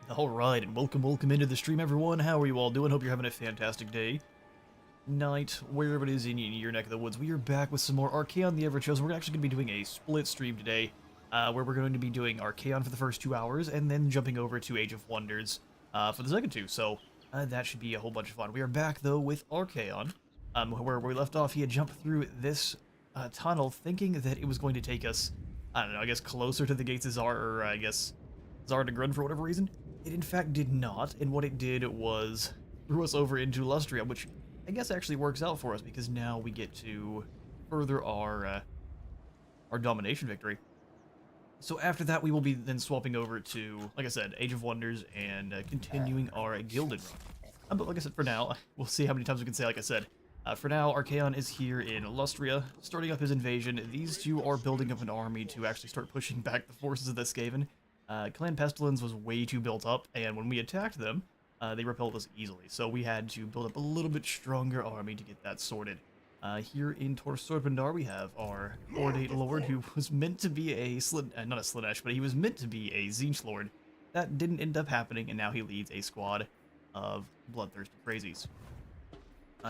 Alright, and welcome into the stream, everyone. How are you all doing? Hope you're having a fantastic day, night, wherever it is in your neck of the woods. We are back with some more Archaon the Ever-Chosen. We're actually going to be doing a split stream today, where we're going to be doing Archaon for the first 2 hours, and then jumping over to Age of Wonders for the second two. So, that should be a whole bunch of fun. We are back, though, with Archaon, where we left off. He had jumped through this tunnel, thinking that it was going to take us, I don't know, I guess closer to the Gates of Zar, or I guess Zar to Grun for whatever reason. It in fact did not, and what it did was threw us over into Lustria, which I guess actually works out for us because now we get to further our domination victory. So after that, we will be then swapping over to, like I said, Age of Wonders and continuing our Gilded run. But like I said, for now, we'll see how many times we can say like I said. For now, Archaon is here in Lustria, starting up his invasion. These two are building up an army to actually start pushing back the forces of the Skaven. Clan Pestilence was way too built up, and when we attacked them, they repelled us easily. So we had to build up a little bit stronger army to get that sorted. Here in Tor Sorpendar, we have our Ornate Lord, who was meant to be a not a Slaanesh, but he was meant to be a Tzeentch Lord. That didn't end up happening, and now he leads a squad of bloodthirsty crazies.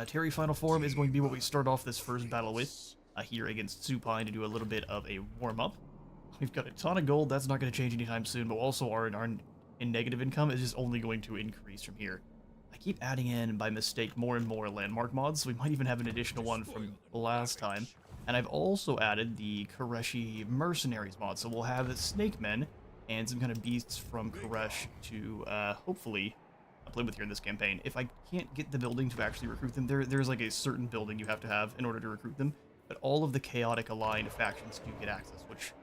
Terry Final Form is going to be what we start off this first battle with, here against Supine to do a little bit of a warm-up. We've got a ton of gold, that's not going to change anytime soon, but also our negative income is just only going to increase from here. I keep adding in, by mistake, more and more landmark mods, so we might even have an additional one from last time. And I've also added the Koreshi Mercenaries mod, so we'll have Snake Men and some kind of beasts from Koresh to hopefully play with here in this campaign. If I can't get the building to actually recruit them, there's like a certain building you have to have in order to recruit them, but all of the chaotic aligned factions do get access, which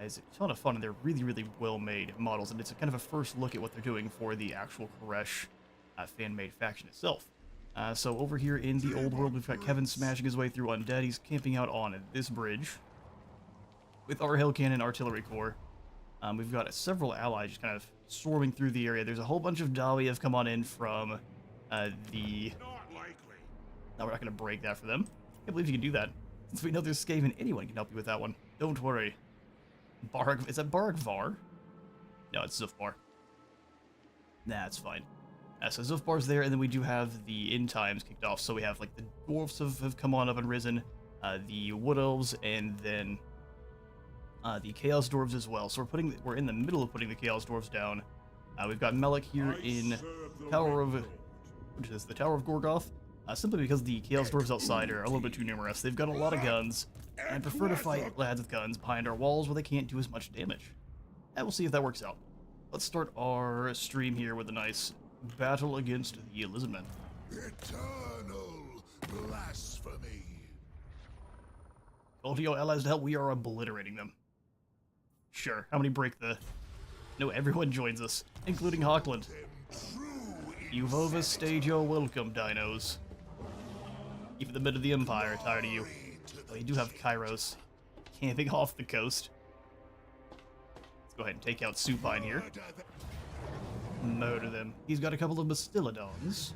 is a ton of fun, and they're really well-made models, and it's a kind of a first look at what they're doing for the actual Koresh fan-made faction itself. So over here in the old world, we've got Kevin smashing his way through undead. He's camping out on this bridge with our Hell Cannon Artillery Corps. We've got several allies just kind of swarming through the area. There's a whole bunch of Dawi have come on in from the... Now we're not going to break that for them. I can't believe you can do that. Since we know there's Skaven, anyone can help you with that one. Don't worry. Is that Baragvar? No, it's Zufbar. Nah, it's fine. So Zufbar's there, and then we do have the end times kicked off. So we have like the dwarves have come on up and risen, the wood elves, and then the chaos dwarves as well. So we're in the middle of putting the chaos dwarves down. We've got Melek here in Tower of the Tower of Gorgoth. Simply because the chaos dwarves outside are a little bit too numerous. They've got a lot of guns, and I prefer to fight lads with guns behind our walls where they can't do as much damage. And we'll see if that works out. Let's start our stream here with a nice battle against the lizardmen. Eternal blasphemy. Call to your allies to help, we are obliterating them. Sure, how many break the... No, everyone joins us, including Hawkland. You've overstayed your welcome, dinos. Even the mid of the Empire tired of you. Oh, you do have Kairos camping off the coast. Let's go ahead and take out Supine here. Murder them. He's got a couple of Bastillodons.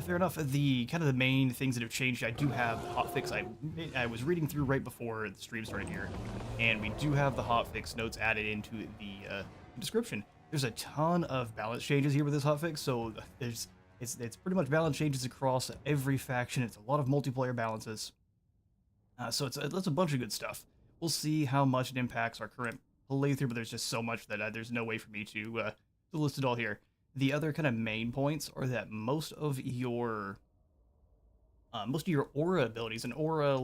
Fair enough. The kind of the main things that have changed, I do have the hotfix. I was reading through right before the stream started here, and we do have the hotfix notes added into the description. There's a ton of balance changes here with this hotfix, so it's pretty much balance changes across every faction. It's a lot of multiplayer balances. So it's a bunch of good stuff. We'll see how much it impacts our current playthrough, but there's just so much that there's no way for me to list it all here. The other kind of main points are that most of your aura abilities and aura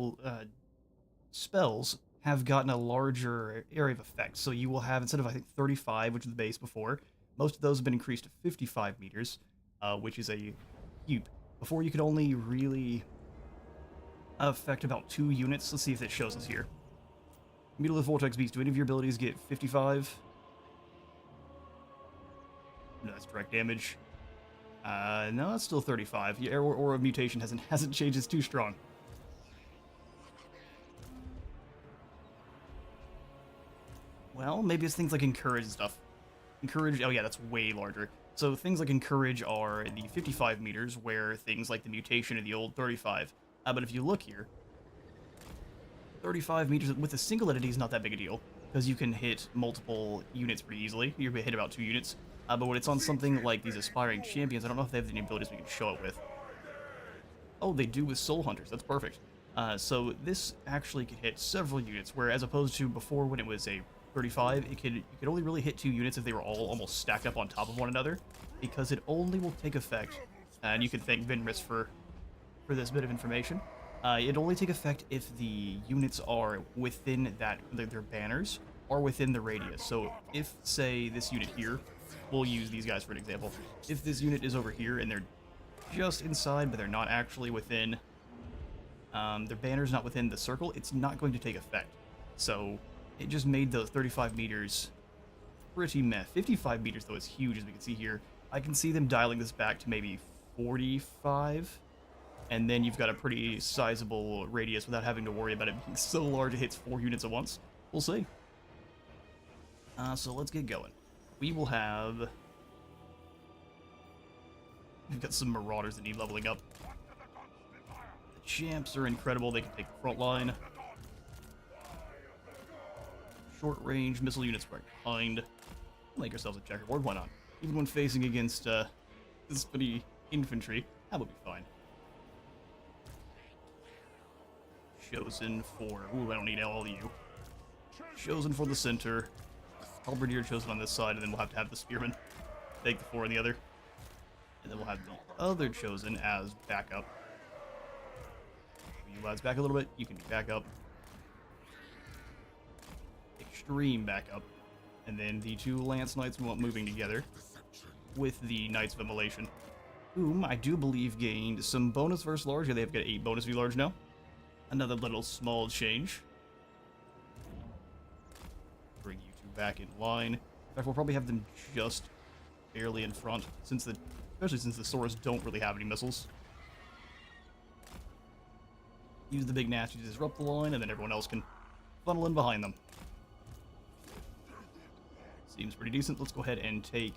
spells have gotten a larger area of effect. So you will have, instead of I think 35, which is the base before, most of those have been increased to 55 meters, which is a huge. Before you could only really affect about 2 units. Let's see if it shows us here. Mutalised Vortex Beast, do any of your abilities get 55? No, that's direct damage. No, it's still 35. Your aura of mutation hasn't changed, it's too strong. Well, maybe it's things like Encourage and stuff. Encourage, oh yeah, that's way larger. So things like Encourage are the 55 meters, where things like the mutation are the old 35. But if you look here, 35 meters with a single entity is not that big a deal. because you can hit multiple units pretty easily. You're going to hit about 2 units. But when it's on something like these aspiring champions, I don't know if they have any abilities we can show it with. Oh, they do with soul hunters. That's perfect. So this actually can hit several units, where as opposed to before when it was a 35, you could only really hit 2 units if they were all almost stacked up on top of one another, because it only will take effect, and you can thank Vinris for this bit of information. It'll only take effect if the units are within their banners are within the radius. So if, say, this unit here, we'll use these guys for an example. If this unit is over here and they're just inside, but they're not actually within, their banner's not within the circle, it's not going to take effect. So it just made those 35 meters pretty meh. 55 meters, though, is huge, as we can see here. I can see them dialing this back to maybe 45, and then you've got a pretty sizable radius without having to worry about it being so large it hits 4 units at once. We'll see. So let's get going. We will have... We've got some Marauders that need leveling up. The Champs are incredible. They can take the front line. Short range missile units right behind. Make ourselves a checkerboard. Why not? Even when facing against this pretty infantry, that would be fine. Chosen for... Ooh, I don't need LLU. Chosen for the center. Halberdier chosen on this side, and then we'll have to have the Spearmen take the 4 on the other. And then we'll have the other chosen as backup. You lads back a little bit, you can be backup. Extreme backup. And then the 2 Lance Knights we want moving together with the Knights of Immolation, whom I do believe gained some bonus versus large. Yeah, they've got 8 bonus v large now. Another little small change. Bring you 2 back in line. In fact, we'll probably have them just barely in front, especially since the Saurus don't really have any missiles. Use the big nasty to disrupt the line, and then everyone else can funnel in behind them. Seems pretty decent. Let's go ahead and take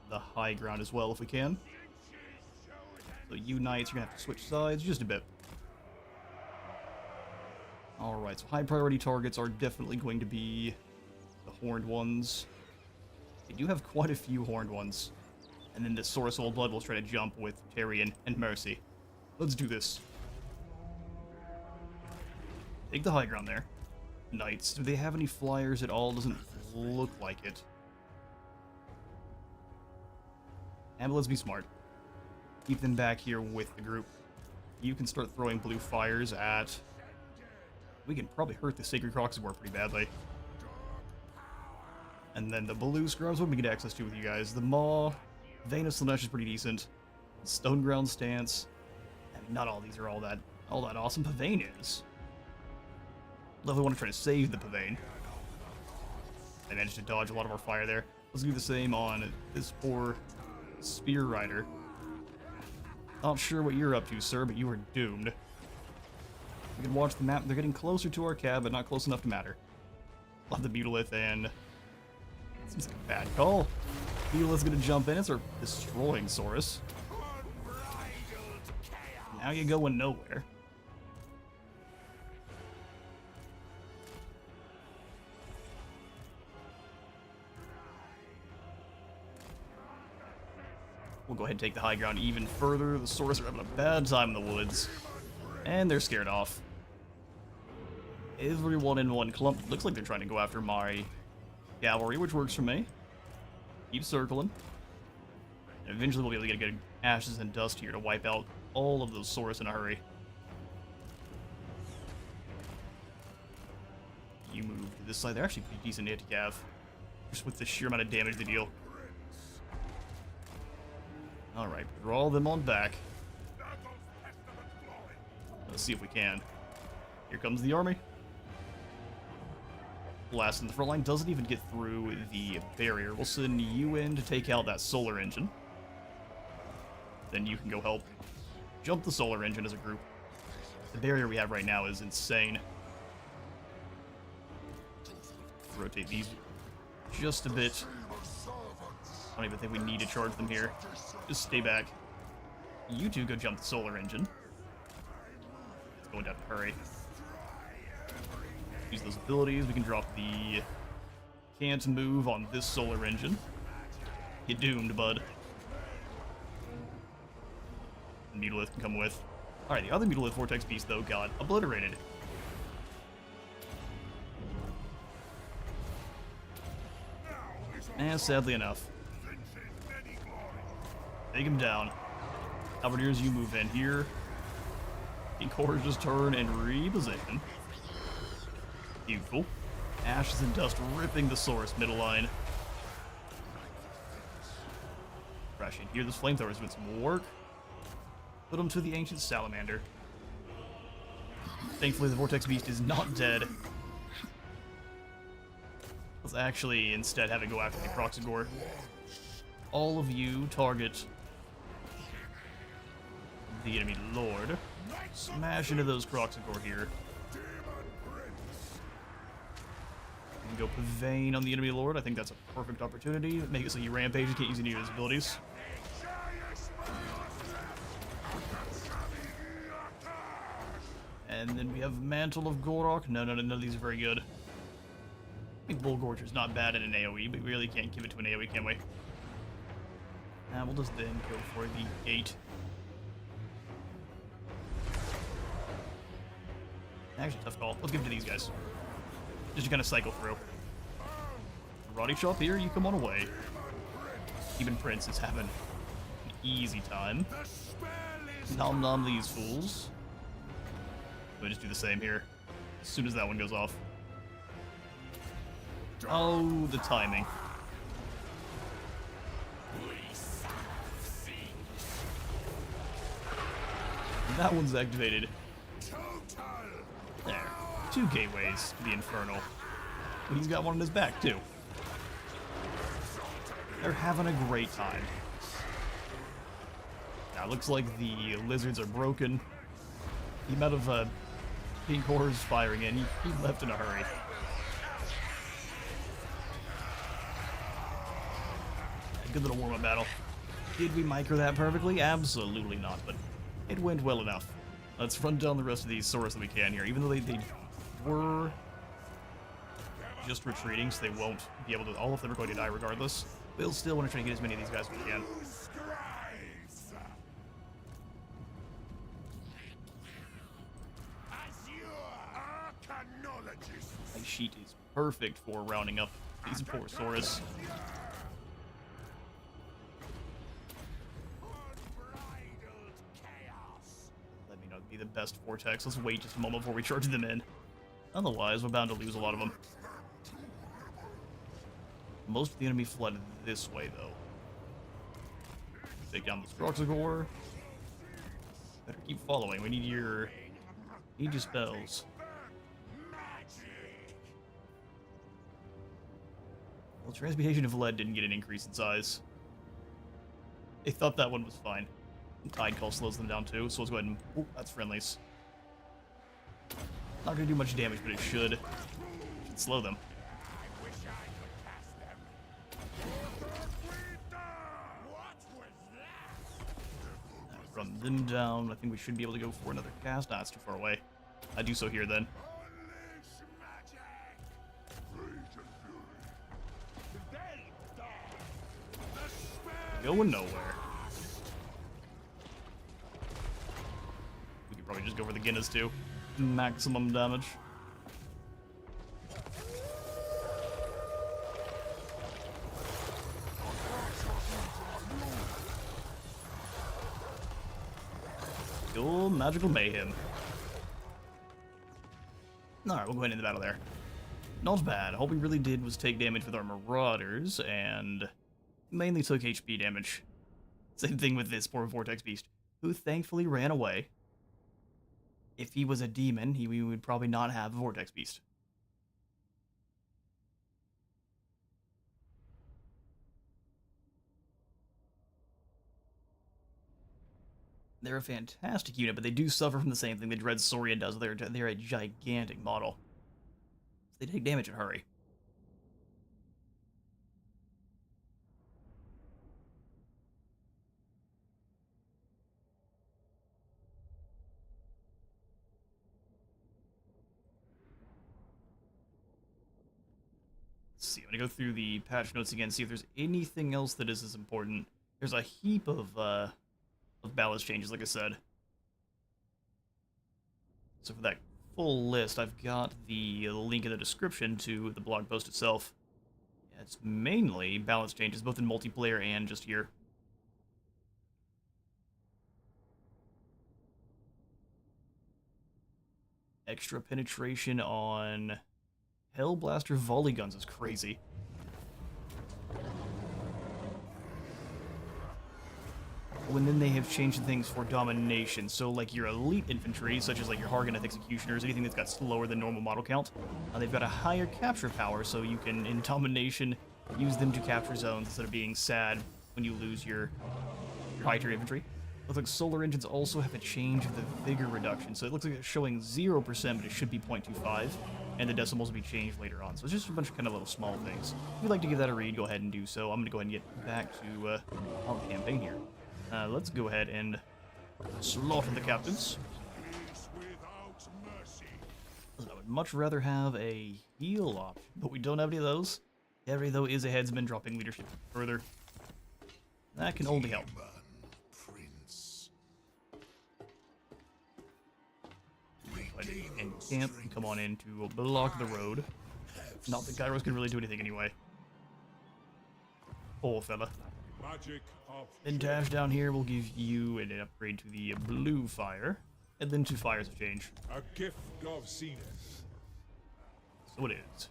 the high ground as well if we can. So you knights, you're going to have to switch sides just a bit. Alright, so high priority targets are definitely going to be the horned ones. They do have quite a few horned ones. And then the Saurus Old Blood will try to jump with Tyrion and Mercy. Let's do this. Take the high ground there. Knights, do they have any flyers at all? Doesn't look like it. And let's be smart. Keep them back here with the group. You can start throwing blue fires at... We can probably hurt the Sacred Croxibor pretty badly. And then the blue scrubs, what we get access to with you guys? The Maw, Vein of Slanesh is pretty decent. Stoneground Stance. I mean, not all these are all that awesome. Pavane is. Definitely want to try to save the Pavane. I managed to dodge a lot of our fire there. Let's do the same on this poor Spear Rider. Not sure what you're up to, sir, but you are doomed. You can watch the map. They're getting closer to our cab, but not close enough to matter. Love the Mutalith, and... Seems like a bad call. Mutalith's gonna jump in. It's our destroying Saurus. Now you're going nowhere. We'll go ahead and take the high ground even further. The Saurus are having a bad time in the woods. And they're scared off. Everyone in one clump. Looks like they're trying to go after my cavalry, which works for me. Keep circling. And eventually we'll be able to get ashes and dust here to wipe out all of those Saurus in a hurry. You move to this side. They're actually pretty decent anti-cav. Just with the sheer amount of damage they deal. Alright, draw them on back. Let's see if we can. Here comes the army. Blast in the front line. Doesn't even get through the barrier. We'll send you in to take out that solar engine. Then you can go help jump the solar engine as a group. The barrier we have right now is insane. Rotate these just a bit. I don't even think we need to charge them here. Just stay back. You two go jump the solar engine. It's going down in a hurry. Use those abilities. We can drop the can't move on this solar engine. Get doomed, bud. The Modlist can come with. Alright, the other Modlist Vortex Beast, though, got obliterated. And sadly enough. Take him down. Halberdiers, you move in here. Cores just turn and reposition. Beautiful. Ashes and dust ripping the Saurus middle line. Crash in here. This flamethrower is doing some work. Put him to the ancient salamander. Thankfully, the Vortex Beast is not dead. Let's actually instead have it go after the Proxigor. All of you target the enemy lord. Smash into those Proxigor here. And go Pavane on the enemy lord. I think that's a perfect opportunity. Make it so you rampage and can't use any of his abilities. And then we have Mantle of Gorok. No, none of these are very good. I think Bull Gorger's not bad in an AoE, but we really can't give it to an AoE, can we? And we'll just then go for the gate. Actually, tough call. Let's give it to these guys. Just to kind of cycle through. Roddy Shop here, you come on away. Even Prince is having an easy time. Nom nom these fools. Let me just do the same here. As soon as that one goes off. Oh, the timing. That one's activated. There. 2 gateways to the Infernal. And he's got one on his back, too. They're having a great time. Now, it looks like the lizards are broken. The amount of pink cores firing in, he left in a hurry. A good little warm-up battle. Did we micro that perfectly? Absolutely not, but it went well enough. Let's run down the rest of these Saurus that we can here, even though they were just retreating, so they won't be able to. All of them are going to die regardless. We'll still want to try to get as many of these guys as we can. My sheet is perfect for rounding up these poor Saurus. Let me not be the best Vortex. Let's wait just a moment before we charge them in. Otherwise, we're bound to lose a lot of them. Most of the enemy fled this way, though. Take down this Proxigor. Better keep following. We need your spells. Well, Transmutation of Lead didn't get an increase in size. They thought that one was fine. Tide Call slows them down too, so let's go ahead and... Oh, that's friendlies. Not gonna do much damage, but it should slow them. Run them down. I think we should be able to go for another cast. Nah, it's too far away. I do so here then. Going nowhere. We could probably just go for the Guinness too. Maximum damage. Your magical mayhem. Alright, we'll go ahead into battle there. Not bad. All we really did was take damage with our Marauders, and mainly took HP damage. Same thing with this poor Vortex Beast, who thankfully ran away. If he was a demon, we would probably not have a Vortex Beast. They're a fantastic unit, but they do suffer from the same thing the Dread Saurian does. They're a gigantic model. They take damage in a hurry. Let's see, I'm gonna go through the patch notes again, see if there's anything else that is as important. There's a heap of balance changes, like I said. So for that full list, I've got the link in the description to the blog post itself. Yeah, it's mainly balance changes, both in multiplayer and just here. Extra penetration on Hellblaster volley guns is crazy. And then they have changed things for domination, so like your elite infantry, such as like your Hargoneth executioners, anything that's got slower than normal model count, they've got a higher capture power, so you can, in domination, use them to capture zones instead of being sad when you lose your high-tier infantry. Looks like solar engines also have a change of the vigor reduction, so it looks like it's showing 0%, but it should be 0.25, and the decimals will be changed later on. So it's just a bunch of kind of little small things. If you'd like to give that a read, go ahead and do so. I'm going to go ahead and get back to our campaign here. Let's go ahead and slaughter the captives. I would much rather have a heal option, but we don't have any of those. Every, though, is a headsman, dropping leadership further. That can only help. And camp and come on in to block the road. Not that Gyros can really do anything anyway. Poor fella. Then Tash down here will give you an upgrade to the blue fire, and then 2 fires of change. A gift of Zenith. So it is.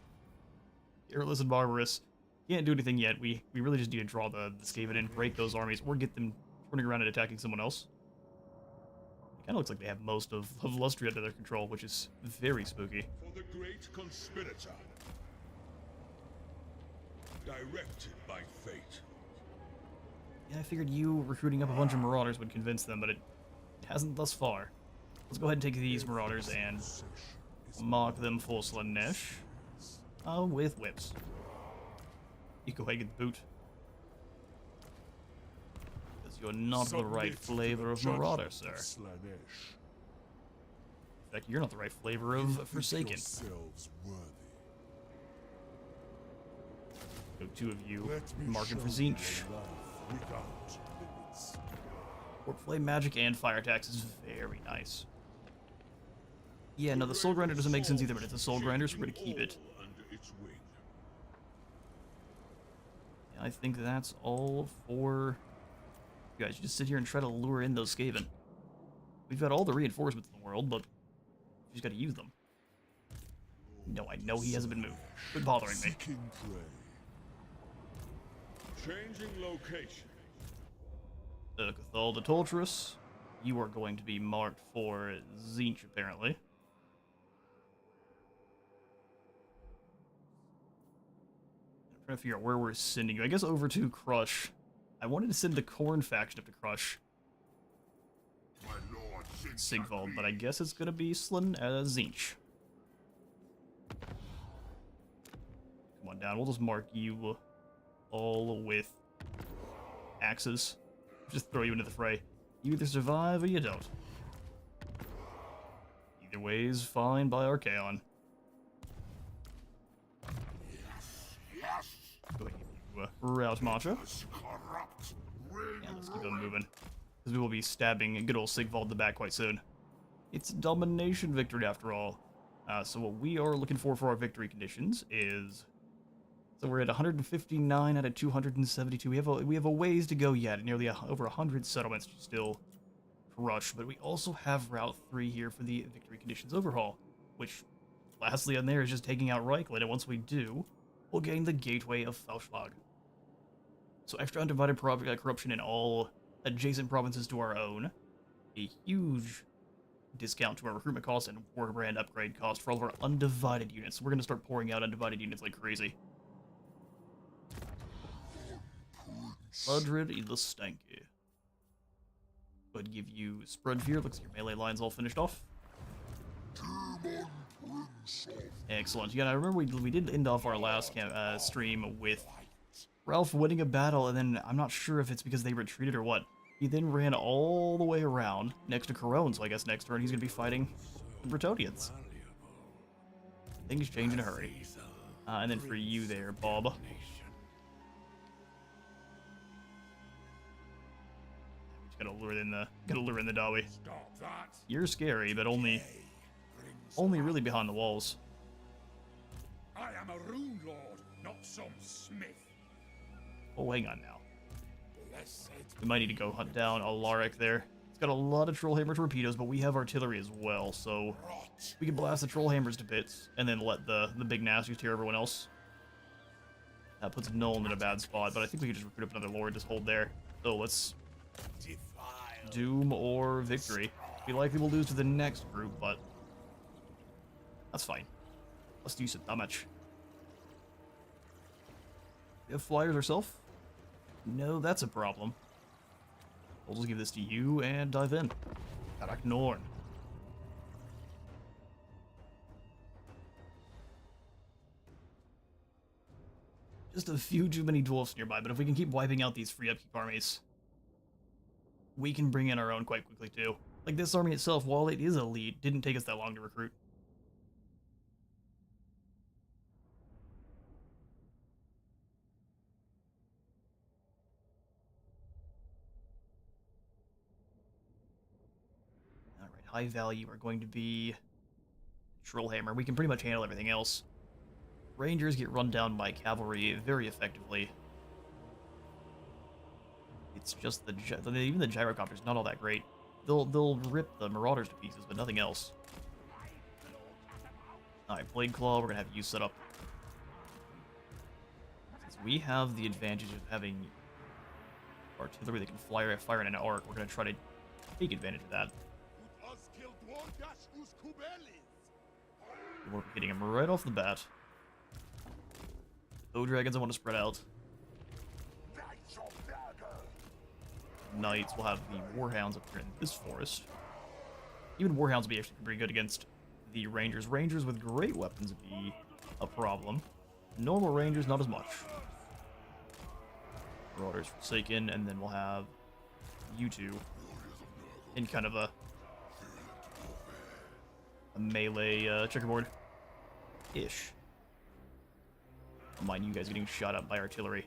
Careless and barbarous. Can't do anything yet. We really just need to draw the Skaven in, break those armies, or get them turning around and attacking someone else. It kind of looks like they have most of Lustria under their control, which is very spooky. For the great conspirator. Directed by fate. Yeah, I figured you recruiting up a bunch of marauders would convince them, but it hasn't thus far. Let's go ahead and take these marauders and mock them full Slanesh. With whips. You go ahead and get the boot. Because you're not the right flavor of marauder, sir. In fact, you're not the right flavor of Forsaken. So 2 of you marking for Zinch. Warp Flame magic and fire attacks is very nice. Yeah, no, the Soul Grinder doesn't make sense either, but it's a Soul Grinder, so we're gonna keep it. Yeah, I think that's all for you guys. You just sit here and try to lure in those Skaven. We've got all the reinforcements in the world, but we just gotta use them. No, I know he hasn't been moved. Quit bothering me. Changing location. Cathal the Torturous, you are going to be marked for Zinch, apparently. I'm trying to figure out where we're sending you. I guess over to Crush. I wanted to send the Khorne faction up to Crush Sigvald, but I guess it's going to be Zinch. Come on down, we'll just mark you all with axes. Just throw you into the fray. You either survive or you don't. Either way is fine by Archaon. Yes. Go ahead and give you Rout Mantra. And let's keep on moving. Because we will be stabbing good old Sigvald in the back quite soon. It's domination victory after all. So what we are looking for our victory conditions is... So we're at 159 out of 272. We have a ways to go yet. Nearly over 100 settlements to still crush. But we also have Route 3 here for the victory conditions overhaul, which lastly on there is just taking out Reichland. And once we do, we'll gain the Gateway of Felschlag. So extra undivided corruption in all adjacent provinces to our own. A huge discount to our recruitment cost and war brand upgrade cost for all of our undivided units. So we're going to start pouring out undivided units like crazy. Ludred the Stanky. Go ahead and give you Spread Fear. Looks like your melee line's all finished off. Excellent. Yeah, I remember we did end off our last stream with Ralph winning a battle, and then I'm not sure if it's because they retreated or what. He then ran all the way around next to Corone, so I guess next turn he's going to be fighting the Bretonians. Things change in a hurry. And then for you there, Bob. Just gotta lure in the Dawi. Stop that. You're scary, but only really behind the walls. I am a rune lord, not some smith. Oh, hang on now. Blessed. We might need to go hunt down Alaric there. It's got a lot of Trollhammer torpedoes, but we have artillery as well, so we can blast the Trollhammers to bits, and then let the big nasties tear everyone else. That puts Nolan in a bad spot, but I think we can just recruit up another Lord, just hold there. So let's Doom or Victory. We likely will lose to the next group, but that's fine. Let's do some damage. We have flyers ourselves? No, that's a problem. We'll just give this to you and dive in. Karak Norn. Just a few too many dwarfs nearby, but if we can keep wiping out these free upkeep armies, we can bring in our own quite quickly too. Like this army itself, while it is elite, didn't take us that long to recruit. Alright, high value are going to be Trollhammer. We can pretty much handle everything else. Rangers get run down by cavalry very effectively. It's just even the gyrocopter's not all that great. They'll rip the marauders to pieces, but nothing else. Alright, Blade Claw, we're gonna have you set up. Since we have the advantage of having artillery that can fire in an arc, we're gonna try to take advantage of that. We're hitting him right off the bat. Though dragons, I want to spread out. Knights will have the Warhounds up here in this forest. Even Warhounds will be actually pretty good against the Rangers. Rangers with great weapons would be a problem. Normal Rangers, not as much. Marauders Forsaken, and then we'll have you two in kind of a melee checkerboard-ish. Mind you guys getting shot up by artillery.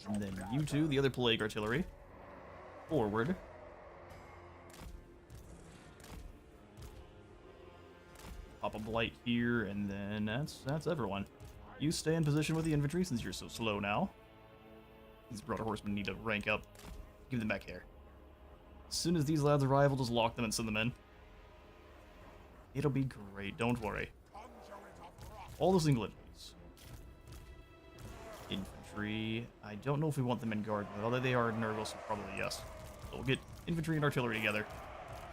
And then you two, the other Plague Artillery. Forward. Pop a Blight here, and then that's everyone. You stay in position with the infantry since you're so slow now. These Broader Horsemen need to rank up. Give them back here. As soon as these lads arrive, we'll just lock them and send them in. It'll be great, don't worry. All the single enemies. Infantry. I don't know if we want them in guard mode, although they are Nurgle, so probably yes. So we'll get infantry and artillery together,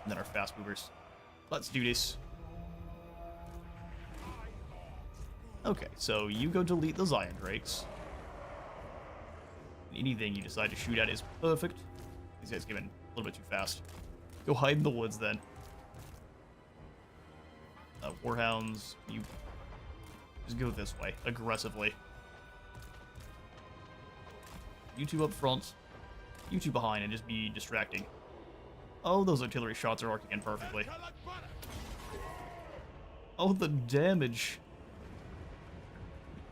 and then our fast movers. Let's do this. Okay, so you go delete those Iron Drakes. Anything you decide to shoot at is perfect. These guys came in a little bit too fast. Go hide in the woods then. Warhounds, you just go this way, aggressively. You two up front, you two behind, and just be distracting. Oh, those artillery shots are arcing in perfectly. Oh, the damage.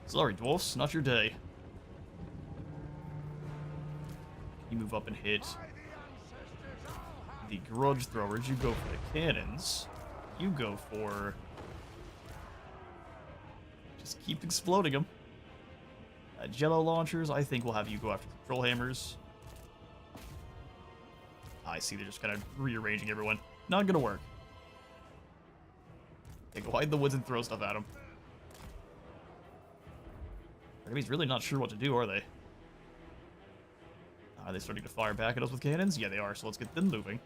Sorry, dwarfs, not your day. You move up and hit the grudge throwers. You go for the cannons. You go for... just keep exploding them. Jello launchers, I think we'll have you go after the Trollhammers. I see they're just kind of rearranging everyone. Not gonna work. Okay, go hide in the woods and throw stuff at them. Our enemy's really not sure what to do, are they? Are they starting to fire back at us with cannons? Yeah, they are, so let's get them moving.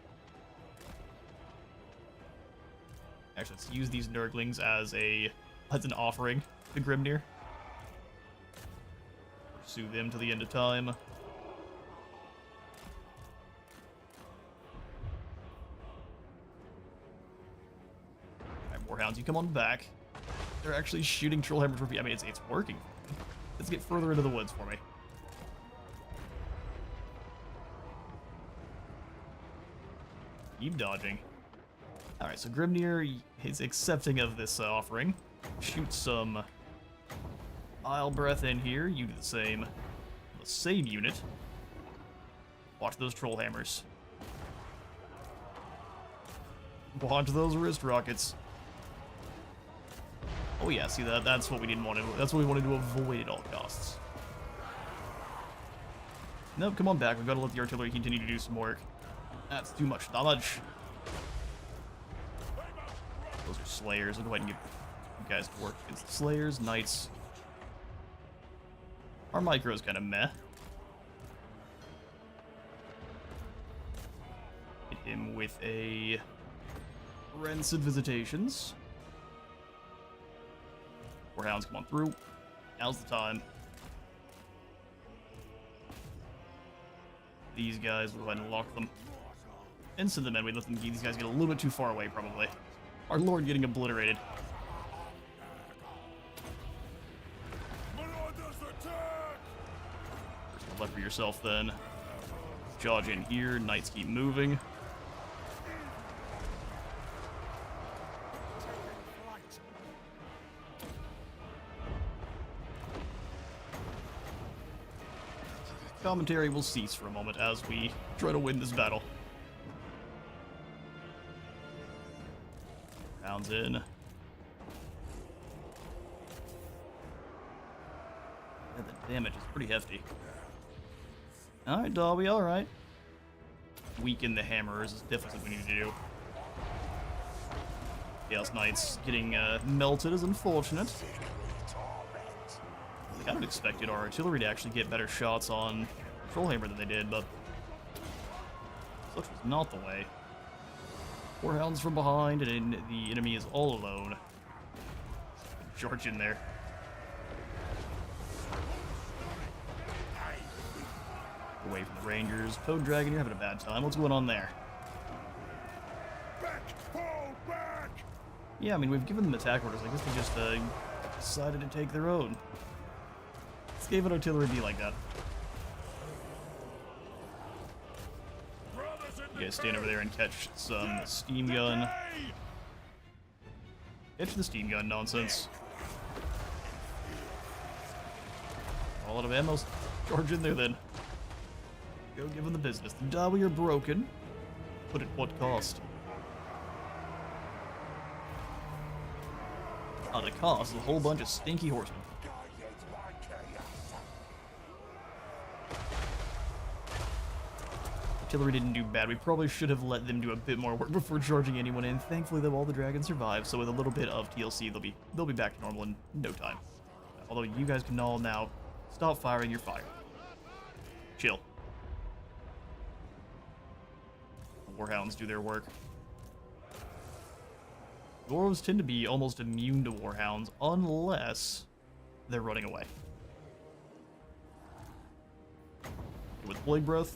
Actually, let's use these Nurglings as an offering to Grimnir. Pursue them to the end of time. Alright, Warhounds, you come on back. They're actually shooting Trollhammer torpedoes. I mean, it's working. Let's get further into the woods for me. Keep dodging. Alright, so Grimnir is accepting of this offering. shoot some Isle Breath in here. You do the same. The same unit. Watch those troll hammers. Watch those wrist rockets. Oh yeah, see that? That's what we didn't want to. That's what we wanted to avoid at all costs. Nope, come on back. We've got to let the artillery continue to do some work. That's too much knowledge. Those are slayers. I'll go ahead and get you guys to work against the slayers, knights. Our micro's kind of meh. Hit him with a Rancid Visitations. Warhounds, come on through. Now's the time. These guys, we'll go ahead and lock them. And send them in. We let them, these guys get a little bit too far away, probably. Our lord getting obliterated. First left for yourself, then. Charge in here. Knights keep moving. Commentary will cease for a moment as we try to win this battle. Rounds in. Yeah, the damage is pretty hefty. Alright, Dobby, alright. Weaken the hammerers is definitely what we need to do. Chaos Knights getting melted is unfortunate. I kind of expected our artillery to actually get better shots on Trollhammer than they did, but such was not the way. Warhounds from behind, and the enemy is all alone. Charge in there. Away from the Rangers. Toad Dragon, you're having a bad time. What's going on there? Back! Fall back! Yeah, I mean, we've given them attack orders. I guess they just decided to take their own. Let's give an artillery be like that. You guys stand over there and catch some steam gun. Catch the steam gun nonsense. All out of ammo. Charge in there then. Go give them the business. The Dawi are broken. But at what cost? At a cost, a whole bunch of stinky horsemen. Artillery didn't do bad. We probably should have let them do a bit more work before charging anyone in. Thankfully, though, all the dragons survived, so with a little bit of TLC, they'll be back to normal in no time. Although you guys can all now stop firing your fire. Chill. The Warhounds do their work. Dwarves tend to be almost immune to Warhounds unless they're running away. With Plague Breath.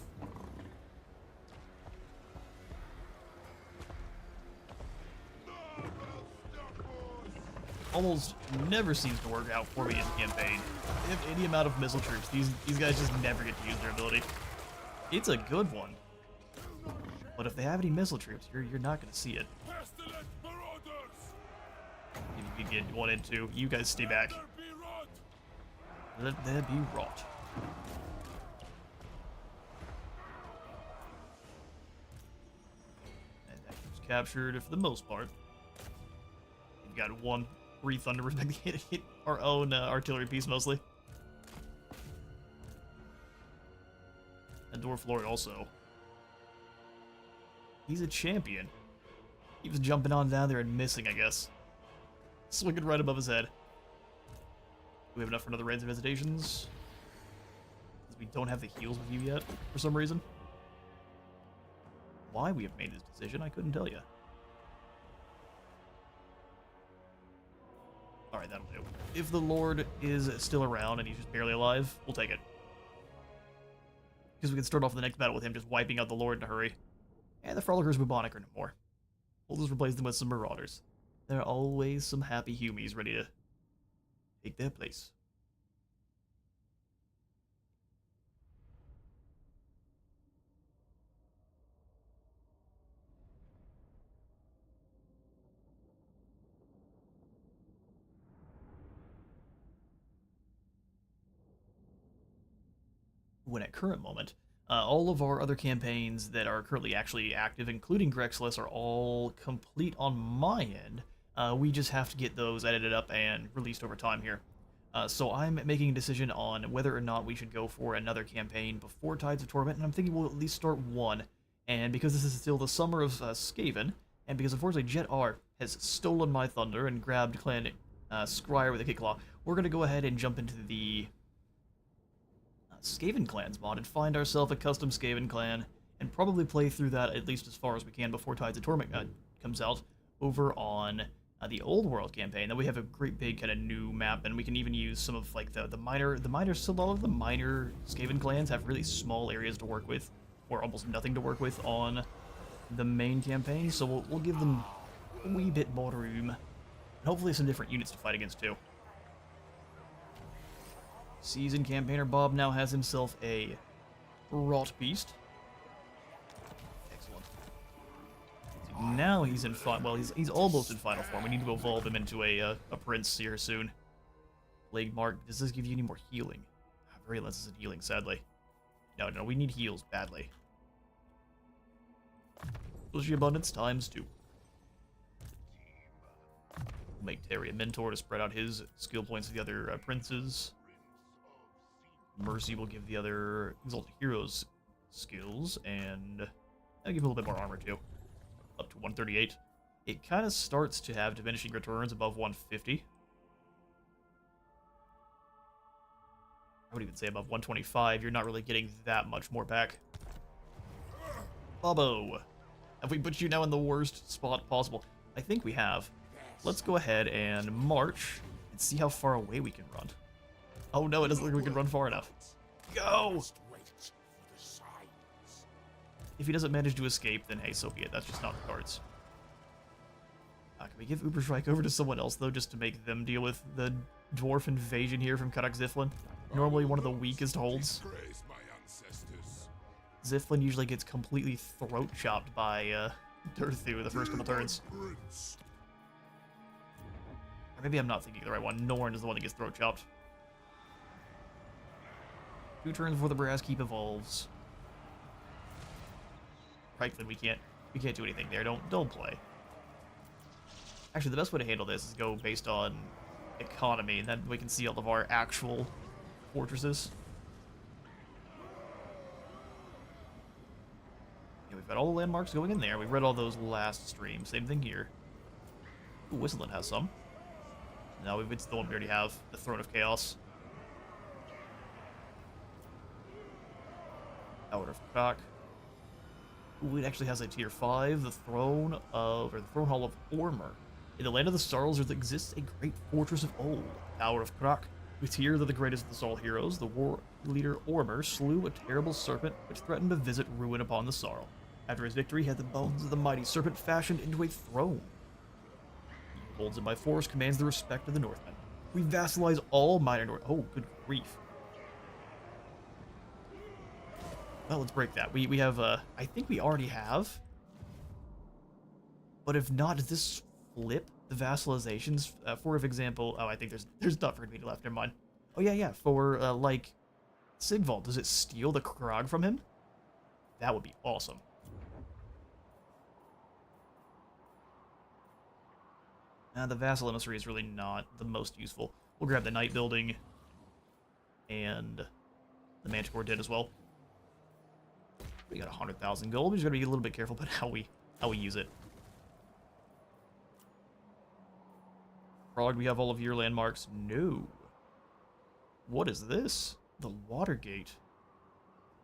Almost never seems to work out for me in the campaign. They have any amount of missile troops. These guys just never get to use their ability. It's a good one. But if they have any missile troops, you're not going to see it. If you get one and two, you guys stay back. Let there be rot. And that was captured for the most part. We've got one free thunder hit our own artillery piece mostly. And Dwarf Lord also. He's a champion. He was jumping on down there and missing, I guess. Swinging right above his head. Do we have enough for another Rains of Visitations? Because we don't have the heals with you yet, for some reason. Why we have made this decision, I couldn't tell you. Alright, that'll do. If the Lord is still around and he's just barely alive, we'll take it. Because we can start off the next battle with him just wiping out the Lord in a hurry. And the Frolickers Bubonic are no more. We'll just replace them with some Marauders. There are always some happy Humies ready to take their place. when at current moment, all of our other campaigns that are currently actually active, including Grexless, are all complete on my end. We just have to get those edited up and released over time here. So I'm making a decision on whether or not we should go for another campaign before Tides of Torment, and I'm thinking we'll at least start one. And because this is still the summer of Skaven, and because unfortunately Jet R has stolen my thunder and grabbed Clan Scryer with a Kick Claw, we're going to go ahead and jump into the Skaven Clans mod and find ourselves a custom Skaven clan, and probably play through that at least as far as we can before Tides of Torment comes out over on the Old World campaign. Then we have a great big kind of new map, and we can even use some of like the minor so a lot of the minor Skaven clans have really small areas to work with, or almost nothing to work with on the main campaign. So we'll give them a wee bit more room, and hopefully some different units to fight against too. Seasoned campaigner Bob now has himself a Rot Beast. Excellent. Now he's in well, he's almost in final form. We need to evolve him into a prince here soon. Plague Mark, does this give you any more healing? Very less isn't healing, sadly. No, we need heals badly. Ability Abundance times 2. We'll make Terry a mentor to spread out his skill points to the other princes. Mercy will give the other Exalted Heroes skills, and I'll give him a little bit more armor too. Up to 138. It kind of starts to have diminishing returns above 150. I would even say above 125, you're not really getting that much more back. Bubbo, have we put you now in the worst spot possible? I think we have. Let's go ahead and march and see how far away we can run. Oh no, it doesn't look like we can run far enough. Go! If he doesn't manage to escape, then hey, so be it. That's just not the cards. Can we give Uberstrike over to someone else, though, just to make them deal with the dwarf invasion here from Karak Ziflin? Normally one of the weakest holds. Ziflin usually gets completely throat-chopped by Durthu the first couple turns. Or maybe I'm not thinking of the right one. Norn is the one that gets throat-chopped. 2 turns before the Brass Keep evolves. Frankly, we can't do anything there. Don't play. Actually, the best way to handle this is go based on economy, and then we can see all of our actual fortresses. Yeah, we've got all the landmarks going in there. We read all those last stream. Same thing here. Ooh, Whistleland has some. No, it's the one we already have. The Throne of Chaos. Tower of Krak. Ooh, it actually has a tier 5, the Throne Hall of Ormer. In the land of the Stars, there exists a great fortress of old, Tower of Krak. With here, they're the greatest of the Sol heroes. The war leader Ormer slew a terrible serpent which threatened to visit ruin upon the Sarl. After his victory, he had the bones of the mighty serpent fashioned into a throne. He holds it by force, commands the respect of the Northmen. We vassalize all minor North. Oh, good grief. Well, let's break that. We have, I think we already have. But if not, does this flip the vassalizations? For example, oh, I think there's not very many left. Never mind. Oh, yeah. For, like, Sigvald, does it steal the Krog from him? That would be awesome. The Vassal Emissary is really not the most useful. We'll grab the Night Building and the Manticore Den as well. We got 100,000 gold. We just gotta be a little bit careful about how we use it. Prague, we have all of your landmarks. No. What is this? The Watergate.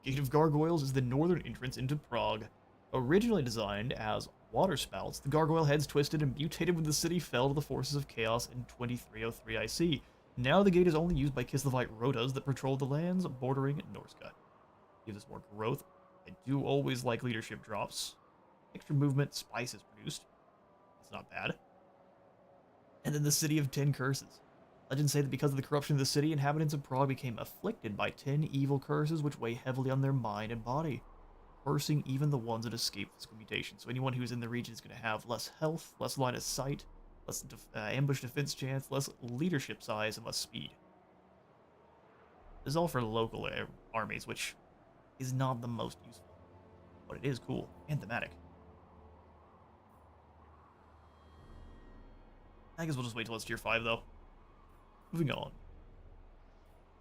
Gate of Gargoyles is the northern entrance into Prague. Originally designed as waterspouts, the gargoyle heads twisted and mutated when the city fell to the forces of chaos in 2303 IC. Now the gate is only used by Kislevite Rotas that patrol the lands bordering Norska. Gives us more growth. I do always like leadership drops. Extra movement, spice is produced. It's not bad. And then the City of 10 Curses. Legends say that because of the corruption of the city, inhabitants of Prague became afflicted by 10 evil curses which weigh heavily on their mind and body, cursing even the ones that escape physical mutation. So anyone who's in the region is going to have less health, less line of sight, less ambush defense chance, less leadership size, and less speed. This is all for local armies, which is not the most useful. But it is cool. And thematic. I guess we'll just wait till it's tier 5, though. Moving on.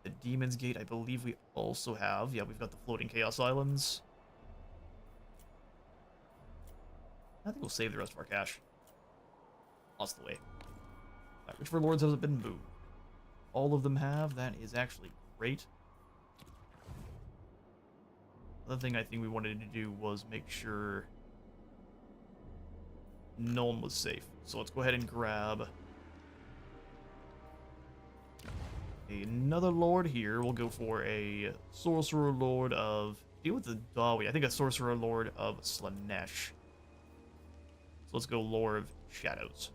The Demon's Gate, I believe we also have. Yeah, we've got the Floating Chaos Islands. I think we'll save the rest of our cash. Lost the way. Right, which of our lords hasn't been moved? All of them have. That is actually great. Another thing I think we wanted to do was make sure no one was safe. So let's go ahead and grab another lord here. We'll go for a sorcerer lord of... Deal with the Dawi. I think a sorcerer lord of Slanesh. So let's go Lore of Shadows.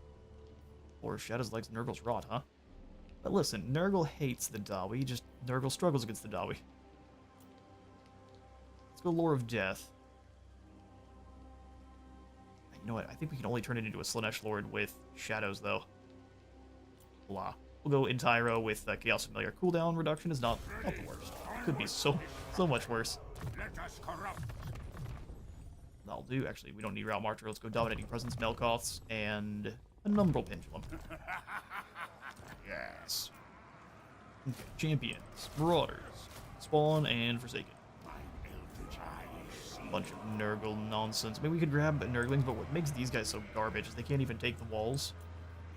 Lore of Shadows likes Nurgle's Rot, huh? But listen, Nurgle hates the Dawi, just Nurgle struggles against the Dawi. Let's go Lore of Death. You know what? I think we can only turn it into a Slanesh Lord with Shadows, though. Blah. We'll go Entyro with Chaos Familiar. Cooldown reduction is not the worst. Could be so much worse. Let us corrupt. That'll do. Actually, we don't need Route Marcher. Let's go Dominating Presence, Melkoths, and a Numbral Pendulum. Yes. Okay, Champions, Marauders, Spawn, and Forsaken. Bunch of Nurgle nonsense. Maybe we could grab Nurglings, but what makes these guys so garbage is they can't even take the walls.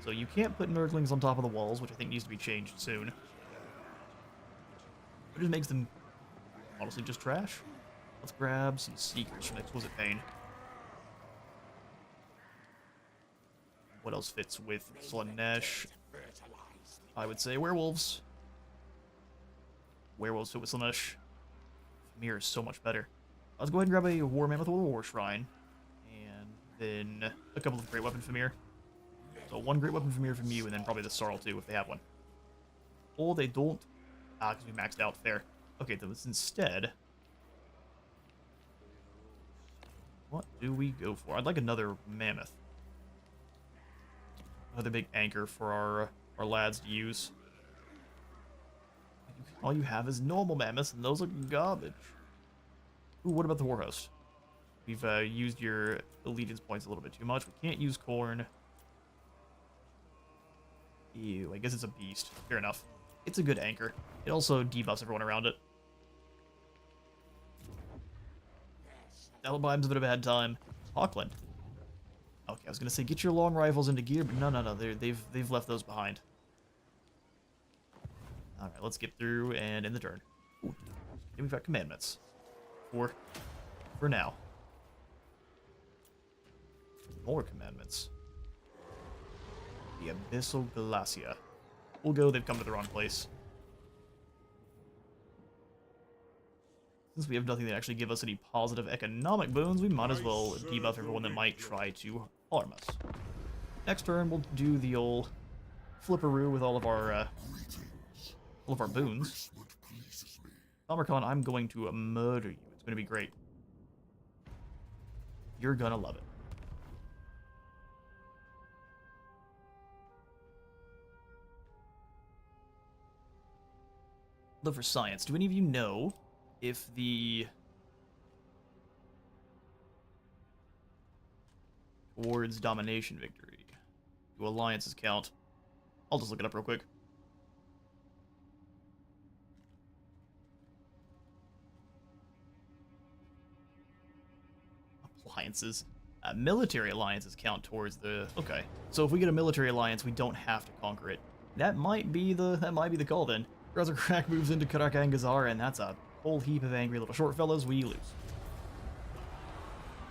So you can't put Nurglings on top of the walls, which I think needs to be changed soon. It just makes them, honestly, just trash. Let's grab some Seekers from Exquisite Pain. What else fits with Slanesh? I would say Werewolves. Werewolves fit with Slanesh. Famir is so much better. Let's go ahead and grab a War Mammoth or a War Shrine. And then a couple of Great Weapon Famir. So one Great Weapon Famir from you, and then probably the Sorrel too, if they have one. Or they don't. Ah, because we maxed out. Fair. Okay, then let's instead... What do we go for? I'd like another Mammoth. Another big anchor for our lads to use. All you have is normal Mammoths, and those are garbage. Ooh, what about the Warhost? We've used your allegiance points a little bit too much. We can't use Corn. Ew, I guess it's a beast. Fair enough. It's a good anchor. It also debuffs everyone around it. Alabim's been a bad time. Hawkland. Okay, I was gonna say get your long rifles into gear, but no, they've left those behind. All right, let's get through and end the turn. Ooh, and we've got commandments. For now. More commandments. The Abyssal Glacia. We'll go, they've come to the wrong place. Since we have nothing that actually give us any positive economic boons, we might as well debuff everyone that might try to harm us. Next turn, we'll do the old flipperoo with all of our boons. Archaon, I'm going to murder you. It's going to be great. You're gonna love it. Look for science. Do any of you know if the towards domination victory do alliances count? I'll just look it up real quick. Alliances. Military alliances count towards the... Okay. So if we get a military alliance, we don't have to conquer it. That might be the call then. Brother Crack moves into Karak-Angazar, and that's a whole heap of angry little short fellows. We lose.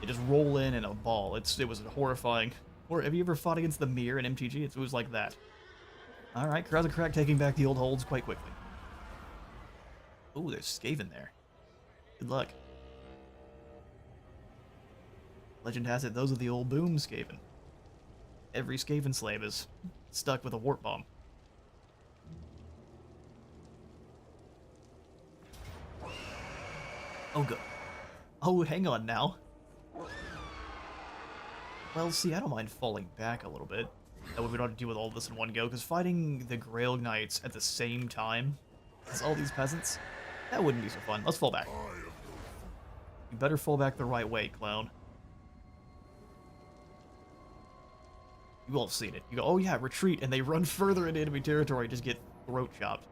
They just roll in a ball. It was horrifying. Or have you ever fought against the Mir in MTG? It was like that. Alright, Krauser Crack taking back the old holds quite quickly. Ooh, there's Skaven there. Good luck. Legend has it, those are the old boom Skaven. Every Skaven slave is stuck with a warp bomb. Oh, good. Oh, hang on now. Well, see, I don't mind falling back a little bit. That way we don't have to deal with all this in one go, because fighting the Grail Knights at the same time It's all these peasants. That wouldn't be so fun. Let's fall back. You better fall back the right way, clown. You all have seen it. You go, oh yeah, retreat, and they run further into enemy territory, just get throat chopped.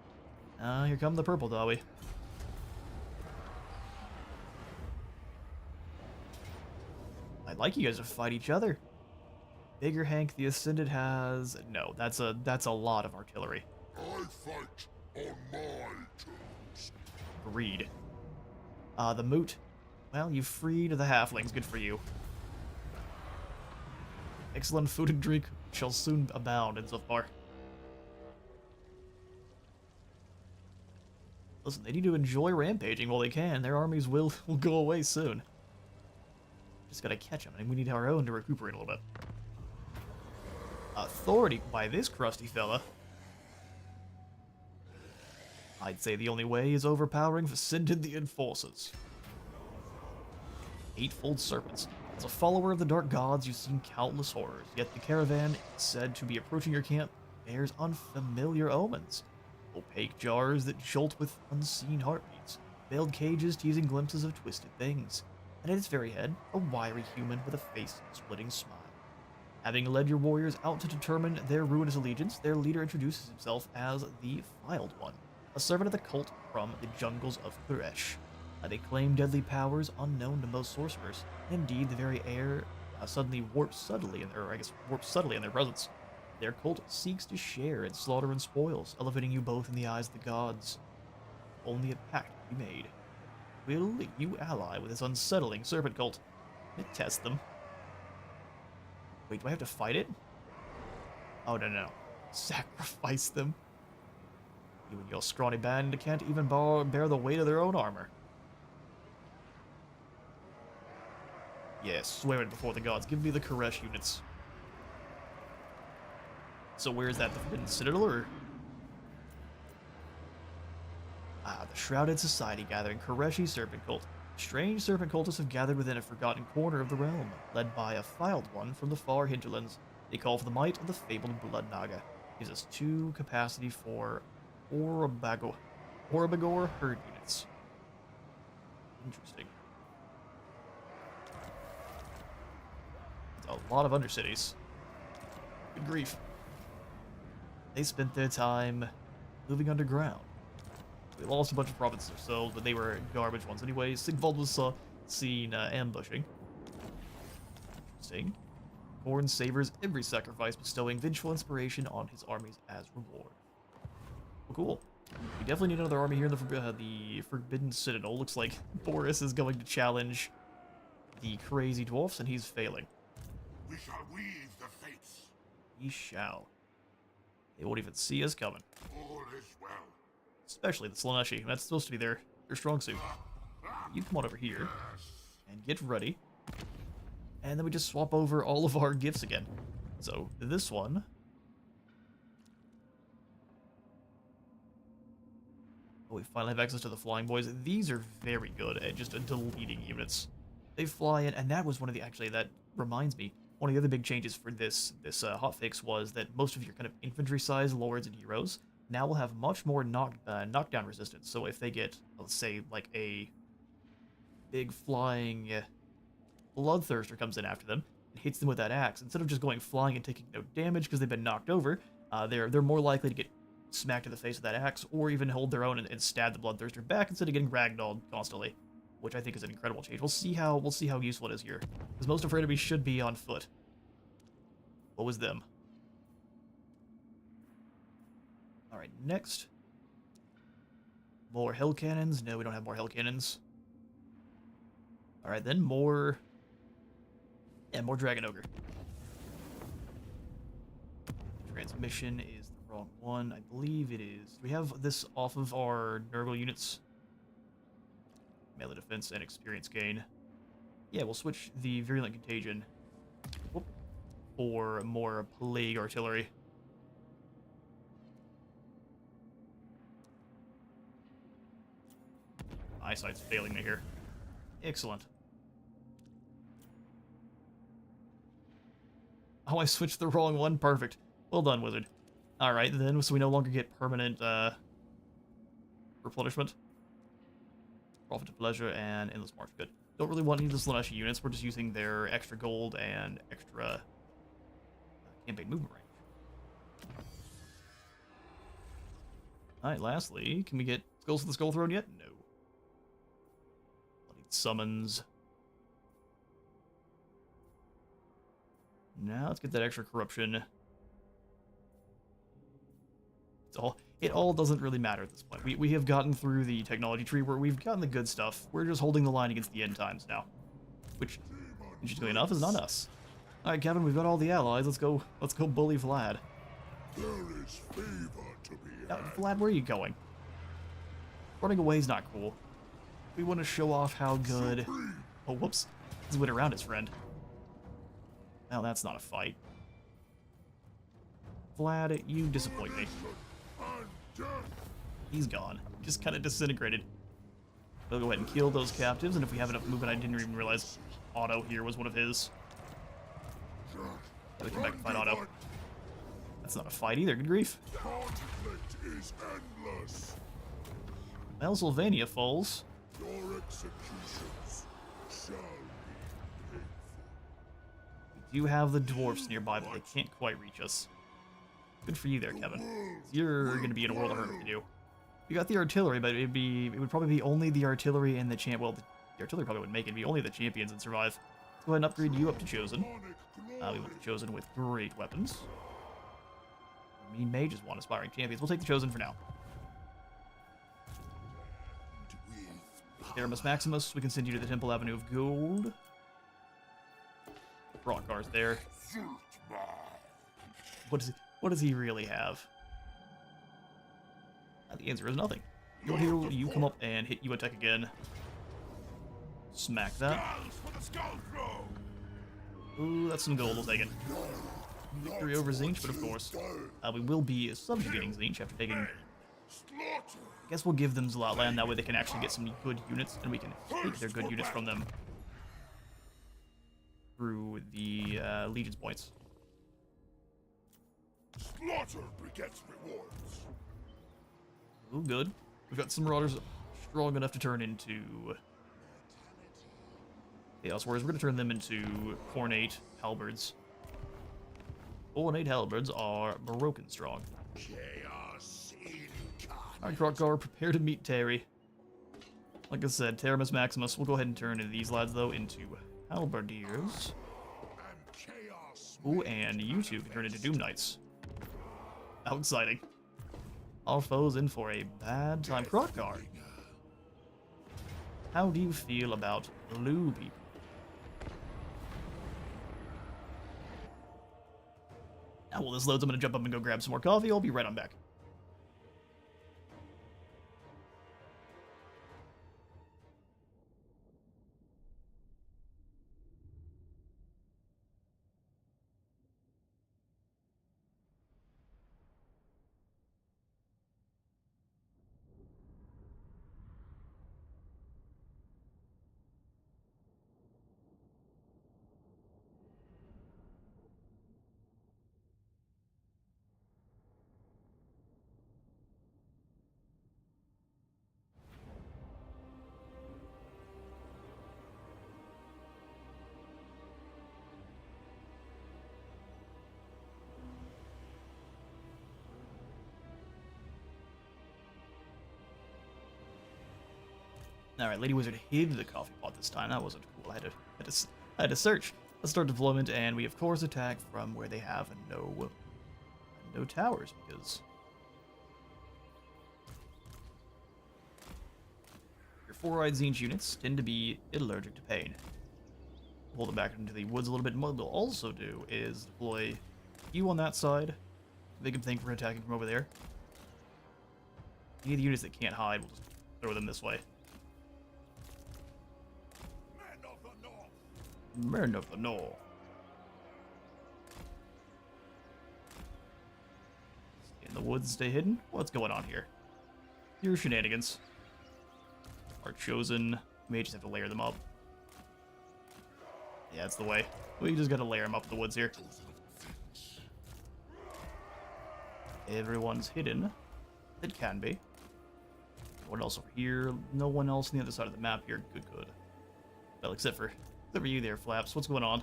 Here come the purple Dawi. I'd like you guys to fight each other. Bigger Hank, the Ascended has... No, that's a lot of artillery. I fight on my terms. Agreed. The Moot. Well, you freed the halflings. Good for you. Excellent food and drink shall soon abound insofar. Listen, they need to enjoy rampaging while they can. Their armies will go away soon. Just gotta catch them, and we need our own to recuperate a little bit. Authority by this crusty fella. I'd say the only way is overpowering Ascended the Enforcers. Eightfold Serpents. As a follower of the Dark Gods, you've seen countless horrors, yet the caravan, said to be approaching your camp, bears unfamiliar omens. Opaque jars that jolt with unseen heartbeats, veiled cages teasing glimpses of twisted things, and at its very head, a wiry human with a face-splitting smile. Having led your warriors out to determine their ruinous allegiance, their leader introduces himself as the Filed One, a servant of the cult from the jungles of Kuresh. They claim deadly powers unknown to most sorcerers. Indeed, the very air suddenly warps subtly in their presence. Their cult seeks to share its slaughter and spoils, elevating you both in the eyes of the gods. Only a pact can be made. Will you ally with this unsettling serpent cult? Test them. Wait, do I have to fight it? Oh, no. Sacrifice them. You and your scrawny band can't even bear the weight of their own armor. Yes, swear it before the gods. Give me the Koresh units. So where is that? The Forbidden Citadel, or? The Shrouded Society gathering. Koreshi Serpent Cult. Strange serpent cultists have gathered within a forgotten corner of the realm, led by a Filed One from the far hinterlands. They call for the might of the fabled Blood Naga. Gives us 2 capacity for Orabagor herd units. Interesting. A lot of undercities. Good grief. They spent their time moving underground. We lost a bunch of provinces ourselves, but they were garbage ones anyway. Sigvald was seen ambushing. Interesting. Corn savors every sacrifice, bestowing vengeful inspiration on his armies as reward. Well, cool. We definitely need another army here in the Forbidden Citadel. Looks like Boris is going to challenge the crazy dwarfs, and he's failing. We shall weave the fates. We shall. They won't even see us coming. All is well. Especially the Slaneshi. That's supposed to be their strong suit. You come on over here and get ready. And then we just swap over all of our gifts again. So this one. Oh, we finally have access to the flying boys. These are very good at just deleting units. They fly in, and that was one of the, actually, that reminds me, one of the other big changes for this hotfix was that most of your kind of infantry-sized lords and heroes now will have much more knockdown resistance. So if they get, let's say, like a big flying bloodthirster comes in after them and hits them with that axe, instead of just going flying and taking no damage because they've been knocked over, they're more likely to get smacked in the face with that axe, or even hold their own and stab the bloodthirster back instead of getting ragdolled constantly, which I think is an incredible change. We'll see how useful it is here, because most of our enemies should be on foot. What was them? All right, next. More hell cannons. No, we don't have more hell cannons. All right, then more. Yeah, more dragon ogre. Transmission is the wrong one. I believe it is. Do we have this off of our Nurgle units? Melee defense and experience gain. Yeah, we'll switch the Virulent Contagion for more Plague Artillery. Eyesight's failing me here. Excellent. Oh, I switched the wrong one? Perfect. Well done, wizard. Alright, then, so we no longer get permanent, replenishment. Profit to pleasure and endless march. Good. Don't really want any of the Slaneshi units. We're just using their extra gold and extra campaign movement range. Alright, lastly, can we get Skulls to the Skull Throne yet? No. Bloody summons. Now let's get that extra corruption. It all doesn't really matter at this point. We have gotten through the technology tree where we've gotten the good stuff. We're just holding the line against the end times now. Which, interestingly enough, is not us. Alright, Kevin, we've got all the allies. Let's go bully Vlad. There is favor to be Now, had. Vlad, where are you going? Running away is not cool. We want to show off how good... Oh, whoops. He's went around his friend. Now that's not a fight. Vlad, you disappoint me. He's gone. Just kind of disintegrated. We'll go ahead and kill those captives, and if we have enough movement, I didn't even realize Otto here was one of his. Yeah, we come back and fight Otto. That's not a fight either, good grief. Conflict is endless. Well, Sylvania falls. Your executions shall be painful. We do have the dwarves nearby, but they can't quite reach us. Good for you there, Kevin. You're going to be in a world of hurt if you do. You got the artillery, but it would probably be only the artillery and the well, the artillery probably wouldn't make it. It'd be only the champions that survive. Let's go ahead and upgrade you up to Chosen. We want the Chosen with great weapons. Mean mages want aspiring champions. We'll take the Chosen for now. Theramus Maximus, we can send you to the Temple Avenue of Gold. Brockar's there. What does he really have? The answer is nothing. Go here, you come up and hit you attack again. Smack that. Ooh, that's some gold, we'll take it. Victory over Zinch, but of course, we will be subjugating Zinch after taking... I guess we'll give them Zlatland, that way they can actually get some good units, and we can take their good units from them through the Legion's points. Slaughter begets rewards. Ooh, good. We've got some Marauders strong enough to turn into Chaos Warriors. We're going to turn them into Ornate Halberds. Ornate Halberds are broken strong. Chaos incarnate. Alright, Krokgar, prepare to meet Terry. Like I said, Teramus Maximus. We'll go ahead and turn these lads, though, into Halberdiers. And chaos. Ooh, and you two can turn into Doom Knights. How exciting. Our foe's in for a bad time. Krokgar, how do you feel about blue people? Now, while this loads, I'm going to jump up and go grab some more coffee. I'll be right on back. Alright, Lady Wizard hid the coffee pot this time. That wasn't cool. I had to search. Let's start deployment, and we of course attack from where they have no towers, because your four-eyed Zinch units tend to be allergic to pain. Hold them back into the woods a little bit. What we'll also do is deploy you on that side. Make them think we're attacking from over there. Any of the units that can't hide, we'll just throw them this way. Men of the North. In the woods, stay hidden. What's going on here? Your shenanigans. Our Chosen. May just have to layer them up. Yeah, that's the way. We just gotta layer them up in the woods here. Everyone's hidden. It can be. What else over here? No one else on the other side of the map here. Good, good. Well, except for you there, Flaps. What's going on?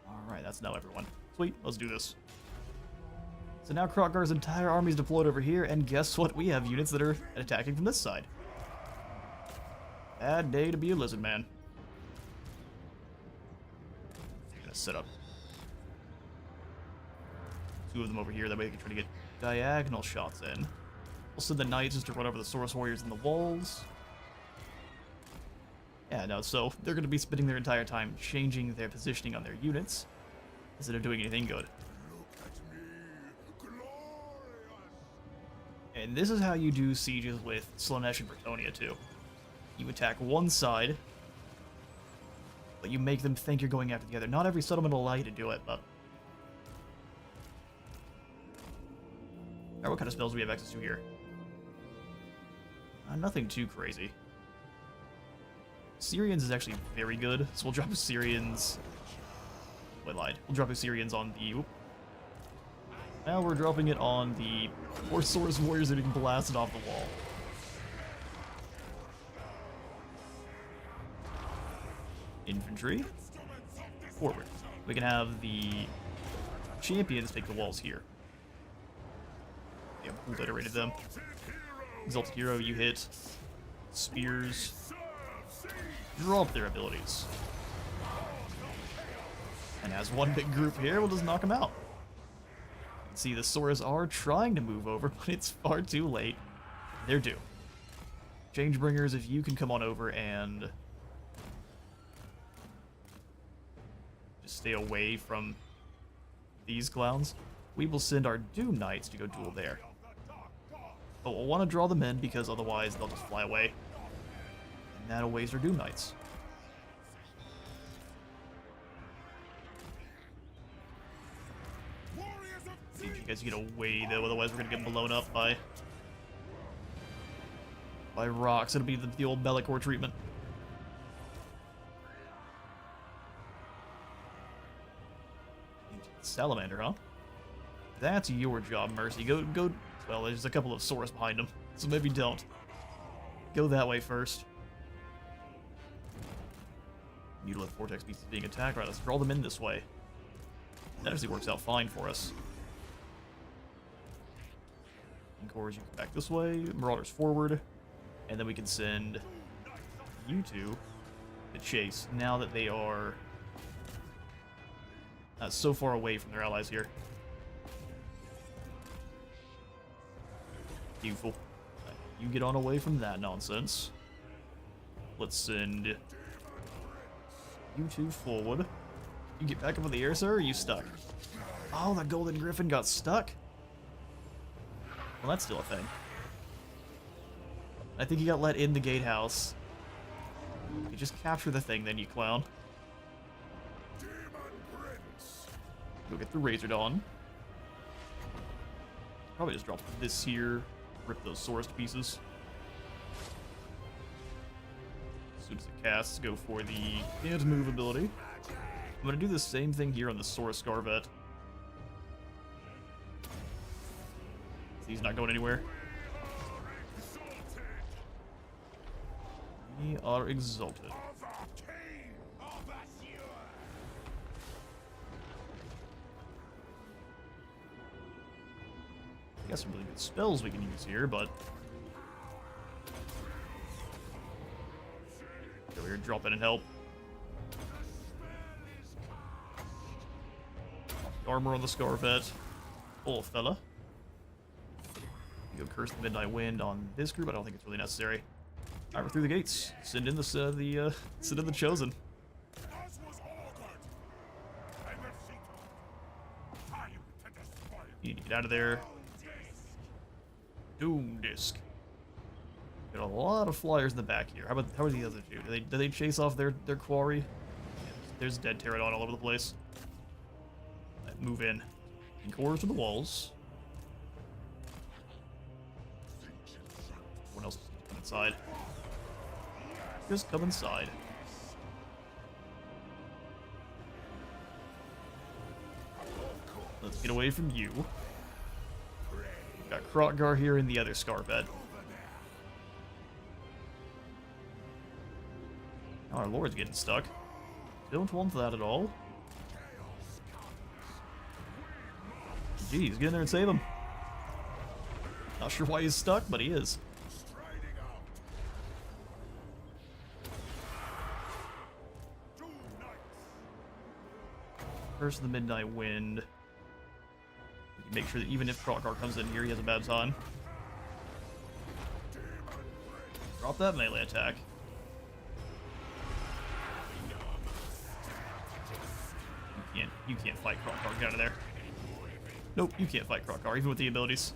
Alright, that's now everyone. Sweet, let's do this. So now Krokgar's entire army's deployed over here, and guess what? We have units that are attacking from this side. Bad day to be a lizardman. I'm gonna set up 2 of them over here, that way they can try to get diagonal shots in. We'll send the knights just to run over the Saurus warriors in the walls. Yeah, no, so they're going to be spending their entire time changing their positioning on their units instead of doing anything good. And this is how you do sieges with Slaanesh and Bretonnia too. You attack one side, but you make them think you're going after the other. Not every settlement will allow you to do it, but... Alright, what kind of spells do we have access to here? Nothing too crazy. Syrians is actually very good, so we'll drop Assyrians... I lied. We'll drop Assyrians on the... Oop. Now we're dropping it on the poor Saurus warriors that are getting blasted off the wall. Infantry. Forward. We can have the champions take the walls here. Yeah, obliterated them. Exalted Hero, you hit. Spears. Drop their abilities. And as one big group here, we'll just knock them out. See, the Saurus are trying to move over, but it's far too late. They're due. Changebringers, if you can come on over and just stay away from these clowns, we will send our Doom Knights to go duel there. But we'll want to draw them in because otherwise they'll just fly away. And that'll waste our Doom Knights. Need you guys to get away though, otherwise we're gonna get blown up by rocks. It'll be the old Bellicor treatment. Salamander, huh? That's your job, Mercy. Go. Well, there's a couple of Saurus behind him, so maybe don't. Go that way first. Mutilate Vortex Beast is being attacked. Right, let's draw them in this way. That actually works out fine for us. Cores, you come back this way. Marauders forward. And then we can send you two to chase now that they are so far away from their allies here. Beautiful. You get on away from that nonsense. Let's send you two forward. You get back up in the air, sir, or are you stuck? Oh, the Golden Griffin got stuck? Well, that's still a thing. I think he got let in the gatehouse. You just capture the thing, then, you clown. Go get the Razor Dawn. Probably just drop this here. Rip those Saurus to pieces. As soon as it casts, go for the can't move ability. I'm gonna do the same thing here on the Saurus Scarvet. He's not going anywhere. We are exalted. I got some really good spells we can use here, but go here, drop in and help. Armor on the Scarvet. Oh, fella. Go curse the Midnight Wind on this group. I don't think it's really necessary. Alright, we're through the gates. Send in send in the Chosen. You need to get out of there. Doom Disc. Got a lot of flyers in the back here. How are the other two? Do they chase off their quarry? Yeah, there's dead pterodon all over the place. Right, move in. And cores to the walls. Everyone else come inside. Just come inside. Let's get away from you. Got Krotgar here in the other Scarpet. Now our Lord's getting stuck. Don't want that at all. Jeez, get in there and save him. Not sure why he's stuck, but he is. Curse of the Midnight Wind. We can make sure that even if Krotgar comes in here, he has a bad time. Drop that melee attack. You can't fight Krotgar. Get out of there. Nope, you can't fight Krotgar, even with the abilities.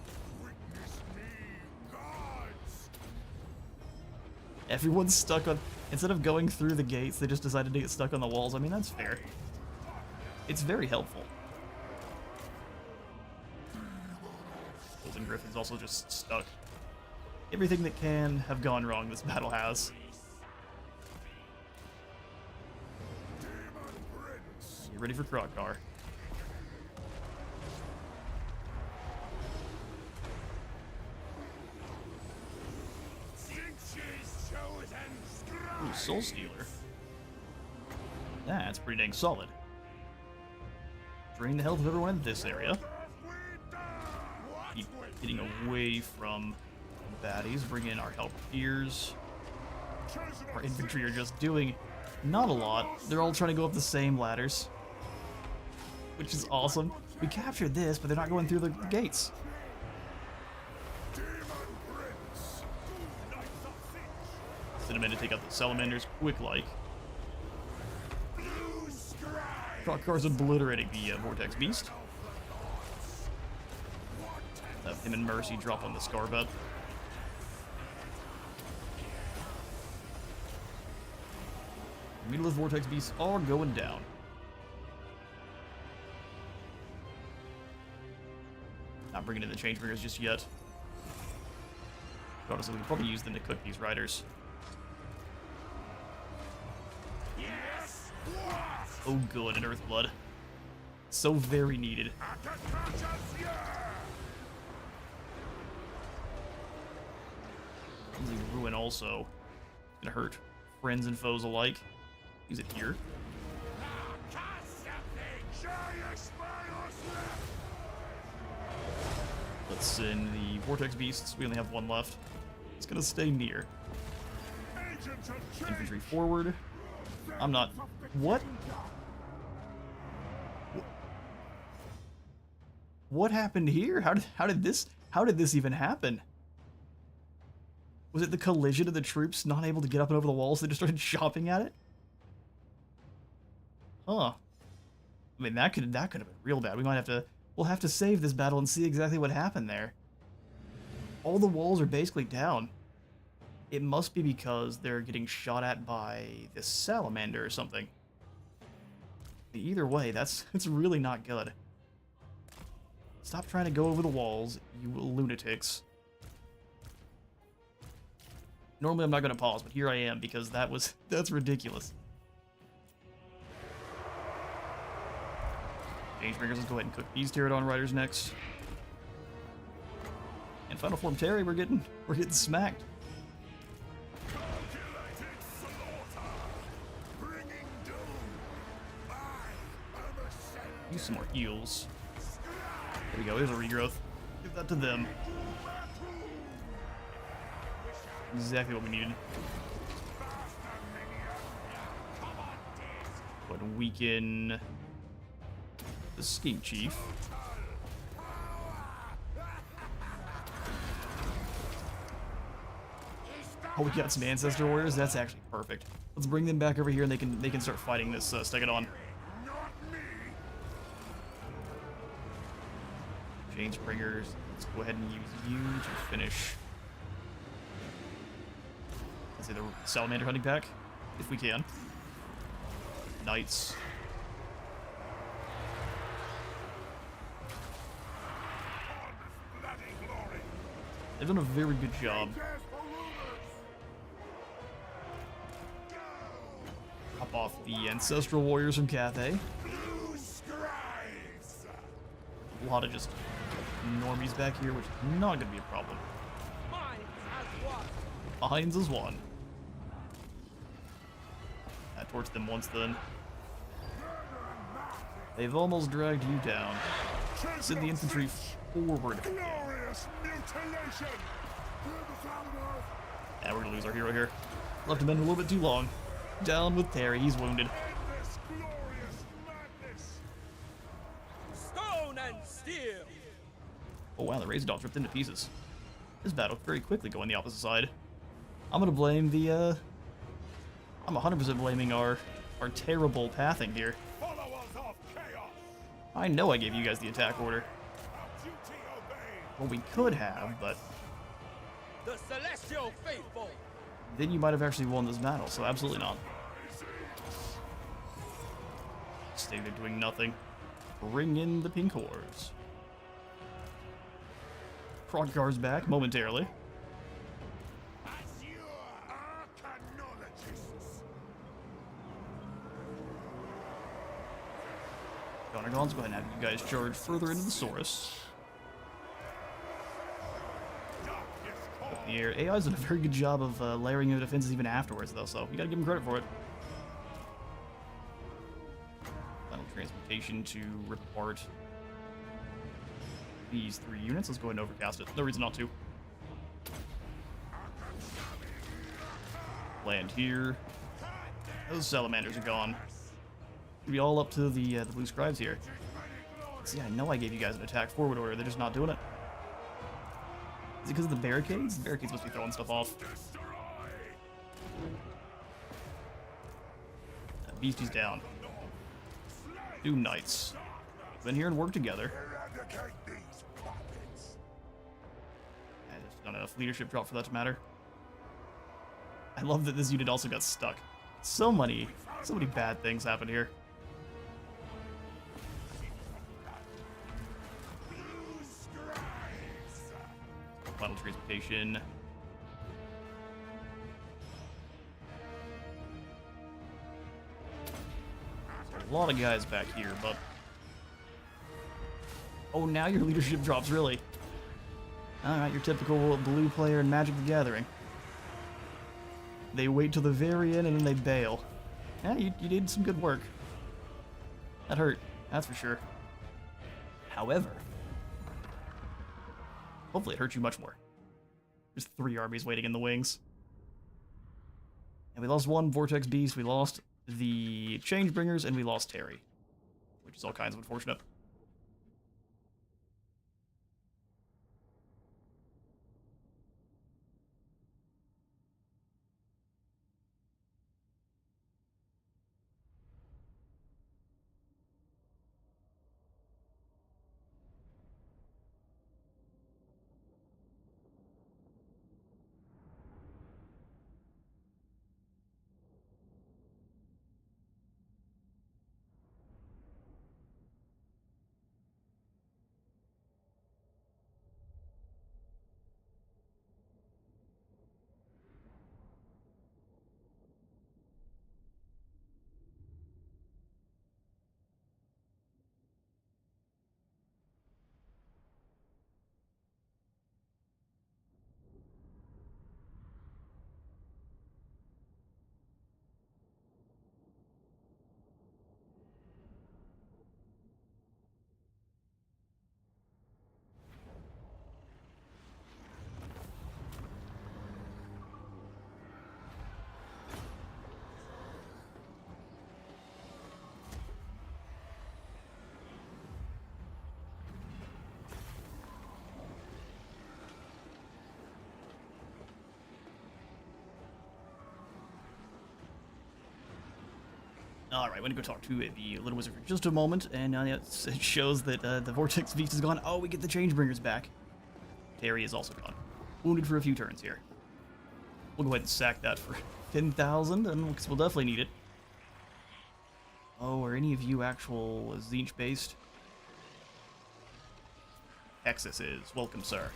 Everyone's stuck on... Instead of going through the gates, they just decided to get stuck on the walls. I mean, that's fair. It's very helpful. Golden Griffin's also just stuck. Everything that can have gone wrong this battle has. Get ready for Krotgar. Ooh, Soul Stealer. That's pretty dang solid. Drain the health of everyone in this area. Keep getting away from baddies. Bring in our helpers. Our infantry are just doing not a lot. They're all trying to go up the same ladders, which is awesome. We captured this, but they're not going through the gates. Send them in to take out the salamanders quick-like. Krotgar's obliterating the Vortex Beast. Have him and Mercy drop on the Scarbat. Meatless Vortex Beasts are going down. Not bringing in the Changebringers just yet. Honestly, we could probably use them to cook these riders. Oh good, an Earthblood. So very needed. Ruin also. Gonna hurt friends and foes alike. Use it here. Let's send the Vortex Beasts. We only have one left. It's gonna stay near. Infantry forward. I'm not... What? What happened here? How did this even happen? Was it the collision of the troops not able to get up and over the walls? They just started chopping at it? Huh. I mean, that could have been real bad. We'll have to save this battle and see exactly what happened there. All the walls are basically down. It must be because they're getting shot at by this salamander or something. Either way, it's really not good. Stop trying to go over the walls, you lunatics. Normally I'm not going to pause, but here I am because that's ridiculous. Changebringers, let's go ahead and cook these Pterodon Riders next. And Final Form Terry, we're getting smacked. Use some more heals. There we go, there's a regrowth. Give that to them. Exactly what we needed. Go ahead and weaken the Scheme Chief. Oh, we got some Ancestor Warriors? That's actually perfect. Let's bring them back over here and they can start fighting this Stegodon. Changebringers, let's go ahead and use you to finish. Let's say the Salamander Hunting Pack, if we can. Knights. They've done a very good job. Hop off the Ancestral Warriors from Cathay. A lot of just normies back here, which is not going to be a problem. Behinds is one. I torched them once then. They've almost dragged you down. Send the infantry forward. Yeah, we're gonna lose our hero here. Left him in a little bit too long. Down with Terry, he's wounded. Stone and steel. Oh wow, the Razor Dog ripped into pieces. This battle very quickly going the opposite side. I'm gonna blame the, I'm 100% blaming our terrible pathing here. I know I gave you guys the attack order. Well, we could have, but The celestial faithful. then you might have actually won this battle, so absolutely not. Stay there doing nothing. Bring in the pink horse. Kroggar's back momentarily. Let's go ahead and have you guys charge further into the Saurus. The AI's done a very good job of layering in the defenses even afterwards, though, so you gotta give him credit for it. Final transmutation to rip apart these 3 units. Let's go ahead and overcast it. No reason not to. Land here. Those salamanders are gone. We'll be all up to the blue scribes here. See, I know I gave you guys an attack forward order. They're just not doing it. Is it because of the barricades? The barricades must be throwing stuff off. Beastie's down. Doom Knights. Been here and work together. And there's not enough leadership drop for that to matter. I love that this unit also got stuck. So many bad things happen here. Final transmutation. A lot of guys back here, but oh, now your leadership drops, really. Alright, your typical blue player in Magic the Gathering. They wait till the very end and then they bail. Yeah, you did some good work. That hurt, that's for sure. However, hopefully it hurt you much more. There's 3 armies waiting in the wings. And we lost 1 Vortex Beast, we lost the Changebringers, and we lost Terry. Which is all kinds of unfortunate. Alright, I'm gonna go talk to the Little Wizard for just a moment, and it shows that the Vortex Beast is gone. Oh, we get the Changebringers back. Terry is also gone. Wounded for a few turns here. We'll go ahead and sack that for 10,000, and because we'll definitely need it. Oh, are any of you actual Zinch-based? Texas is. Welcome, sir.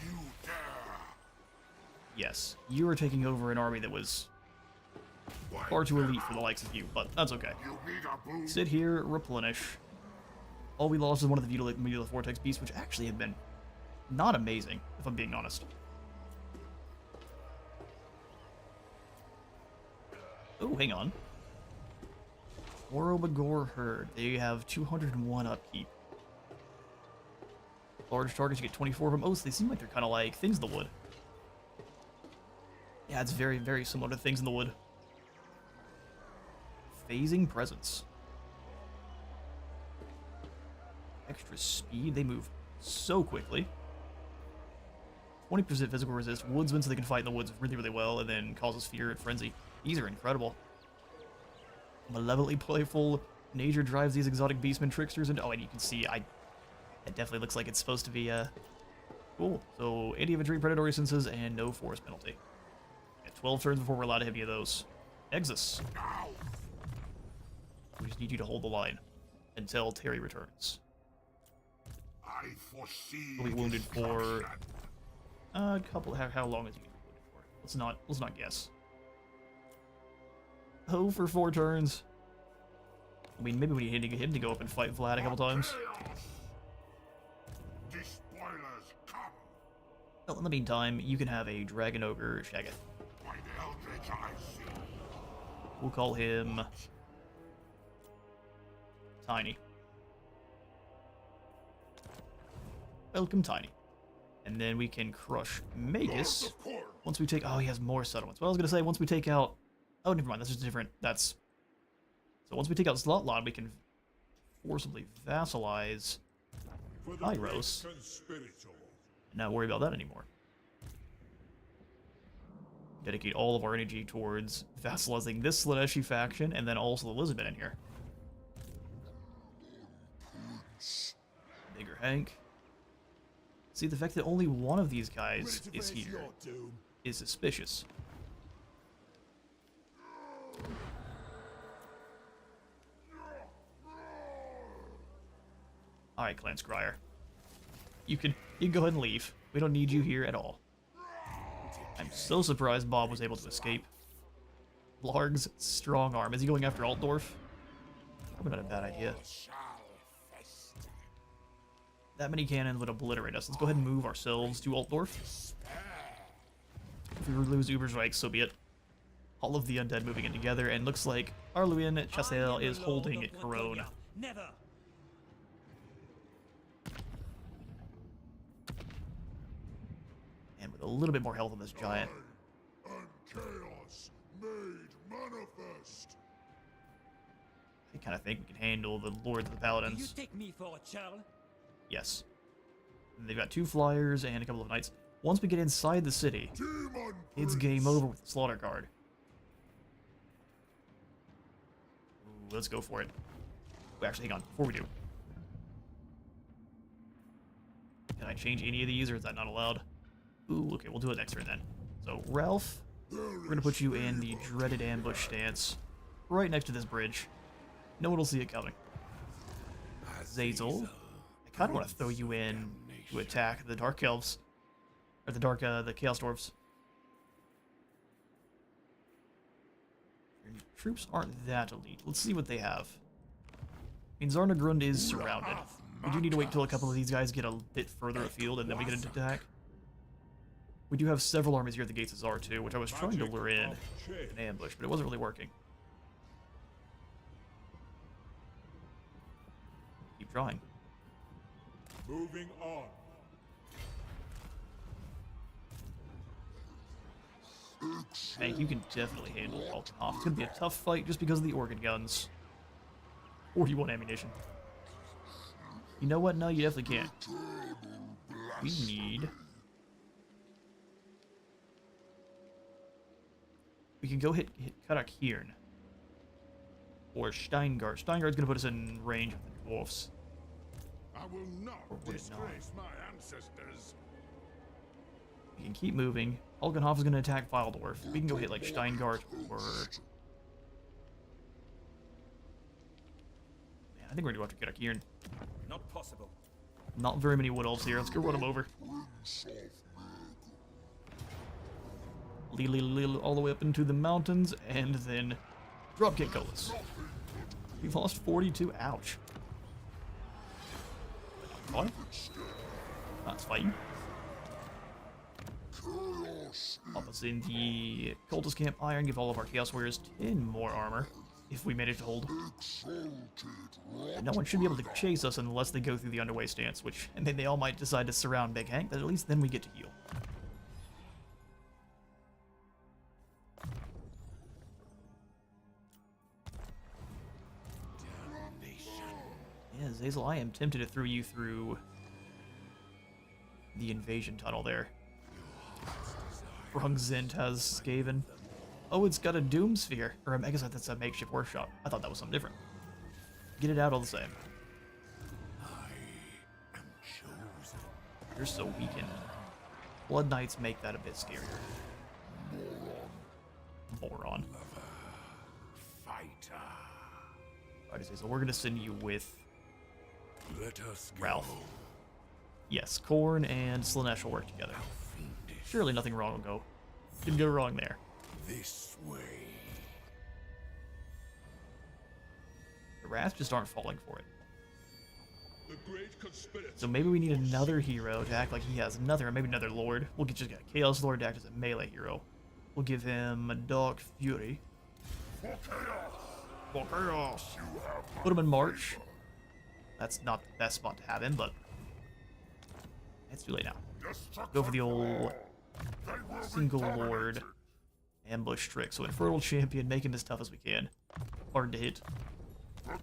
Yes, you are taking over an army that was far too elite for the likes of you, but that's okay. Sit here, replenish. All we lost is one of the Mutila Vortex Beasts, which actually have been not amazing, if I'm being honest. Oh, hang on. Orobagor Herd. They have 201 upkeep. Large targets, you get 24 of them. Oh, so they seem like they're kind of like Things in the Wood. Yeah, it's very, very similar to Things in the Wood. Phasing Presence. Extra speed. They move so quickly. 20% physical resist. Woodsman, so they can fight in the woods really, really well, and then causes fear and frenzy. These are incredible. Malevolently playful. Nature drives these exotic beastmen tricksters into... Oh, and you can see, it definitely looks like it's supposed to be, cool. So, anti-infantry, predatory senses, and no force penalty. At 12 turns before we're allowed to hit any of those. Exus. We just need you to hold the line until Terry returns. I foresee. He'll be wounded for a couple. How long is he gonna be wounded for? Let's not guess. Oh, for 4 turns. I mean, maybe we need him to go up and fight Vlad a couple times. Despoilers come. Well, in the meantime, you can have a Dragon Ogre Shaggoth. By the eldritch I see. We'll call him Tiny. Welcome, Tiny. And then we can crush Magus once we take... Oh, he has more settlements. Well, I was going to say, once we take out... Oh, never mind. That's just different. That's... So once we take out Slotlod, we can forcibly vassalize Hyros. And not worry about that anymore. Dedicate all of our energy towards vassalizing this Slaneshi faction, and then also the lizardmen in here. Bigger Hank. See, the fact that only one of these guys is here is suspicious. Alright, Clan Scryer. You can go ahead and leave. We don't need you here at all. I'm so surprised Bob was able to escape. Larg's strong arm. Is he going after Altdorf? Probably not a bad idea. That many cannons would obliterate us. Let's go ahead and move ourselves to Altdorf. If we lose Ubersreich, so be it. All of the undead moving in together, and looks like Arluin Chassel is holding at Corone. Never. And with a little bit more health on this giant. And chaos made manifest. I kind of think we can handle the Lords of the You Paladins. take me for a child? Yes. And they've got 2 flyers and a couple of knights. Once we get inside the city, Demon it's Prince. game over with the Slaughter Guard. Ooh, let's go for it. Wait, actually, hang on. Before we do. Can I change any of these, or is that not allowed? Ooh, okay, we'll do it next turn then. So, Ralph, we're going to put you in the dreaded ambush stance, right next to this bridge. No one will see it coming. Zazel, I kind of want to throw you in to attack the Dark Elves. Or the Chaos Dwarves. Your troops aren't that elite. Let's see what they have. I mean, Zarnagrund is surrounded. We do need to wait till a couple of these guys get a bit further afield, and then we get into attack. We do have several armies here at the gates of Zar, too, which I was trying to lure in an ambush, but it wasn't really working. Keep trying. Moving on. Hank, you can definitely handle Alkenhoff. It's going to be a tough fight just because of the organ guns. 41 ammunition. You know what? No, you definitely can't. We need... We can go hit Karak Hirn. Or Steingart. Steingard's going to put us in range of the dwarfs. I will not Or would it not? disgrace my ancestors. We can keep moving. Alkenhoff is going to attack Vildorf. We can go hit like Steingart or... Man, I think we're going to go after Karak Hirn. Not possible. Not very many wood elves here. Let's go run them over. All the way up into the mountains, and then dropkick Colas. We've lost 42. Ouch. What? That's fine. Pop us in the cultist camp iron, give all of our chaos warriors 10 more armor, if we manage to hold. And no one should be able to chase us unless they go through the underway stance, and then they all might decide to surround Big Hank, but at least then we get to heal. Yeah, Zazel, I am tempted to throw you through the invasion tunnel there. Brungzint has Skaven. Oh, it's got a Doom Sphere. Or I guess that's a makeshift workshop. I thought that was something different. Get it out all the same. You're so weakened. Blood Knights make that a bit scarier. Moron. Alright, so we're gonna send you with Ralph. Yes, Korn and Slanesh will work together. Surely nothing wrong can go wrong there. This way. The Wrath just aren't falling for it. The great conspiracy. So maybe we need another hero to act like he has nothing, or maybe another Lord. We'll just get a Chaos Lord to act as a melee hero. We'll give him a Dark Fury. For chaos. Put him in March. That's not the best spot to have him, but it's too late now. Go for the old single Lord ambush trick. So Infernal Champion, make him as tough as we can. Hard to hit. And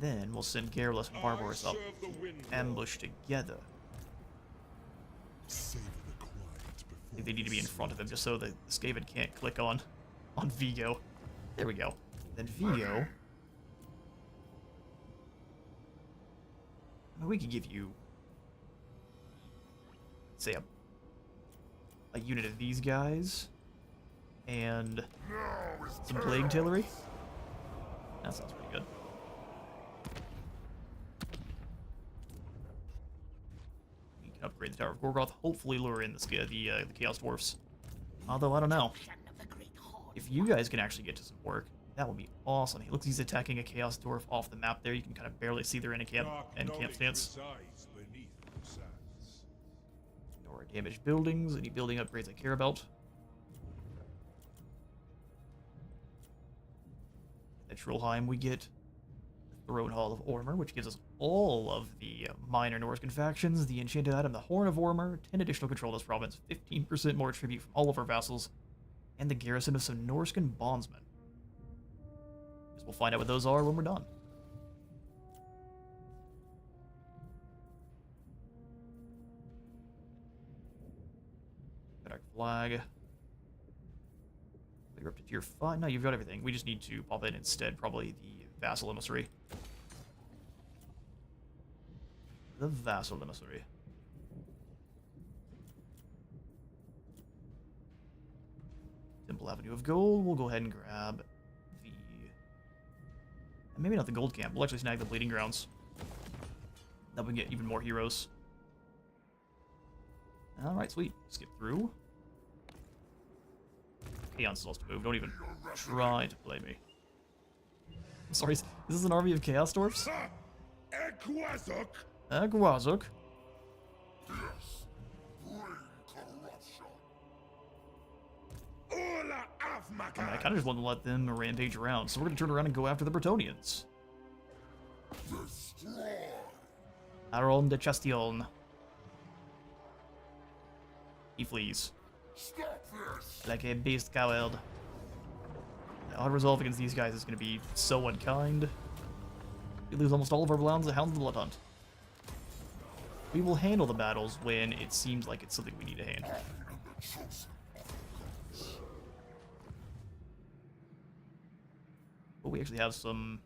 then we'll send Garrulus and Barbarous up. Ambush together. I think they need to be in front of him just so the Skaven can't click on Vigo. There we go. Then Vigo. We could give you, say, a unit of these guys and some Plague Artillery. That sounds pretty good. We can upgrade the Tower of Gorgoth, hopefully lure in the Chaos Dwarfs. Although, I don't know. If you guys can actually get to some work, that would be awesome. Look, he's attacking a Chaos Dwarf off the map there. You can kind of barely see their camp stance. Ignore damaged buildings, any building upgrades I care about. At Trollheim, we get the Throne Hall of Ormur, which gives us all of the minor Norscan factions, the enchanted item, the Horn of Ormur, 10 additional control of this province, 15% more tribute from all of our vassals, and the garrison of some Norscan bondsmen. Guess we'll find out what those are when we're done. Dark flag. You're up to tier 5. No, you've got everything. We just need to pop in instead, probably the Vassal Emissary. The Vassal Emissary. Temple Avenue of Gold. We'll go ahead and grab the... maybe not the Gold Camp. We'll actually snag the Bleeding Grounds. That we can get even more heroes. Alright, sweet. Skip through. Chaos is supposed to move. Don't even try to play me. I'm sorry, is this an army of Chaos Dwarfs? Egwazuk. Egwazuk. I kind of just want to let them rampage around, so we're going to turn around and go after the Bretonnians. Aron de Chastillon. He flees. Like a beast coward. Our resolve against these guys is going to be so unkind. We lose almost all of our Hounds of the Blood Hunt. We will handle the battles when it seems like it's something we need to handle. But we actually have some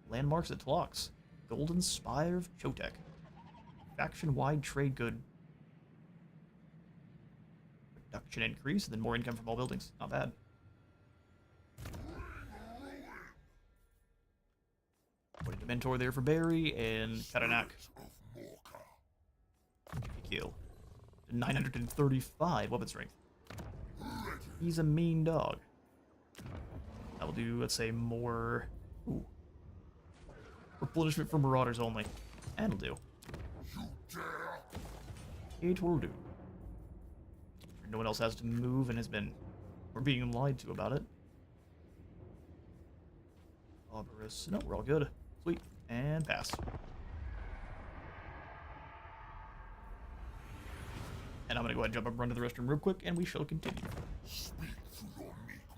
landmarks at Tlox. Golden Spire of Chotek. Faction-wide trade good. Production increase, and then more income from all buildings. Not bad. Put a Dementor there for Barry, and Karanak. Kill. 935 weapon strength. He's a mean dog. That will do, let's say, more... Ooh. Replenishment for Marauders only. That'll do. It will do. No one else has to move and has been... We're being lied to about it. Barbarous. No, we're all good. Sweet. And pass. And I'm gonna go ahead and jump up, run to the restroom real quick, and we shall continue.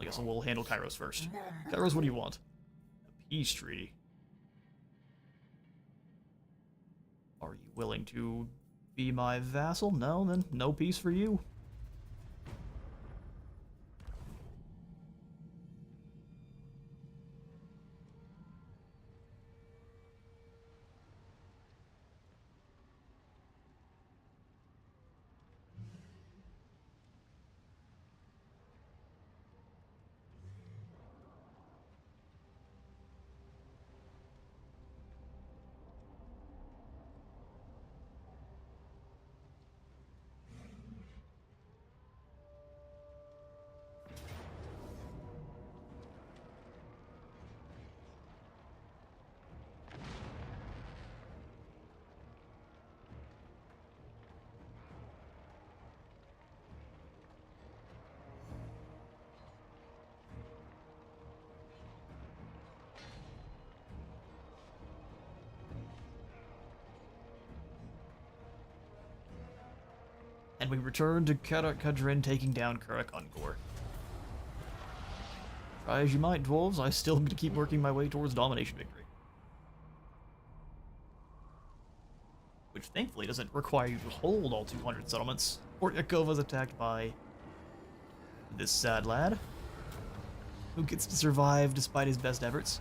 I guess we'll handle Kairos first. Kairos, what do you want? A peace treaty. Are you willing to be my vassal? No, then no peace for you. And we return to Karak Kadrin taking down Karak Ungor. Try as you might, dwarves, I still need to keep working my way towards domination victory. Which thankfully doesn't require you to hold all 200 settlements. Port Yakova is attacked by this sad lad, who gets to survive despite his best efforts.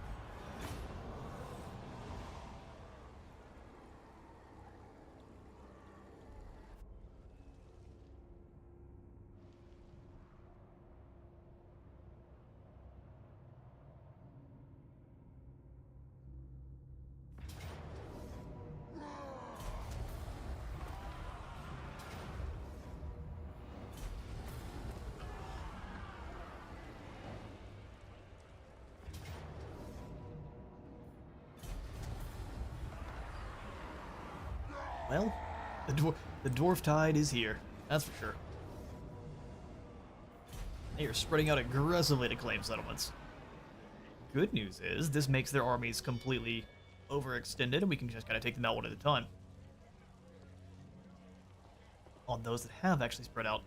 Well, the dwarf tide is here, that's for sure. They are spreading out aggressively to claim settlements. Good news is, this makes their armies completely overextended, and we can just kind of take them out one at a time. On those that have actually spread out.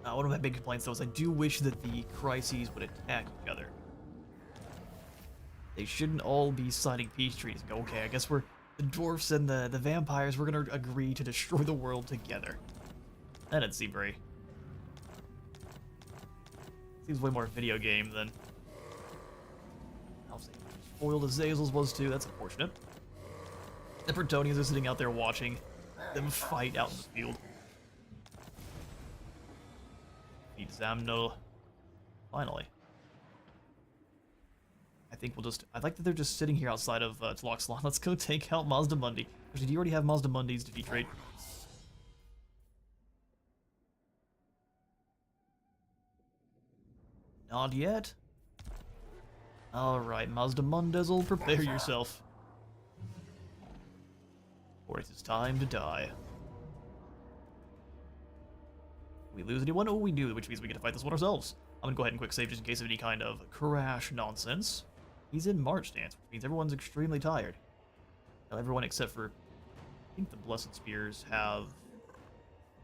One of my big complaints, though, is I do wish that the crises would attack each other. They shouldn't all be signing peace treaties and go, okay, I guess we're the dwarfs and the vampires, we're gonna agree to destroy the world together. That didn't seem very... Seems way more video game than... I'll say foiled as Azels was too, that's unfortunate. The Bretonians are sitting out there watching them fight out in the field. Beat Zamnul. Finally. I think we'll just... I like that they're just sitting here outside of Tloxlon. Let's go take out Mazda Mundi. Actually, do you already have Mazda Mundi's defeat rate? Not yet. Alright, Mazda Mundizzle, prepare yourself. For it is time to die. We lose anyone? Oh, we do, which means we get to fight this one ourselves. I'm gonna go ahead and quick save just in case of any kind of crash nonsense. He's in March stance, which means everyone's extremely tired. Well, everyone except for, I think the Blessed Spears have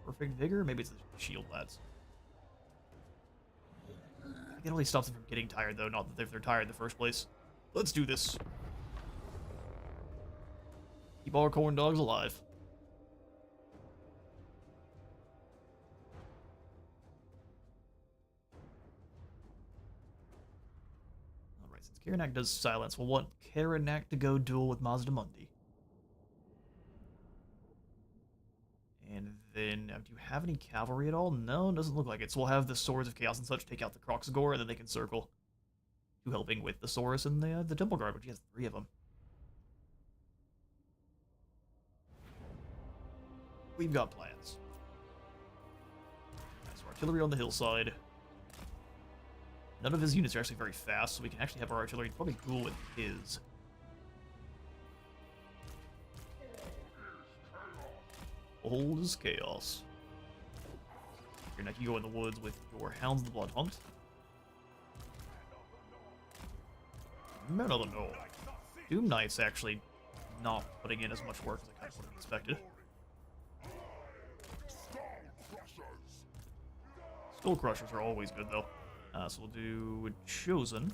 perfect vigor? Maybe it's the shield lads. I can only stop them from getting tired though, not that if they're tired in the first place. Let's do this. Keep all our corn dogs alive. Karanak does silence. We'll want Karanak to go duel with Mazda Mundi. And then, do you have any cavalry at all? No, doesn't look like it. So we'll have the Swords of Chaos and such take out the Kroxagor, and then they can circle to helping with the Saurus and the Temple Guard, which he has 3 of them. We've got plans. Right, so artillery on the hillside. None of his units are actually very fast, so we can actually have our artillery probably duel with his. Old as chaos. Here, now you go in the woods with your Hounds of the Blood Hunt. Men of the North. Doom Knight's actually not putting in as much work as I kind of would have expected. Skull Crushers are always good, though. So we'll do Chosen.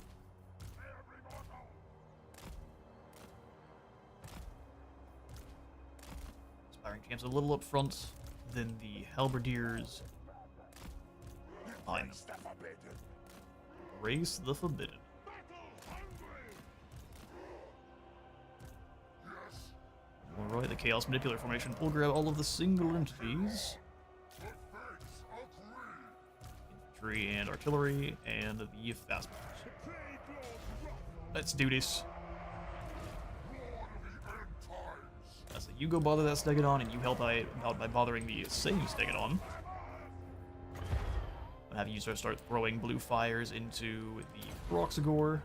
Inspiring Champs a little up front, then the Halberdiers behind them. Race the Forbidden. Alright, the Chaos Manipulator formation. We'll grab all of the single entities. Infantry and artillery, and the fast march. Let's do this. So you go bother that Stegodon, and you help out by bothering the same Stegodon. I'll have you start throwing blue fires into the Proxigor.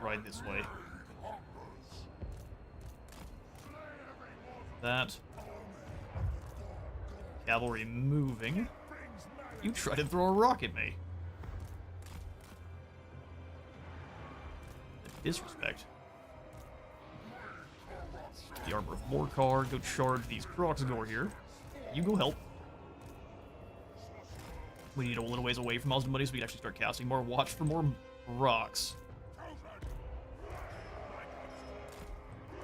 Right this way. That. Cavalry moving. You try to throw a rock at me. Disrespect. The Arbor of Morcar, go charge these Proxigor here. You go help. We need a little ways away from Osmond so we can actually start casting more. Watch for more rocks.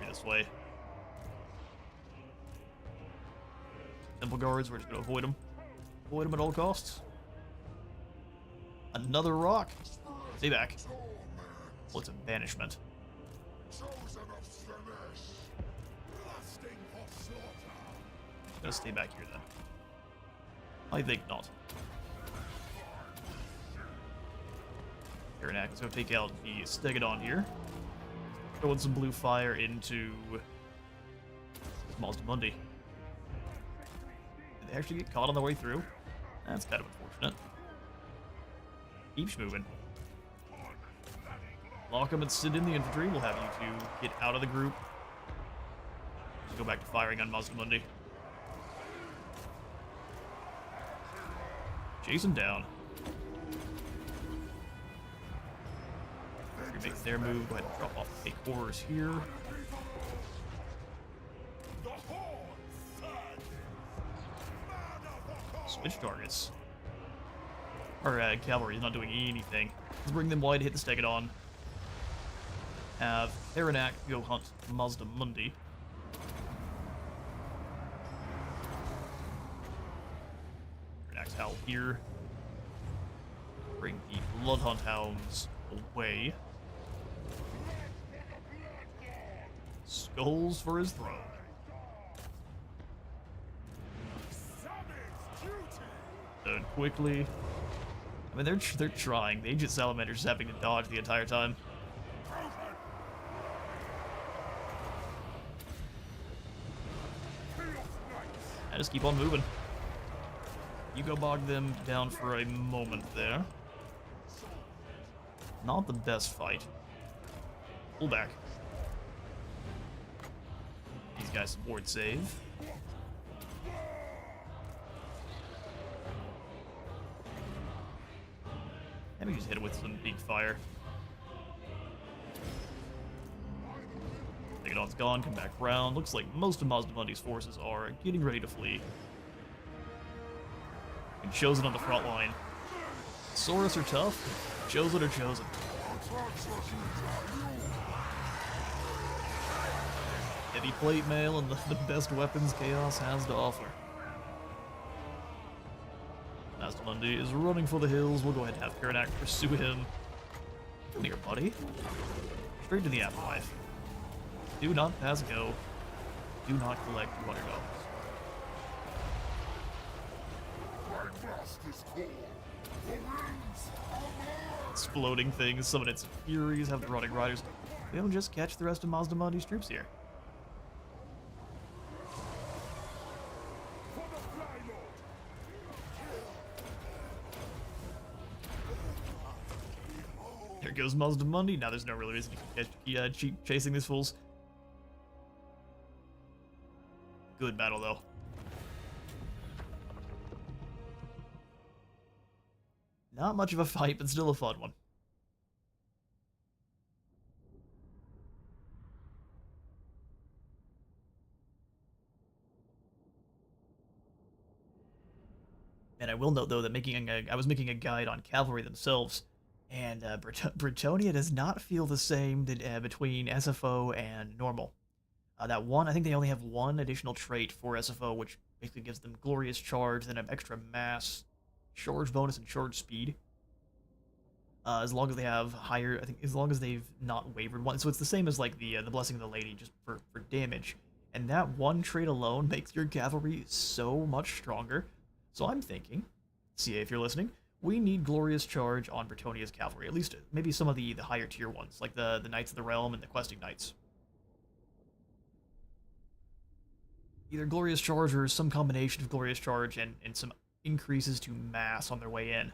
This way. Temple Guards, we're just gonna avoid them. Avoid them at all costs. Another rock. Stay back. Well, it's a banishment. Gonna stay back here then. I think not. Aranak is gonna take out the Stegodon here. Throwing some blue fire into Mazdamundi. Did they actually get caught on the way through? That's kind of unfortunate. Keeps moving. Lock them and sit in the infantry. We'll have you two get out of the group. Just go back to firing on Mazdamundi. Chase him down. Make their move. Go ahead and drop off the fake horrors here. Switch targets. Our cavalry is not doing anything. Let's bring them wide, hit the Stegodon. Have Aranak go hunt Mazdamundi. Aranak's Howl here. Bring the Bloodhunt Hounds away. Skulls for his throne. Done quickly. I mean, they're trying. The Ancient Salamander's just having to dodge the entire time. I just keep on moving. You go bog them down for a moment there. Not the best fight. Pull back. These guys support save. Let me just hit it with some big fire. Stegodon's gone, come back round. Looks like most of Mazdamundi's forces are getting ready to flee. And Chosen on the front line. Saurus are tough, Chosen are chosen. Heavy plate mail and the best weapons Chaos has to offer. Mazdamundi is running for the hills. We'll go ahead and have Aranak pursue him. Come here, buddy. Straight to the afterlife. Do not pass go. Do not collect $200. Exploding things, summon its Furies, have the Rotting Riders. We'll just catch the rest of Mazdamundi's troops here. There goes Mazdamundi. Now there's no real reason to keep chasing these fools. good battle, though. Not much of a fight, but still a fun one. And I will note, though, that I was making a guide on cavalry themselves, and Britonia does not feel the same between SFO and normal. I think they only have one additional trait for SFO, which basically gives them glorious charge, then an extra mass, charge bonus, and charge speed. As long as they have higher, I think, as long as they've not wavered one. So it's the same as like the Blessing of the Lady, just for damage. And that one trait alone makes your cavalry so much stronger. So I'm thinking, CA, if you're listening, we need glorious charge on Britonia's cavalry. At least maybe some of the higher tier ones, like the Knights of the Realm and the Questing Knights. Either glorious charge or some combination of glorious charge and some increases to mass on their way in.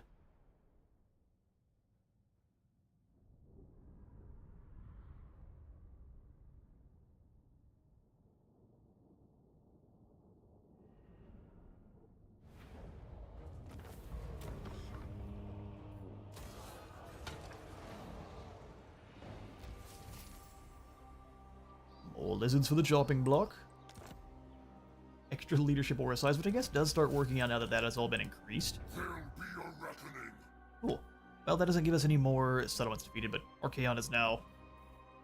More lizards for the chopping block. Extra leadership aura size, which I guess does start working out now that that has all been increased. There'll be a reckoning. Cool. Well, that doesn't give us any more settlements defeated, but Archaon has now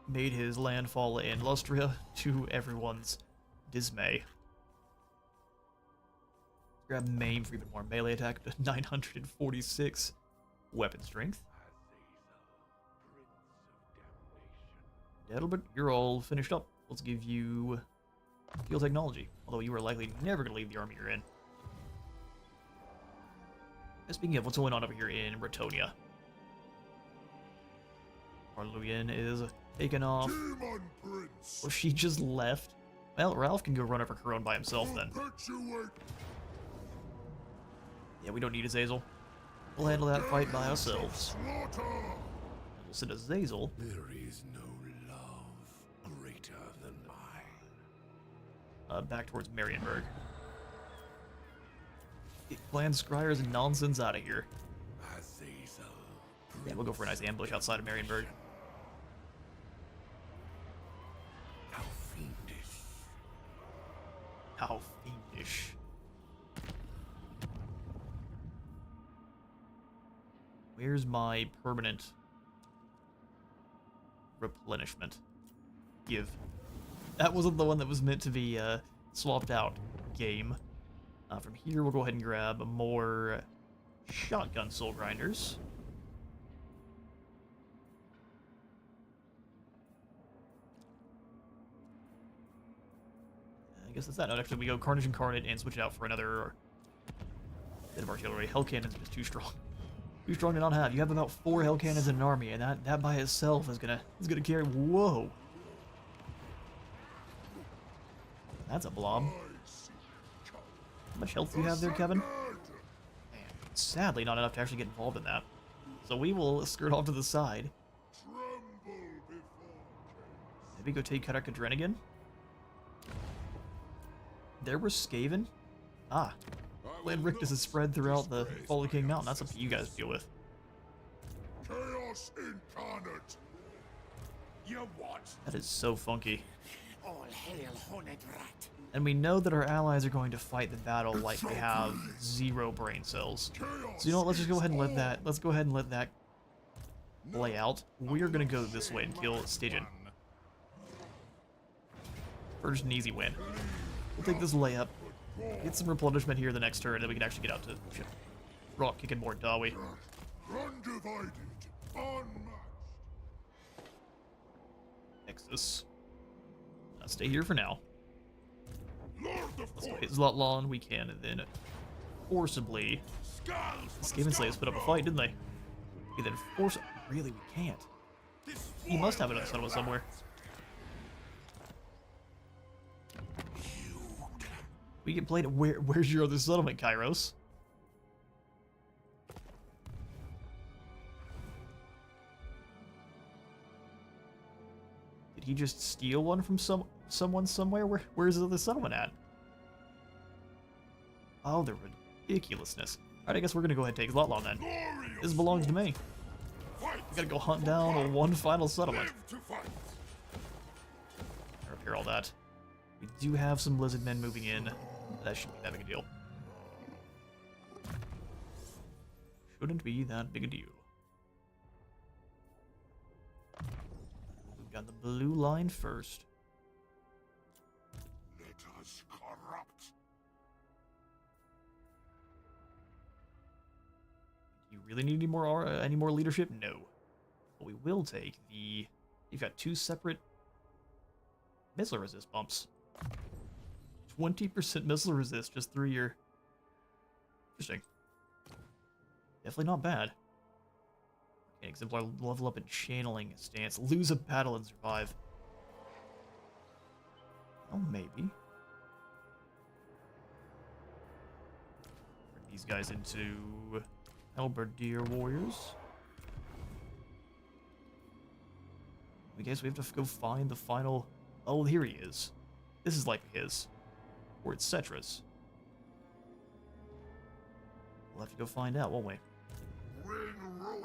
made his landfall in Lustria to everyone's dismay. Grab Maim for even more melee attack to 946 weapon strength. Dettelbert, you're all finished up. Let's give you field technology, although you are likely never going to leave the army you're in. And speaking of, what's going on over here in Britonia? Arluyen is taken off. Demon Prince. Well, she just left. Well, Ralph can go run over Corone by himself then. Perpetuate. Yeah, we don't need Azazel. We'll handle that fight by ourselves. Slaughter. We'll send Azazel There is no love greater than mine. back towards Marienburg. Clan Scryer's nonsense out of here. Azazel. Yeah, we'll go for a nice ambush outside of Marienburg. How fiendish. How fiendish. Where's my permanent replenishment? Give. That wasn't the one that was meant to be swapped out. Game. From here, we'll go ahead and grab more shotgun soul grinders. I guess that's that. No, actually, we go Carnage Incarnate and switch it out for another bit of artillery. Hell Cannon's just too strong. Too strong to not have. You have about 4 Hell Cannons in an army, and that by itself is gonna carry. Whoa. That's a blob. How much health do you have there, Kevin? Man, sadly, not enough to actually get involved in that. So we will skirt off to the side. Maybe go take Karak Adren again? There was Skaven? Ah. Land Rictus is spread throughout the Fallen King Mountain. That's something you guys deal with. Chaos incarnate. You what? That is so funky. All hail, horned rat. And we know that our allies are going to fight the battle like they have 0 brain cells. So you know what, let's just go ahead and let that, play out. We're gonna go this way and kill Stygian. First an easy win. We'll take this layup, get some replenishment here the next turn, then we can actually get out to rock kicking more Dawi. Undivided. Unmatched. Nexus. Stay here for now. Lord of Let's go Force. hit Zlotlan, we can, and then forcibly. Skaven Slayers put up a fight, didn't they? We then force. Really, we can't. He must have another settlement somewhere. We get played. Where's your other settlement, Kairos? Did he just steal one from someone somewhere? Where's the other settlement at? Oh, the ridiculousness. Alright, I guess we're gonna go ahead and take Zlotlaw then. This belongs to me. I gotta go hunt down one final settlement. Repair all that. We do have some lizardmen moving in. That shouldn't be that big a deal. Shouldn't be that big a deal. We've got the blue line first. Let us corrupt. Do you really need any more leadership? No. But we will take the... You've got 2 separate missile resist bumps. 20% missile resist just through your... Interesting. Definitely not bad. Okay, exemplar level up in channeling stance. Lose a battle and survive. Oh, maybe. Bring these guys into halberdier warriors. I guess we have to go find the final... Oh, here he is. This is likely his. Or it's Cetra's. We'll have to go find out, won't we? Bring ruin.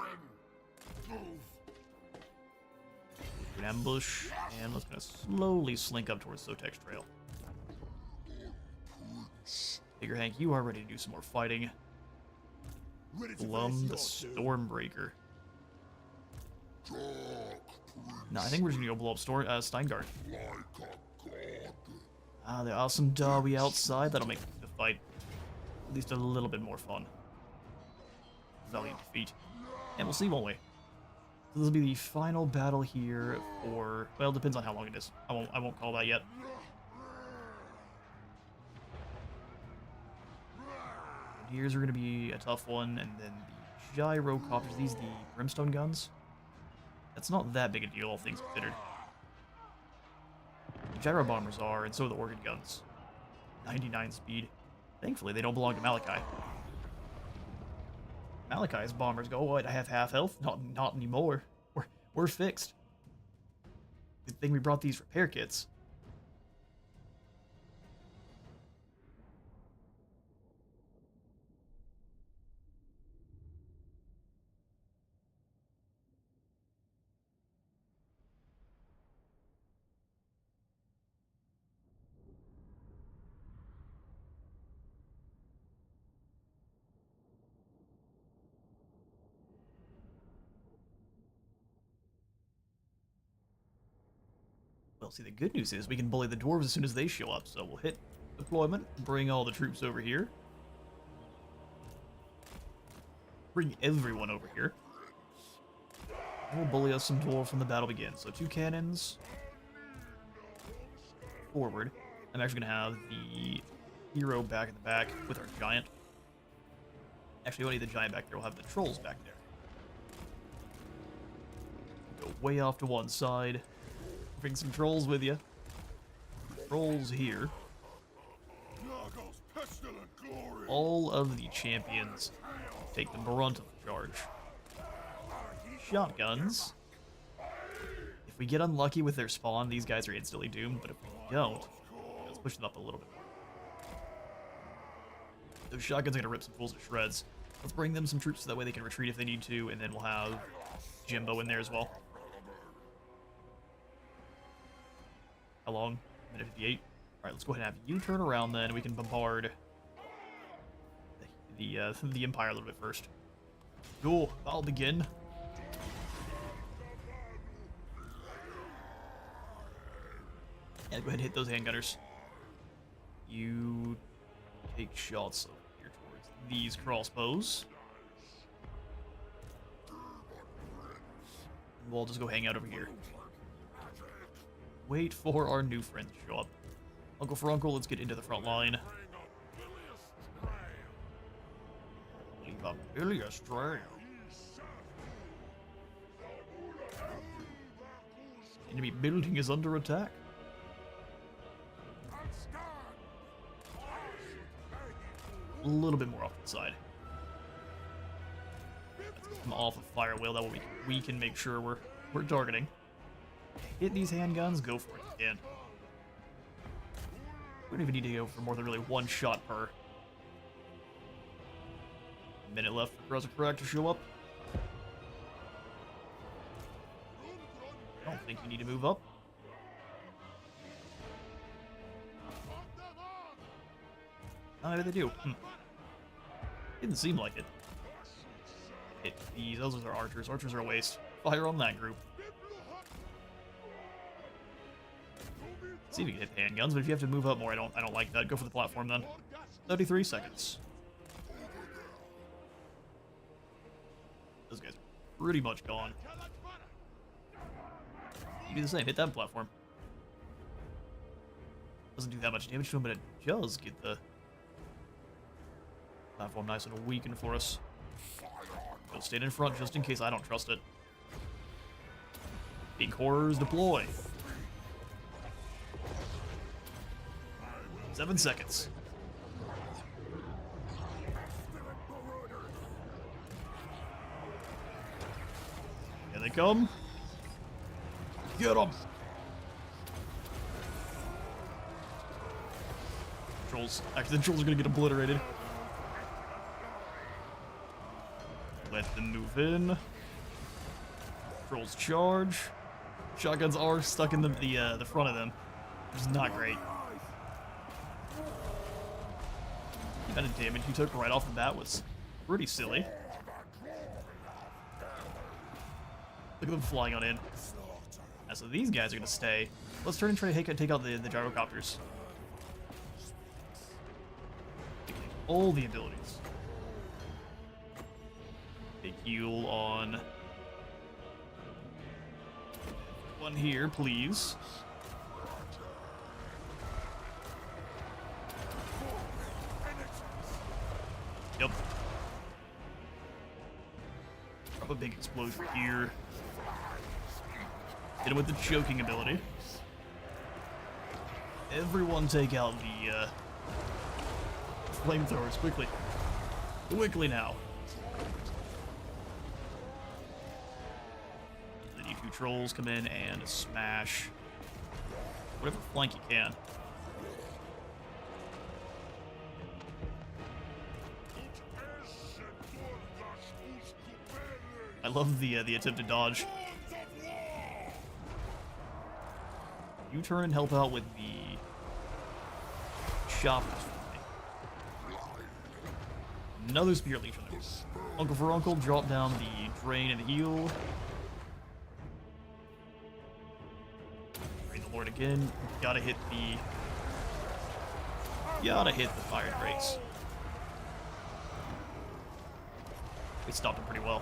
Move. An ambush, and let's gonna slowly slink up towards Sotek's trail. Figure Hank, you are ready to do some more fighting. Glum the Stormbreaker. No, I think we're just gonna go blow up Steingart. Ah, the awesome Dawi outside. That'll make the fight at least a little bit more fun. Valiant defeat. And we'll see, won't we? So this will be the final battle here for... Well, it depends on how long it is. I won't call that yet. Here's are going to be a tough one, and then the gyrocopters, these the brimstone guns. That's not that big a deal, all things considered. The gyro bombers are, and so are the organ guns. 99 speed. Thankfully, they don't belong to Malachi. Malachi's bombers go, what, I have half health? Not anymore. We're fixed. Good thing we brought these repair kits. Well, see, the good news is we can bully the dwarves as soon as they show up, so we'll hit deployment, bring all the troops over here. Bring everyone over here. And we'll bully us some dwarves from the battle begins. So 2 cannons. Forward. I'm actually going to have the hero back in the back with our giant. Actually, we don't need the giant back there, we'll have the trolls back there. Go way off to one side. Bring some trolls with you. Trolls here. All of the champions take the brunt of the charge. Shotguns. If we get unlucky with their spawn, these guys are instantly doomed, but if we don't, let's push them up a little bit more. Those shotguns are going to rip some fools to shreds. Let's bring them some troops so that way they can retreat if they need to, and then we'll have Jimbo in there as well. How long? Minute 58. Alright, let's go ahead and have you turn around then, and we can bombard the Empire a little bit first. Cool, I'll begin. And go ahead and hit those handgunners. You take shots over here towards these crossbows. And we'll just go hang out over here. Wait for our new friend to show up. Uncle for Uncle, let's get into the front line. Leave up Billy astray. Enemy building is under attack. A little bit more off to the side. Let's come off of fire wheel, that way we can make sure we're targeting. Hit these handguns, go for it if you can. We don't even need to go for more than really one shot per. Minute left for Resurrect to show up. I don't think you need to move up. Oh, maybe they do. Didn't seem like it. Hit these. Those are archers. Archers are a waste. Fire on that group. See if you can hit handguns, but if you have to move up more, I don't like that. Go for the platform then. 33 seconds. Those guys are pretty much gone. You do the same. Hit that platform. Doesn't do that much damage to him, but it does get the platform nice and weakened for us. Go stand in front just in case I don't trust it. Big horrors deploy. 7 seconds. Here they come. Get them. Trolls. Actually, the trolls are gonna get obliterated. Let them move in. Trolls charge. Shotguns are stuck in the front of them, which is not great. The amount of damage you took right off the bat was pretty silly. Look at them flying on in. So these guys are gonna stay. Let's turn and try to take out the gyrocopters. All the abilities. Big heal on one here, please. Yep. Drop a big explosion here. Hit him with the choking ability. Everyone take out the flamethrowers quickly. Quickly now. Then you two trolls come in and smash whatever flank you can. I love the attempted dodge. You turn and help out with the choppers for me. Another spear leech on there. Uncle for Uncle, drop down the drain and the heal. Drain the Lord again. Gotta hit the fire drakes. We stopped him pretty well.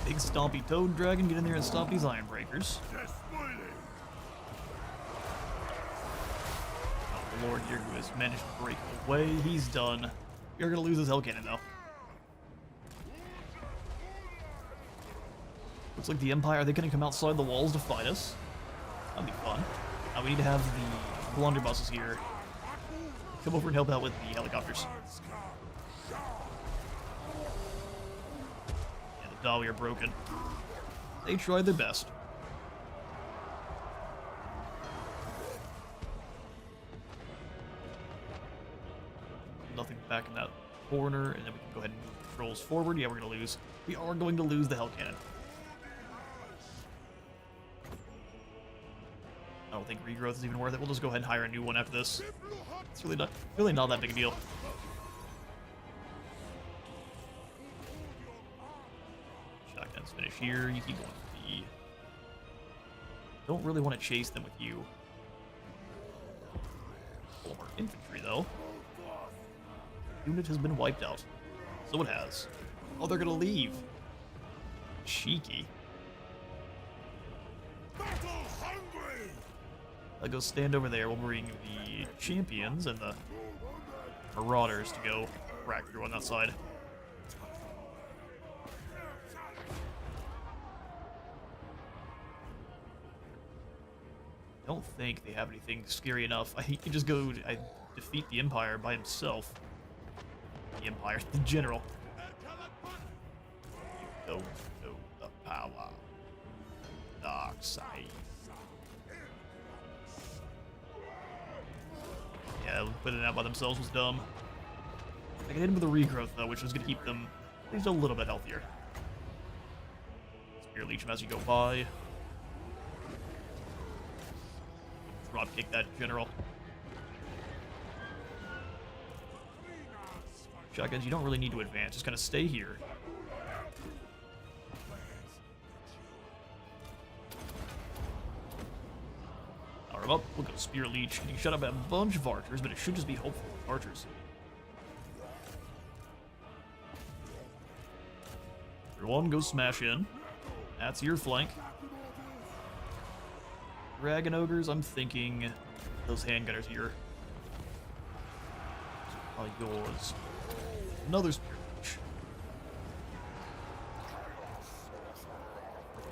Big stompy toad dragon, get in there and stop these iron breakers. Oh, the Lord here who has managed to break away, he's done. You're gonna lose his hell cannon though. Looks like the Empire, are they gonna come outside the walls to fight us? That'd be fun. We need to have the blunderbusses here come over and help out with the helicopters. We are broken. They tried their best. Nothing back in that corner, and then we can go ahead and move the trolls forward. Yeah, we're gonna lose. We are going to lose the hell cannon. I don't think regrowth is even worth it. We'll just go ahead and hire a new one after this. It's really not that big a deal. Shotguns finish here. You keep going with the... Don't really want to chase them with you. More infantry though. Unit has been wiped out. So it has. Oh, they're gonna leave. Cheeky. I'll go stand over there. We'll bring the champions and the marauders to go crack through on that side. I don't think they have anything scary enough. He can just go defeat the Empire by himself. The Empire, the general. You don't know the power. Dark side. Yeah, putting it out by themselves was dumb. I can hit them with a regrowth, though, which is going to keep them at least a little bit healthier. Spear leech them as you go by. Drop kick that general. Shotguns, you don't really need to advance, just kind of stay here. Power him up, we'll go Spear Leech. You can shut up a bunch of archers, but it should just be hopeful with archers. Everyone, go smash in. That's your flank. Dragon Ogres, I'm thinking those handgunners here. All yours. Another Spear Leech.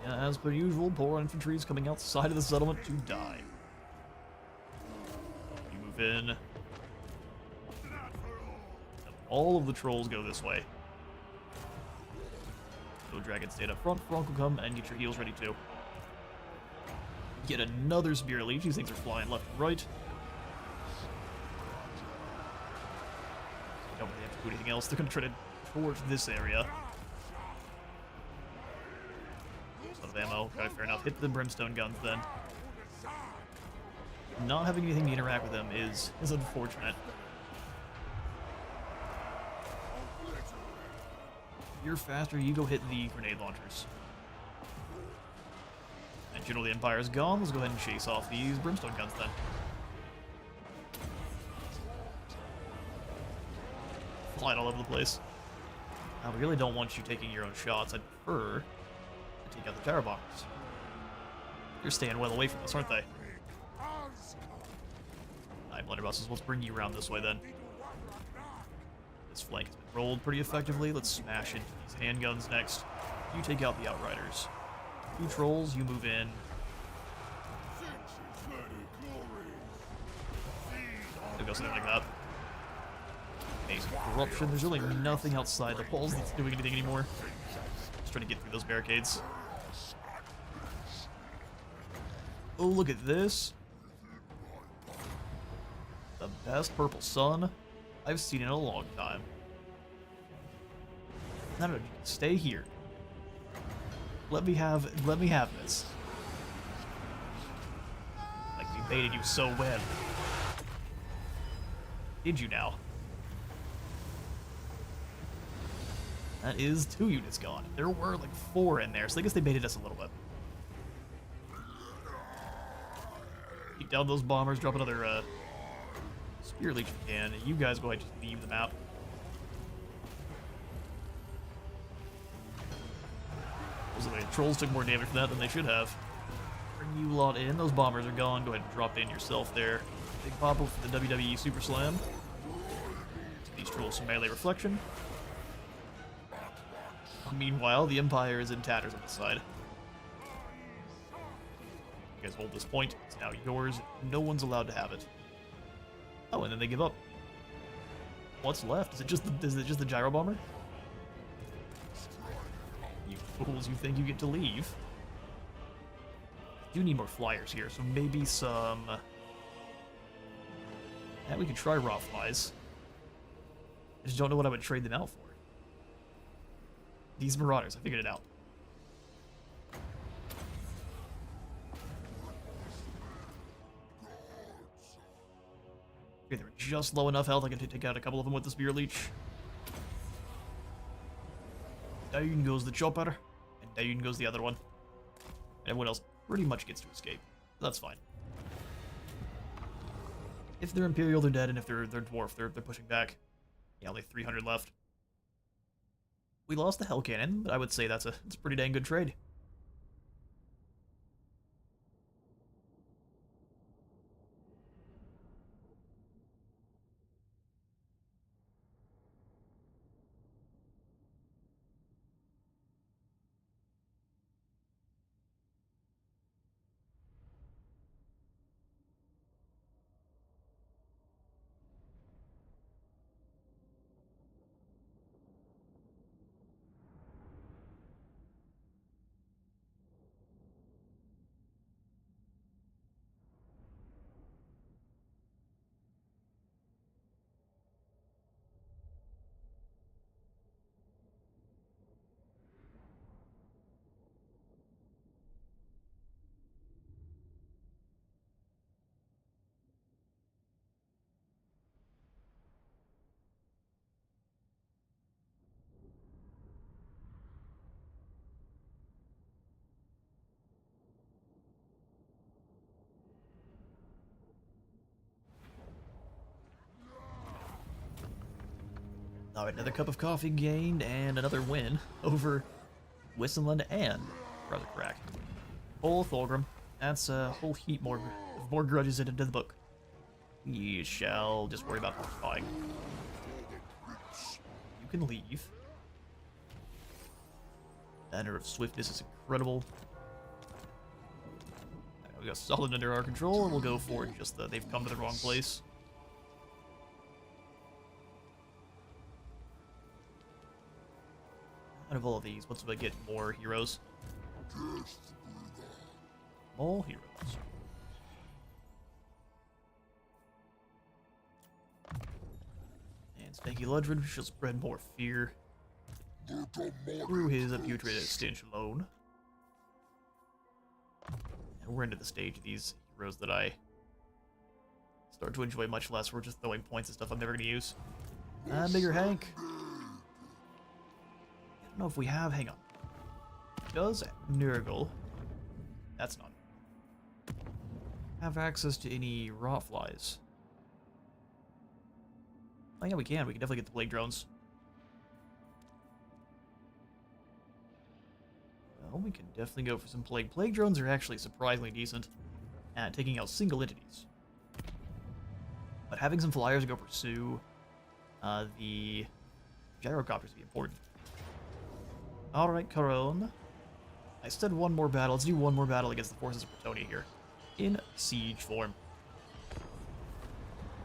Yeah, as per usual, poor infantry is coming outside of the settlement to die. You move in. All of the trolls go this way. So dragon stay up front, Frank will come and get your heals ready too. Get another Spear Leech, these things are flying left and right. Don't really have to do anything else, they're going to try to torch this area. Son of ammo, okay, fair enough. Hit the brimstone guns then. Not having anything to interact with them is unfortunate. You're faster, you go hit the grenade launchers. And General the Empire is gone, let's go ahead and chase off these brimstone guns then. Flying all over the place. I really don't want you taking your own shots, I'd prefer to take out the tower bombers. You're staying well away from us, aren't they? Alright, blunderbusses, let's bring you around this way then. This flank has been rolled pretty effectively. Let's smash into these handguns next. You take out the outriders. 2 trolls, you move in. There goes something like that. Amazing corruption. There's really nothing outside the walls that's doing anything anymore. Just trying to get through those barricades. Oh, look at this. The best purple sun I've seen in a long time. No, stay here. Let me have this. Like we baited you so well. Did you now? That is 2 units gone. There were like 4 in there, so I guess they baited us a little bit. Keep down those bombers, drop another Spear Leech if you can. You guys go ahead and just leave the map. The trolls took more damage from that than they should have. Bring you lot in. Those bombers are gone. Go ahead and drop in yourself there. Big pop up for the WWE Super Slam. These trolls some melee reflection. Meanwhile, the Empire is in tatters on the side. You guys hold this point. It's now yours. No one's allowed to have it. Oh, and then they give up. What's left? Is it just the gyro bomber? You fools! You think you get to leave? I do need more flyers here, so maybe some. Yeah, we could try raw flies. I just don't know what I would trade them out for. These marauders, I figured it out. Okay, they're just low enough health I can take out a couple of them with the Spear Leech. Down goes the chopper, and down goes the other one. And everyone else pretty much gets to escape. That's fine. If they're Imperial, they're dead, and if they're Dwarf, they're pushing back. Yeah, only 300 left. We lost the Hell Cannon, but I would say it's a pretty dang good trade. Alright, another cup of coffee gained, and another win over Wissenland and Brother Crack. Oh, Thorgrim. That's a whole heap more grudges into the book. We shall just worry about occupying. You can leave. Banner of Swiftness is incredible. We got solid under our control, and we'll go for it. Just they've come to the wrong place. Out of all of these, what's we get more heroes? All heroes. And Stanky Ludred shall spread more fear through his putrid stench alone. And we're into the stage of these heroes that I start to enjoy much less. We're just throwing points and stuff I'm never going to use. Bigger Hank. I don't know if we have... Hang on. Does Nurgle... That's not... have access to any rot flies? Oh yeah, we can. We can definitely get the plague drones. Well, we can definitely go for some plague. Plague drones are actually surprisingly decent at taking out single entities. But having some flyers to go pursue the gyrocopters would be important. Alright, Caron. I said one more battle. Let's do one more battle against the forces of Bretonnia here. In siege form.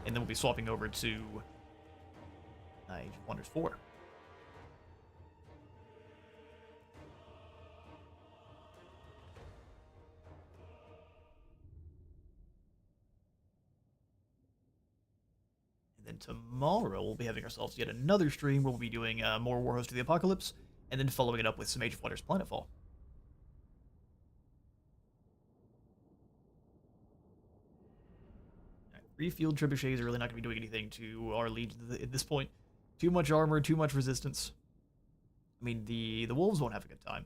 And then we'll be swapping over to Age of Wonders 4. And then tomorrow we'll be having ourselves yet another stream where we'll be doing more Warhost of the Apocalypse, and then following it up with some Age of Wonders Planetfall. Right, 3 field trebuchets are really not going to be doing anything to our legions at this point. Too much armor, too much resistance. I mean, the wolves won't have a good time.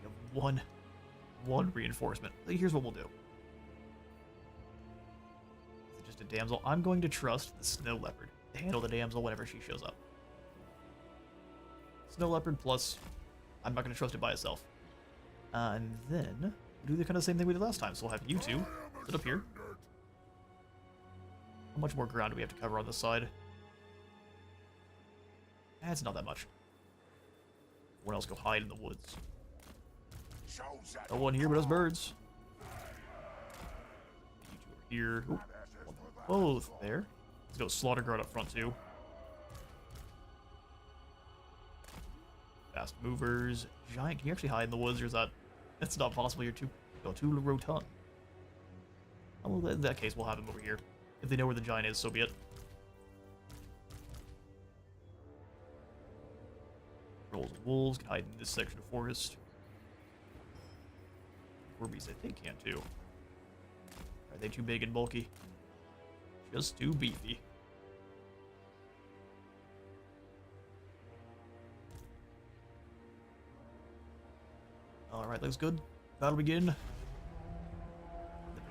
We have one reinforcement. Here's what we'll do. Is it just a damsel? I'm going to trust the snow leopard to handle the damsel whenever she shows up. Snow leopard plus, I'm not going to trust it by itself. And then we'll do the kind of same thing we did last time. So we'll have you two sit up here. How much more ground do we have to cover on this side? It's not that much. Everyone else go hide in the woods. No one here but us birds. You two are here. Ooh, both there. Let's go slaughter guard up front too. Fast movers. Giant, can you actually hide in the woods, or is that... That's not possible, you're too rotund. Oh, well, in that case, we'll have him over here. If they know where the giant is, so be it. Rolls of wolves can hide in this section of forest. Orbeez, I think, can too. Are they too big and bulky? Just too beefy. Alright, looks good. Battle begin. The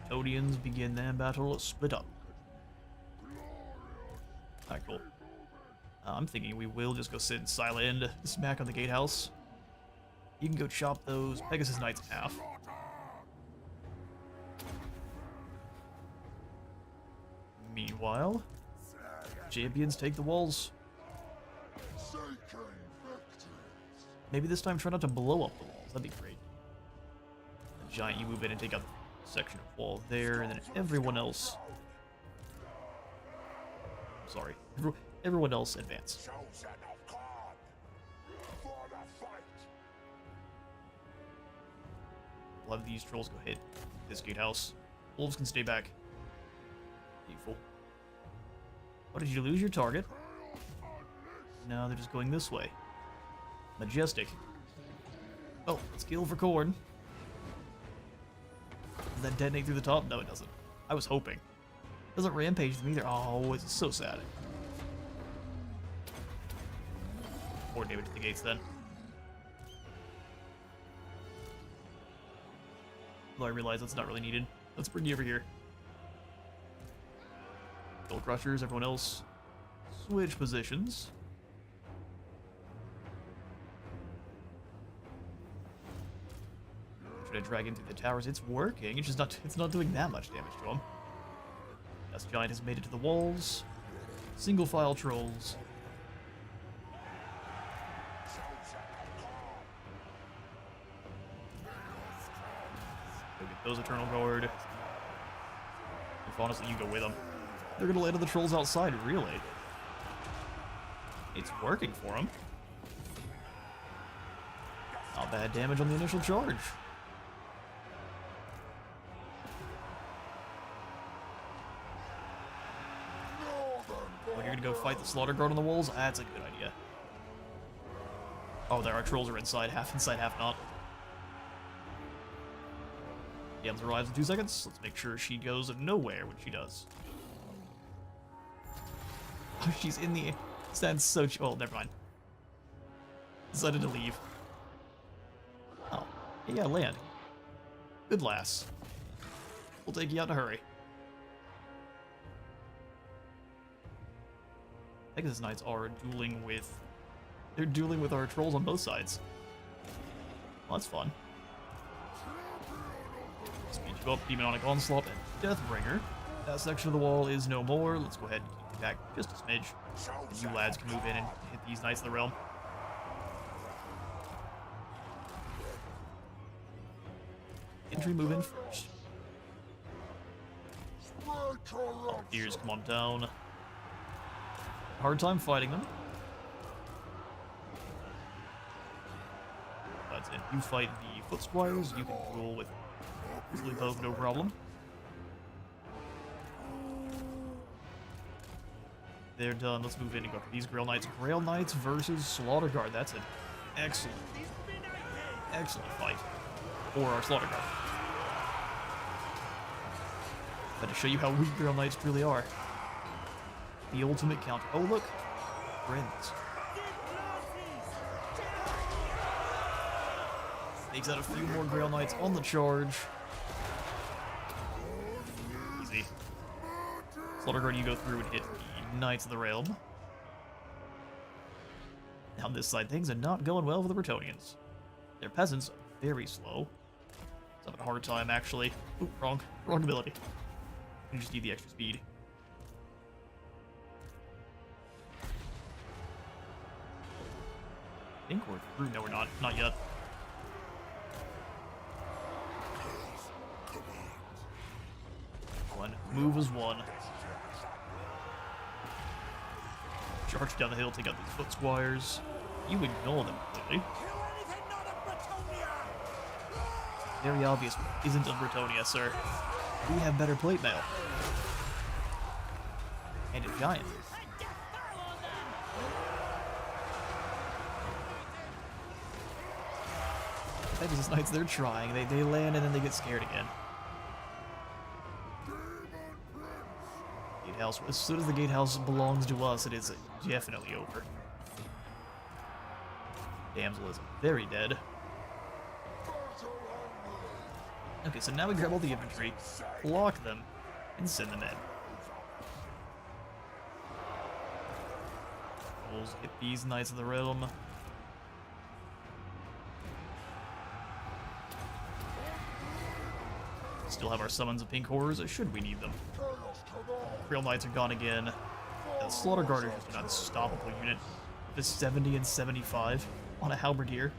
Bretonnians begin their battle, split up. Alright, cool. I'm thinking we will just go sit in Silent End, smack on the gatehouse. You can go chop those Pegasus Knights in half. Meanwhile, champions take the walls. Maybe this time try not to blow up the walls. That'd be great. The giant, you move in and take out the section of wall there, and then everyone else... Sorry. Everyone else advance. We'll have these trolls go hit this gatehouse. Wolves can stay back. Beautiful. Oh, did you lose your target? No, they're just going this way. Majestic. Oh, skill for corn. Does that detonate through the top? No, it doesn't. I was hoping. Doesn't rampage them either. Oh, it's so sad. More damage to the gates then. Though I realize that's not really needed. Let's bring you over here. Skull Crushers, everyone else switch positions. Try to drag into the towers. It's working. It's not doing that much damage to him. Dust Giant has made it to the walls. Single file trolls. Go get those Eternal Guard. If honestly you go with them. They're gonna land on the trolls outside, really. It's working for them. Not bad damage on the initial charge. When you're gonna go fight the Slaughter Guard on the walls, that's a good idea. Oh, there, our trolls are inside, half not. Yams arrives in 2 seconds. Let's make sure she goes nowhere when she does. Oh, she's in the... Stands so... Oh, never mind. Decided to leave. Oh. Yeah, land. Good lass. We'll take you out in a hurry. Pegasus Knights are dueling with... They're dueling with our trolls on both sides. Well, that's fun. Speed you up, Demonic Onslaught, and Deathbringer. That section of the wall is no more. Let's go ahead and keep you back just a smidge. And you lads can move in and hit these Knights of the Realm. Infantry move in first. Volunteers come on down. Hard time fighting them. That's it. You fight the Foot Squires, you can duel with Grizzly Poke, no problem. They're done. Let's move in and go for these Grail Knights. Grail Knights versus Slaughter Guard. That's an excellent, excellent fight for our Slaughter Guard. But to show you how weak Grail Knights truly are. The ultimate counter. Oh, look. Friends. Takes out a few more Grail Knights on the charge. Easy. Slaughter Guard, you go through and hit the Knights of the Realm. Now on this side, things are not going well for the Bretonnians. Their peasants are very slow. It's having a hard time, actually. Ooh, wrong ability. You just need the extra speed. I think we're through. No, we're not. Not yet. One. Move is one. Charge down the hill, take out these Foot Squires. You ignore them completely. Very obvious. Isn't a Bretonnia, sir. We have better plate mail. And a giant. Pegasus Knights, they're trying. They land and then they get scared again. Gatehouse. As soon as the gatehouse belongs to us, it is definitely over. Damsel is very dead. Okay, so now we grab all the infantry, block them, and send them in. We'll hit these Knights of the Realm. Still have our summons of pink horrors, should we need them. Grail Knights are gone again. The Slaughter Guard is just an unstoppable unit. The 70 and 75 on a halberdier.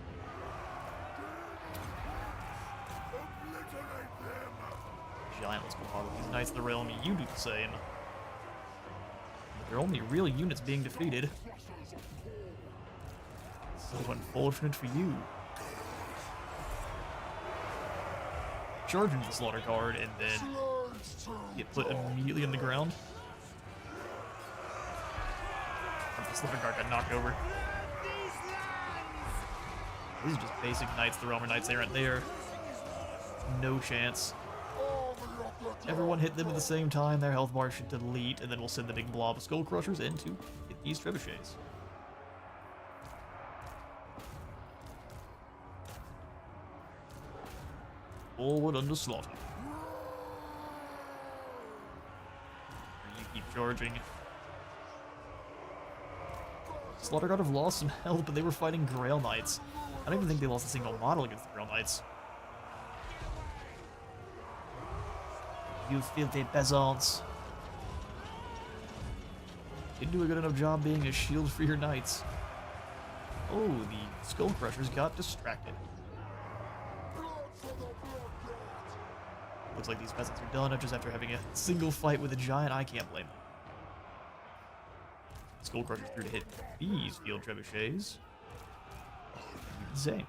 Giant, let's go hard with these Knights of the Realm. You do the same. They're only real units being defeated. So unfortunate for you. Charge into the Slaughter Guard and then get put immediately on the ground. The Slaughter Guard got knocked over. These are just basic Knights. The Realmer Knights aren't there. No chance. Everyone hit them at the same time. Their health bar should delete, and then we'll send the big blob of Skull Crushers in to hit these trebuchets. Forward under slaughter. You keep charging. Slaughterguard have lost some health, but they were fighting Grail Knights. I don't even think they lost a single model against the Grail Knights. You filthy peasants. Didn't do a good enough job being a shield for your knights. Oh, the Skull Crushers got distracted. Looks like these peasants are done just after having a single fight with a giant. I can't blame them. Skull Crushers through to hit these field trebuchets. Insane.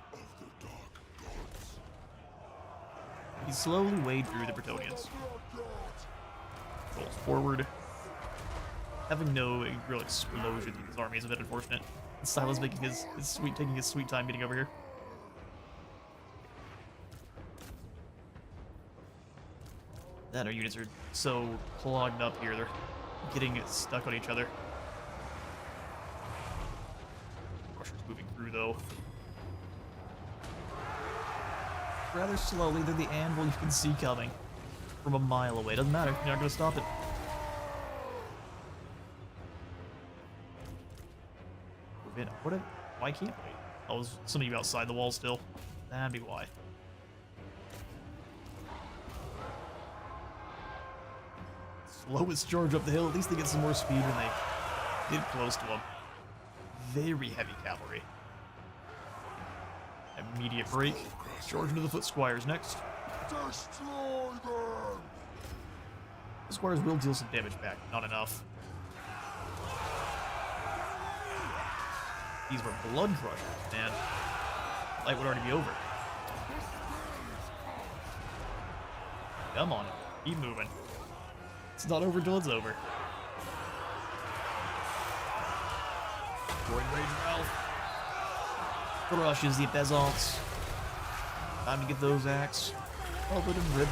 He slowly wade through the Bretonnians. Rolls forward. Having no real explosion through his army is a bit unfortunate. Silas making taking his sweet time getting over here. That our units are so clogged up here, they're getting stuck on each other. Russians moving through though. Rather slowly, they're the anvil you can see coming from a mile away. Doesn't matter, you're not gonna stop it. Why can't we? Oh, some of you outside the wall still. That'd be why. Slowest charge up the hill. At least they get some more speed when they get close to them. Very heavy cavalry. Immediate break. Charge into the foot squires next. Destroy them! The squires will deal some damage back. Not enough. These were blood crushers, man. Light would already be over. Come on, keep moving. It's not over till it's over. Droid Rage Ralph. Crushes the peasants. Time to get those axe. Covered in red.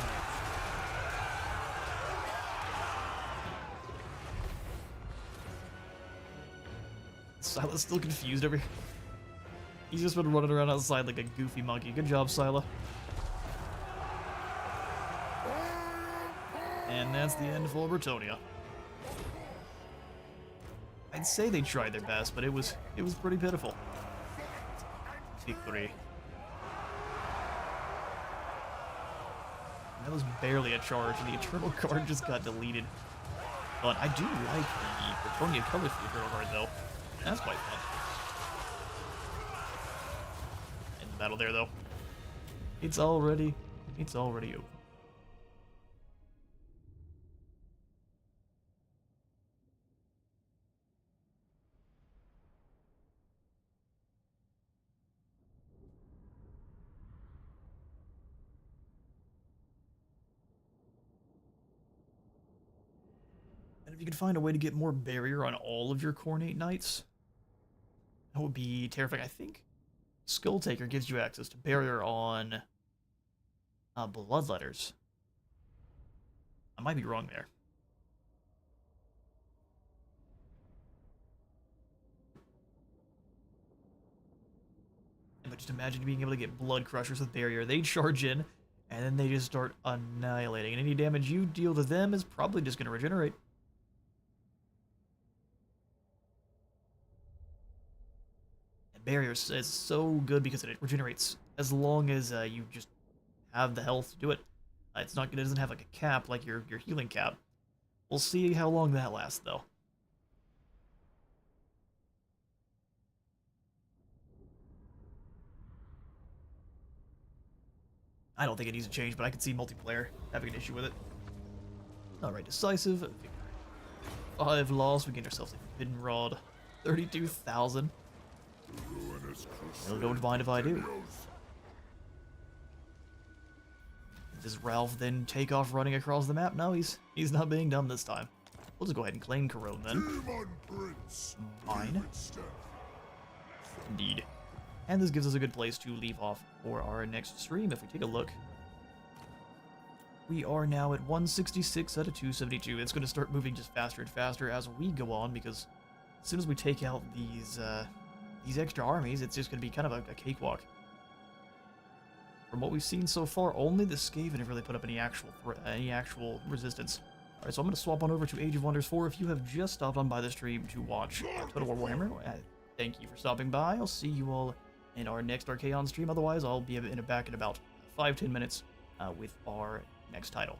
Sila's still confused over here. He's just been running around outside like a goofy monkey. Good job, Sila. And that's the end for Bretonnia. I'd say they tried their best, but it was pretty pitiful. Victory. That was barely a charge, and the Eternal card just got deleted. But I do like the Bretonnia colors for the Eternal card, though. That's quite fun. End the battle there, though. It's already over. And if you could find a way to get more barrier on all of your Cornate Knights, that would be terrifying. I think Skull Taker gives you access to barrier on Bloodletters. I might be wrong there. But just imagine being able to get Blood Crushers with barrier. They charge in, and then they just start annihilating. And any damage you deal to them is probably just going to regenerate. Barrier is so good because it regenerates as long as you just have the health to do it. It doesn't have like a cap like your healing cap. We'll see how long that lasts though. I don't think it needs to change, but I can see multiplayer having an issue with it. Alright, decisive victory. 5 loss, we gained ourselves a Forbidden Rod. 32,000. Don't mind if I do. Does Ralph then take off running across the map? No, he's not being dumb this time. We'll just go ahead and claim Corone then. Mine. Indeed. And this gives us a good place to leave off for our next stream. If we take a look, we are now at 166 out of 272. It's going to start moving just faster and faster as we go on, because as soon as we take out these extra armies, it's just going to be kind of a cakewalk. From what we've seen so far, only the Skaven have really put up any actual resistance. Alright, so I'm going to swap on over to Age of Wonders 4. If you have just stopped on by the stream to watch Total War Warhammer, thank you for stopping by. I'll see you all in our next Archaon stream. Otherwise, I'll be back in about 5-10 minutes with our next title.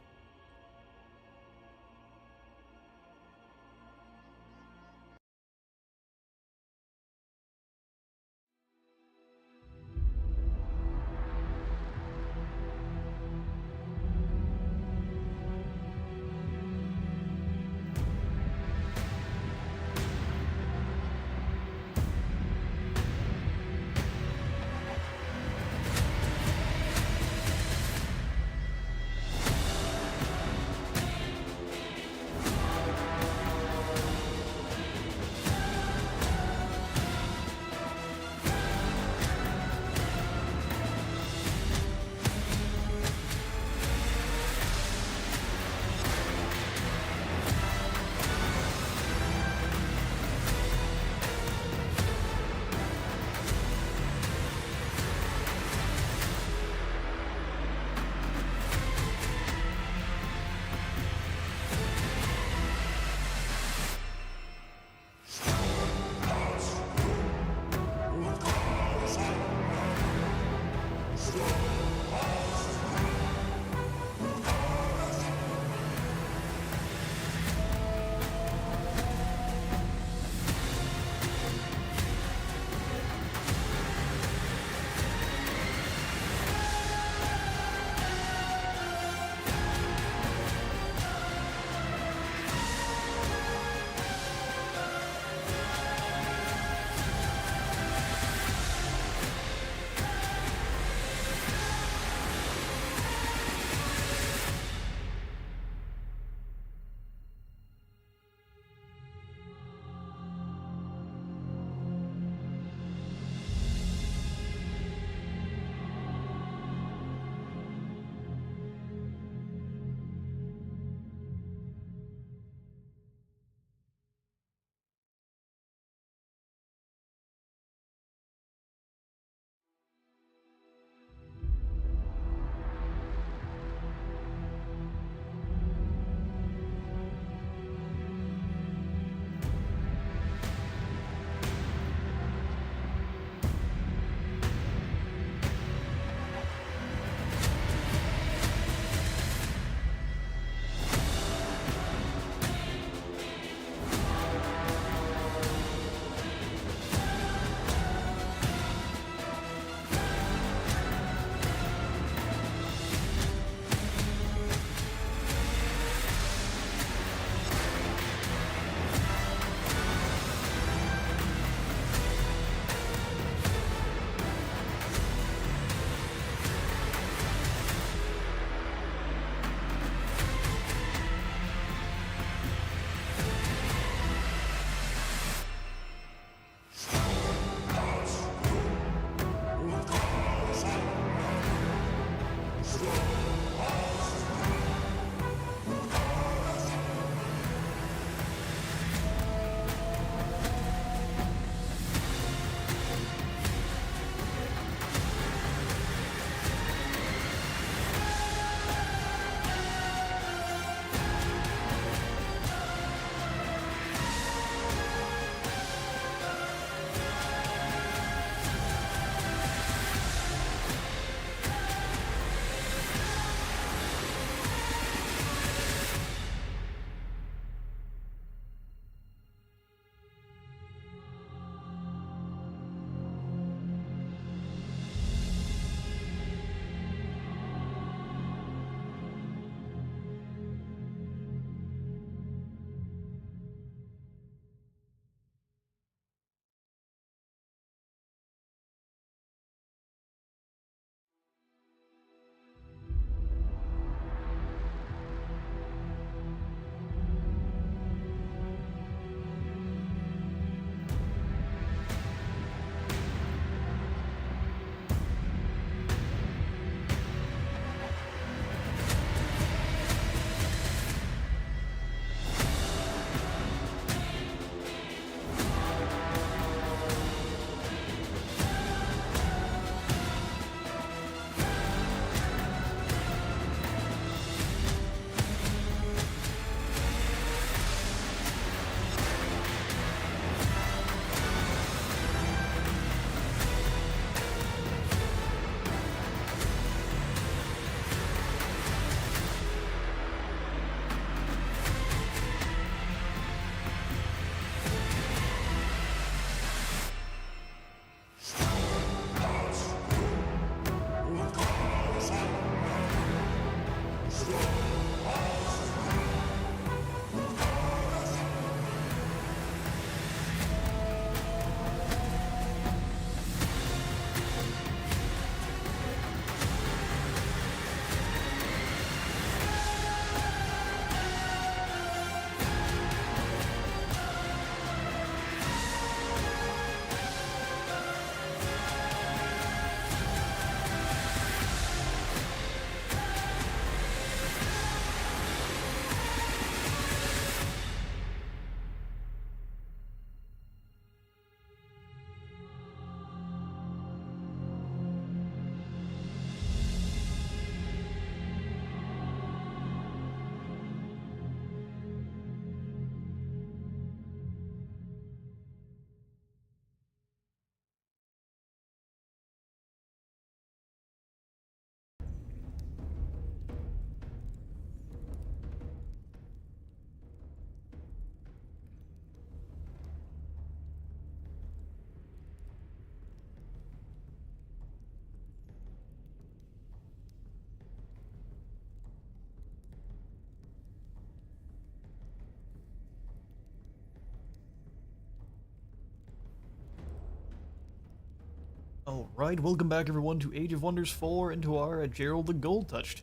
Alright, welcome back everyone to Age of Wonders 4 and to our Gerald the Gold Touched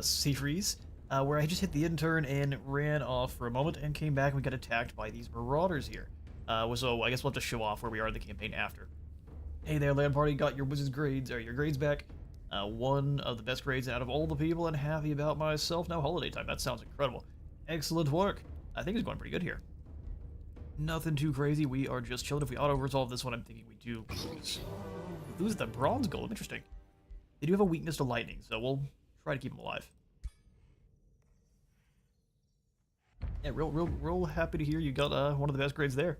series, where I just hit the intern and ran off for a moment and came back and we got attacked by these marauders here. So I guess we'll have to show off where we are in the campaign after. Hey there, land party, got your wizard's grades, or your grades back. One of the best grades out of all the people and happy about myself. Now holiday time, that sounds incredible. Excellent work. I think it's going pretty good here. Nothing too crazy, we are just chilling. If we auto-resolve this one, I'm thinking we do lose the bronze golem. Interesting. They do have a weakness to lightning, so we'll try to keep them alive. Yeah, real happy to hear you got one of the best grades there.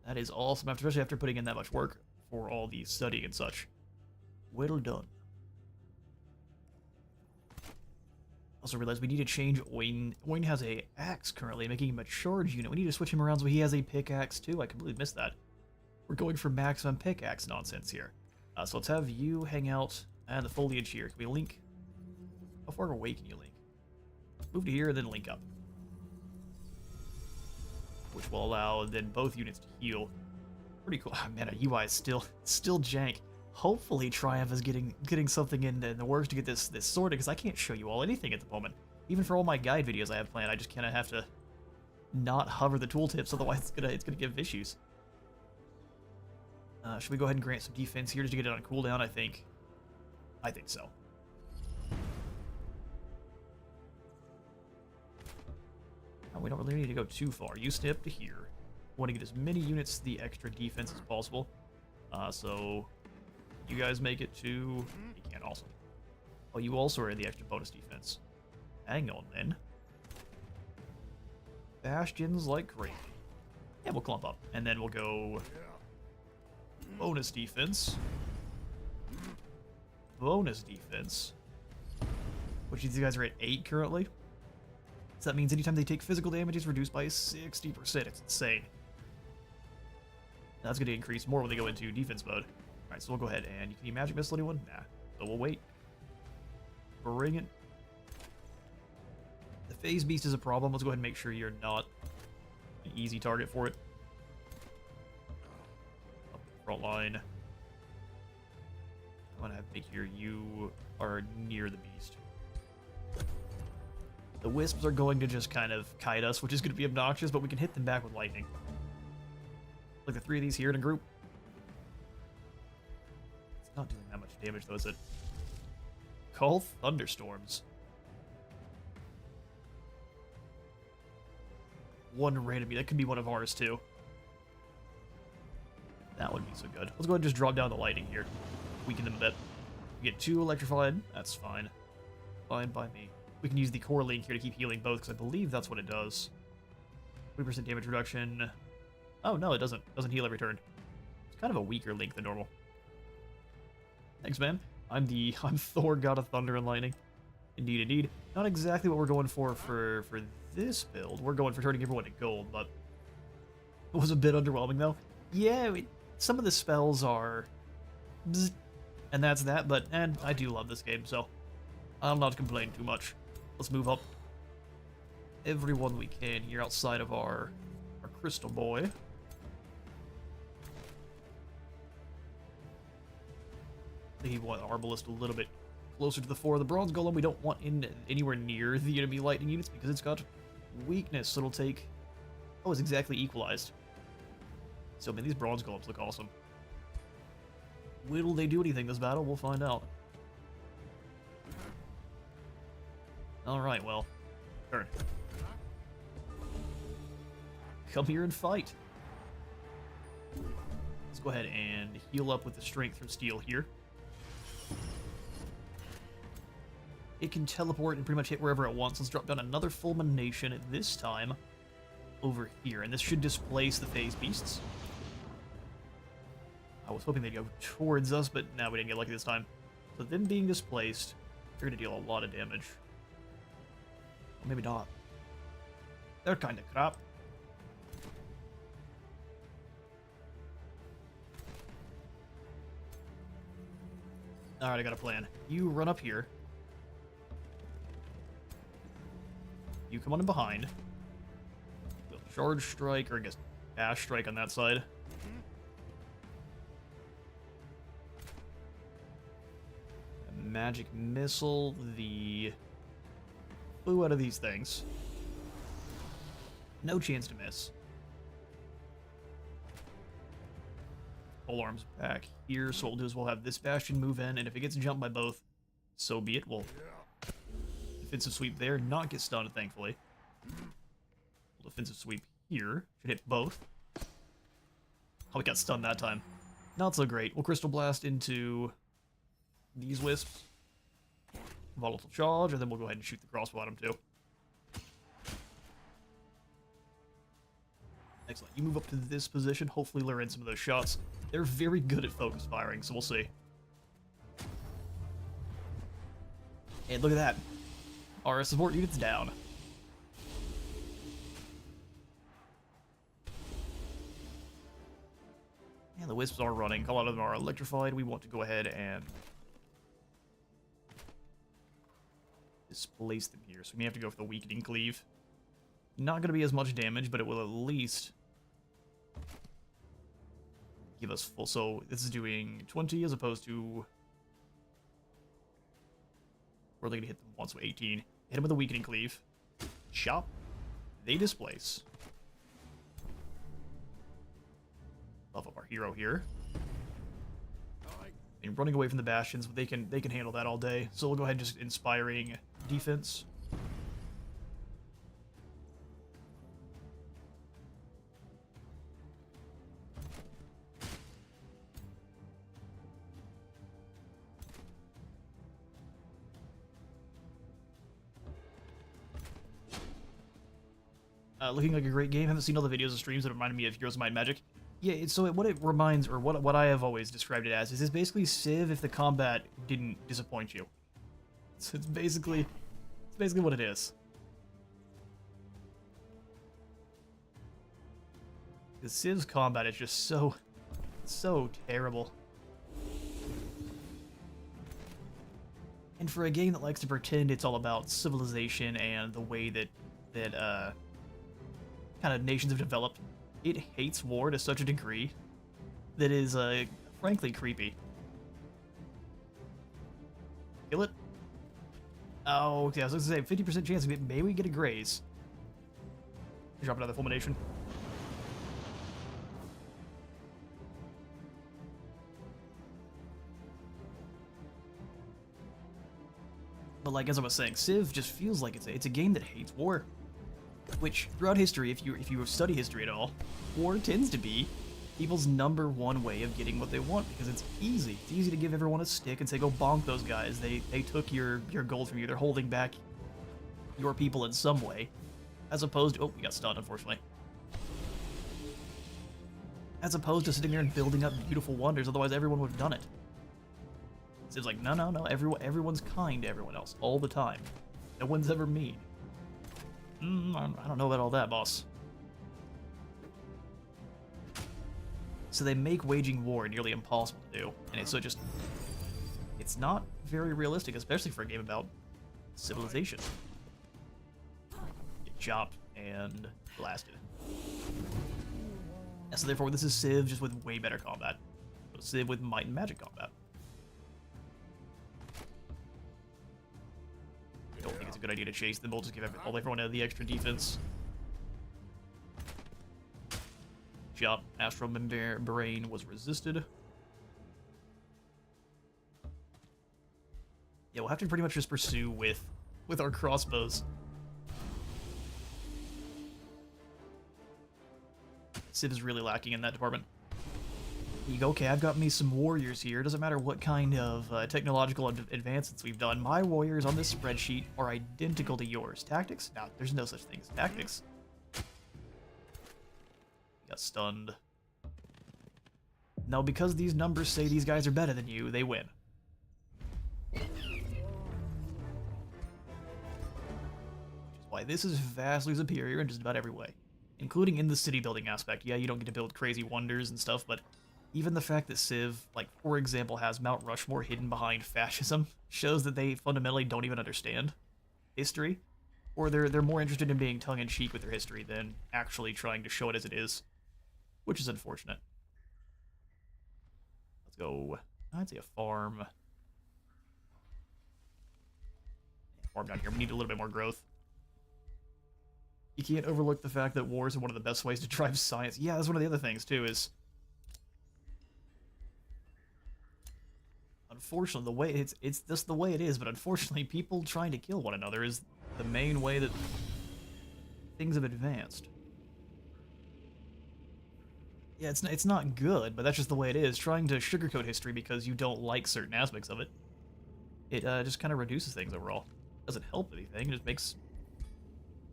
That is awesome, especially after putting in that much work for all the studying and such. Well done. Also realized we need to change Oin. Oin has a axe currently, making him a charge unit. We need to switch him around so he has a pickaxe too. I completely missed that. We're going for maximum pickaxe nonsense here. So let's have you hang out and the foliage here. Can we link? How far away can you link? Move to here and then link up. Which will allow then both units to heal. Pretty cool. Oh, man, our UI is still jank. Hopefully Triumph is getting something in the works to get this sorted, because I can't show you all anything at the moment. Even for all my guide videos I have planned, I just kind of have to not hover the tooltips, otherwise it's gonna give issues. Should we go ahead and grant some defense here just to get it on cooldown? I think so. We don't really need to go too far. You stay up to here. Want to get as many units the extra defense as possible. So you guys make it to... You can also. Oh, you also are the extra bonus defense. Hang on then. Bastions like crazy. Yeah, we'll clump up. And then we'll go... Bonus defense. Bonus defense. Which these guys are at 8 currently. So that means anytime they take physical damage, it's reduced by 60%. It's insane. That's going to increase more when they go into defense mode. Alright, so we'll go ahead and... Can you magic missile anyone? Nah. So we'll wait. Bring it. The phase beast is a problem. Let's go ahead and make sure you're not an easy target for it. Up the front line. I want to make sure you are near the beast. The wisps are going to just kind of kite us, which is going to be obnoxious, but we can hit them back with lightning. Like the 3 of these here in a group. It's not doing that much damage though, is it? Call thunderstorms. One random, that could be one of ours too. That would be so good. Let's go ahead and just drop down the lightning here. Weaken them a bit. We get 2 electrified. That's fine. Fine by me. We can use the core link here to keep healing both, because I believe that's what it does. 20% damage reduction. Oh, no, it doesn't. It doesn't heal every turn. It's kind of a weaker link than normal. Thanks, man. I'm Thor, God of Thunder and Lightning. Indeed, indeed. Not exactly what we're going for this build. We're going for turning everyone to gold, but it was a bit underwhelming, though. Yeah, some of the spells are... Bzz, and that's that, and I do love this game, so I'll not complain too much. Let's move up everyone we can here outside of our crystal boy. We want Arbalist a little bit closer to the 4. The bronze golem we don't want in anywhere near the enemy lightning units because it's got weakness, so it'll take... Oh, it's exactly equalized. So, man, these bronze golems look awesome. Will they do anything this battle? We'll find out. Alright, well, turn. Come here and fight. Let's go ahead and heal up with the strength from steel here. It can teleport and pretty much hit wherever it wants. Let's drop down another fulmination, this time over here. And this should displace the phase beasts. I was hoping they'd go towards us, but no, we didn't get lucky this time. So them being displaced, they're going to deal a lot of damage. Or maybe not. They're kind of crap. Alright, I got a plan. You run up here. You come on in behind. We'll charge strike, or I guess dash strike on that side. magic missile the foo out of these things. No chance to miss. Polearm's back here, so what we'll do is we'll have this bastion move in, and if it gets jumped by both, so be it. We'll defensive sweep there, not get stunned, thankfully. Defensive sweep here, should hit both. Oh, we got stunned that time. Not so great. We'll Crystal Blast into these wisps. Volatile charge, and then we'll go ahead and shoot the crossbow at them too. Excellent. You move up to this position, hopefully lure in some of those shots. They're very good at focus firing, so we'll see. And look at that. Our support unit's down. And the wisps are running. A lot of them are electrified. We want to go ahead and displace them here. So we may have to go for the weakening cleave. Not going to be as much damage, but it will at least give us full. So this is doing 20 as opposed to... We're only going to hit them once, so 18. Hit them with a weakening cleave. Chop. They displace. Buff up our hero here. And running away from the bastions, but they can handle that all day. So we'll go ahead and just inspiring defense. Looking like a great game. Haven't seen all the videos and streams that reminded me of Heroes of Might and Magic. Yeah, so what it reminds, or what I have always described it as, is it's basically Civ if the combat didn't disappoint you. So it's basically what it is. The Civ's combat is just so terrible. And for a game that likes to pretend it's all about civilization and the way that kind of nations have developed, it hates war to such a degree that is, frankly, creepy. Kill it? Oh, okay, I was going to say, 50% chance maybe we get a graze. Drop another fulmination. But like, as I was saying, Civ just feels like it's a game that hates war. Which, throughout history, if you study history at all, war tends to be people's #1 way of getting what they want, because it's easy. It's easy to give everyone a stick and say, go bonk those guys. They took your gold from you. They're holding back your people in some way. As opposed to... Oh, we got stunned, unfortunately. As opposed to sitting there and building up beautiful wonders, otherwise everyone would have done it. It's like, no, everyone's kind to everyone else, all the time. No one's ever mean. I don't know about all that, boss. So they make waging war nearly impossible to do, and it's not very realistic, especially for a game about civilization. Get chopped and blasted. And so therefore, this is Civ just with way better combat. So Civ with might and magic combat. I don't think it's a good idea to chase them. We'll just give everyone the extra defense. Chop. Astral Membrane was resisted. Yeah, we'll have to pretty much just pursue with our crossbows. Civ is really lacking in that department. You go, okay, I've got me some warriors here. Doesn't matter what kind of technological advancements we've done. My warriors on this spreadsheet are identical to yours. Tactics? No, there's no such thing as tactics. Got stunned. No, because these numbers say these guys are better than you, they win. Which is why this is vastly superior in just about every way. Including in the city building aspect. Yeah, you don't get to build crazy wonders and stuff, but even the fact that Civ, like, for example, has Mount Rushmore hidden behind fascism shows that they fundamentally don't even understand history. Or they're more interested in being tongue-in-cheek with their history than actually trying to show it as it is. Which is unfortunate. Let's go, I'd say a farm. farm down here. We need a little bit more growth. You can't overlook the fact that wars are one of the best ways to drive science. Yeah, that's one of the other things, too, is... Unfortunately, the way it's just the way it is, but unfortunately, people trying to kill one another is the main way that things have advanced. Yeah, it's not good, but that's just the way it is. Trying to sugarcoat history because you don't like certain aspects of it, it just kind of reduces things overall. Doesn't help anything. It just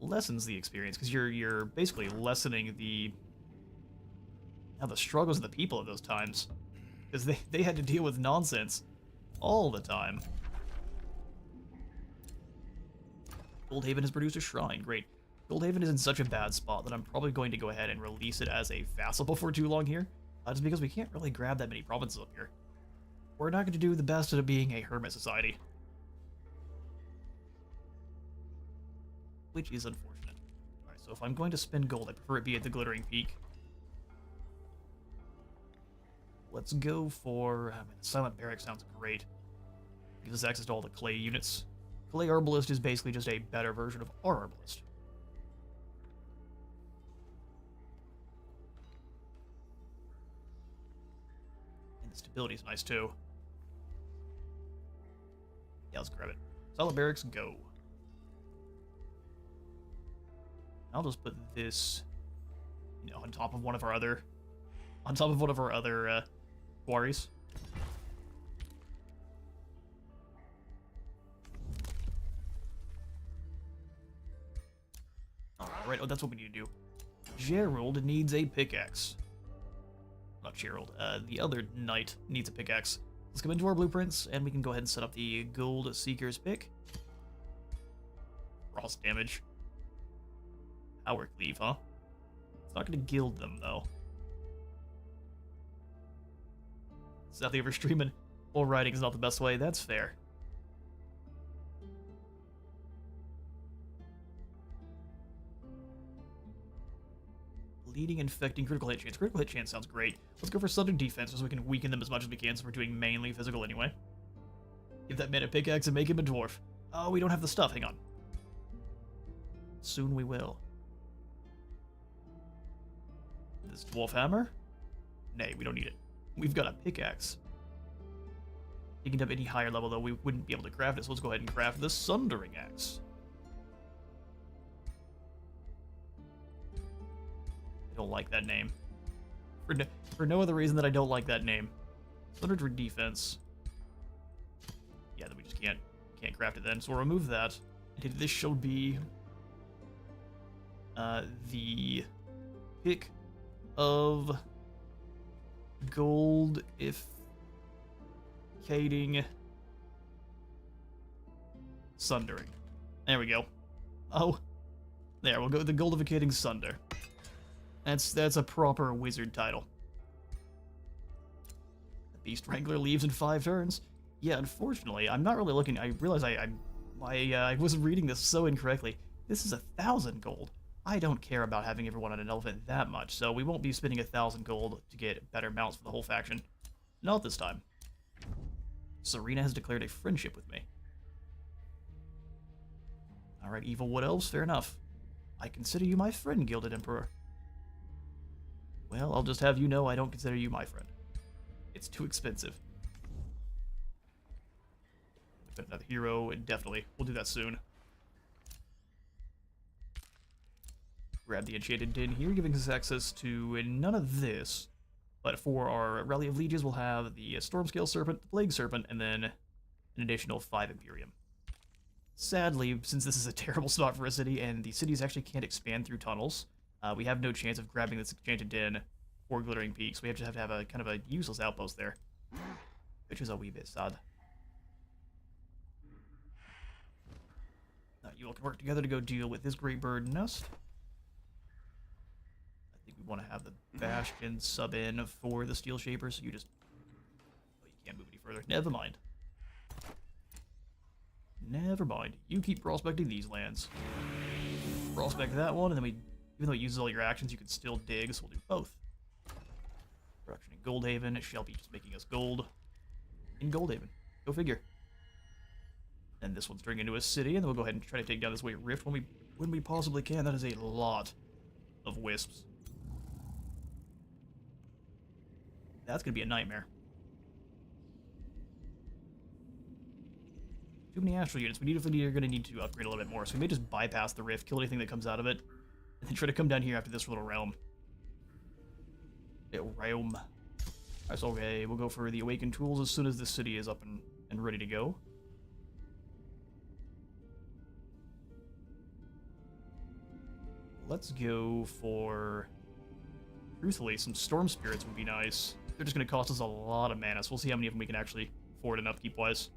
lessens the experience because you're basically lessening the struggles of the people of those times, because they had to deal with nonsense all the time. Goldhaven has produced a shrine. Great. Goldhaven is in such a bad spot that I'm probably going to go ahead and release it as a vassal before too long here, just because we can't really grab that many provinces up here. We're not going to do the best at it being a hermit society, which is unfortunate. Alright, so if I'm going to spend gold, I prefer it be at the Glittering Peak. Let's go for... Silent Barrack sounds great. Gives us access to all the clay units. Clay Arbalist is basically just a better version of our Arbalist. And the stability is nice too. Yeah, let's grab it. Silent Barracks, go. I'll just put this, on top of one of our other... quarries. Alright, oh, that's what we need to do. Gerald needs a pickaxe. Not Gerald, the other knight needs a pickaxe. Let's come into our blueprints, and we can go ahead and set up the Gold Seeker's pick. Frost damage. Power cleave, huh? It's not going to gild them, though. Sadly, if we're streaming, full riding is not the best way. That's fair. Bleeding, infecting, critical hit chance. Critical hit chance sounds great. Let's go for Southern defense so we can weaken them as much as we can, since we're doing mainly physical anyway. Give that man a pickaxe and make him a dwarf. Oh, we don't have the stuff. Hang on. Soon we will. This dwarf hammer? Nay, we don't need it. We've got a pickaxe. Taking it up any higher level, though, we wouldn't be able to craft it, so let's go ahead and craft the Sundering Axe. I don't like that name. For no other reason that I don't like that name. Sundered for defense. Yeah, then we just can't craft it then, so we'll remove that. And this shall be the pick of gold ifcating sundering. There we go. Oh, there, we'll go with the goldificating sunder. That's a proper wizard title. The Beast Wrangler leaves in 5 turns. Yeah, unfortunately, I'm not really looking. I realize I was reading this so incorrectly. This is 1,000 gold. I don't care about having everyone on an elephant that much, so we won't be spending 1,000 gold to get better mounts for the whole faction. Not this time. Serena has declared a friendship with me. Alright, evil wood elves, fair enough. I consider you my friend, Gilded Emperor. Well, I'll just have you know I don't consider you my friend. It's too expensive. Put another hero, definitely. We'll do that soon. Grab the Enchanted Den here, giving us access to none of this. But for our Rally of Lieges, we'll have the Stormscale Serpent, the Plague Serpent, and then an additional 5 Imperium. Sadly, since this is a terrible spot for a city, and the cities actually can't expand through tunnels, we have no chance of grabbing this Enchanted Den or Glittering Peaks. We have to have a kind of a useless outpost there, which is a wee bit sad. You all can work together to go deal with this Great Bird Nest. I think we want to have the Bastion sub in for the Steel Shaper, so you just... Oh, you can't move any further. Never mind. Never mind. You keep prospecting these lands. Prospect that one, and then even though it uses all your actions, you can still dig, so we'll do both. Production in Goldhaven. Shelby just making us gold in Goldhaven. Go figure. And this one's turning into a city, and then we'll go ahead and try to take down this weight rift when we possibly can. That is a lot of wisps. That's gonna be a nightmare. Too many astral units. We definitely are gonna need to upgrade a little bit more, so we may just bypass the rift, kill anything that comes out of it, and then try to come down here after this little realm. Realm. That's okay. We'll go for the awakened tools as soon as the city is up and ready to go. Let's go for... Truthfully, some storm spirits would be nice. They're just going to cost us a lot of mana, so we'll see how many of them we can actually afford in upkeep-wise.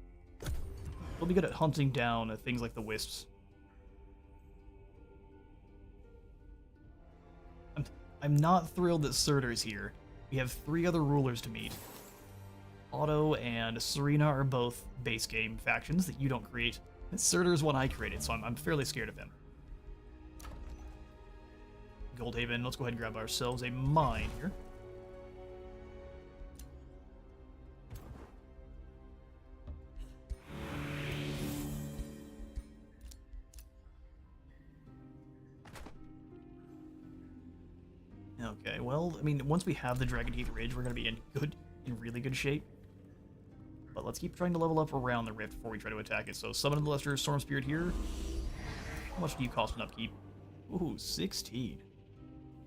We'll be good at hunting down things like the wisps. I'm not thrilled that Surtur's here. We have 3 other rulers to meet. Otto and Serena are both base game factions that you don't create. And Surtur's one I created, so I'm fairly scared of him. Goldhaven, let's go ahead and grab ourselves a mine here. Okay, well, I mean, once we have the Dragon Teeth Ridge, we're going to be in really good shape. But let's keep trying to level up around the rift before we try to attack it. So, summon the Lesser Storm Spirit here. How much do you cost in upkeep? Ooh, 16.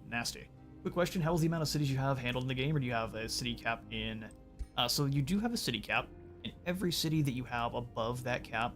Nasty. Quick question, how is the amount of cities you have handled in the game, or do you have a city cap in... so you do have a city cap, and every city that you have above that cap,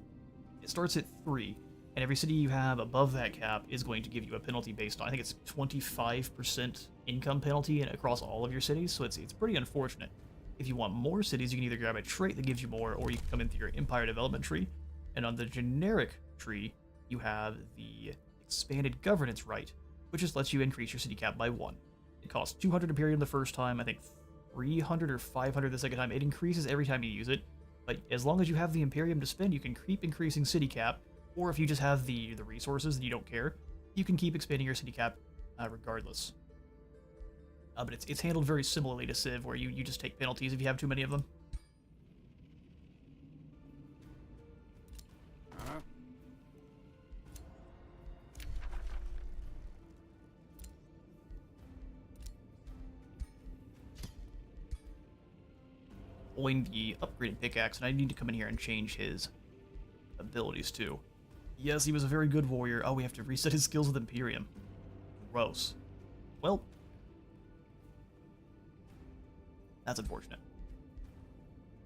it starts at 3. And every city you have above that cap is going to give you a penalty based on, I think it's 25% income penalty across all of your cities, so it's pretty unfortunate. If you want more cities, you can either grab a trait that gives you more, or you can come into your Empire Development tree, and on the generic tree, you have the Expanded Governance right, which just lets you increase your city cap by 1. It costs 200 Imperium the first time, I think 300 or 500 the second time. It increases every time you use it, but as long as you have the Imperium to spend, you can keep increasing city cap. Or if you just have the resources and you don't care, you can keep expanding your city cap regardless. But it's handled very similarly to Civ, where you just take penalties if you have too many of them. Pulling the upgraded pickaxe, and I need to come in here and change his abilities too. Yes, he was a very good warrior. Oh, we have to reset his skills with Imperium. Gross. Well, that's unfortunate.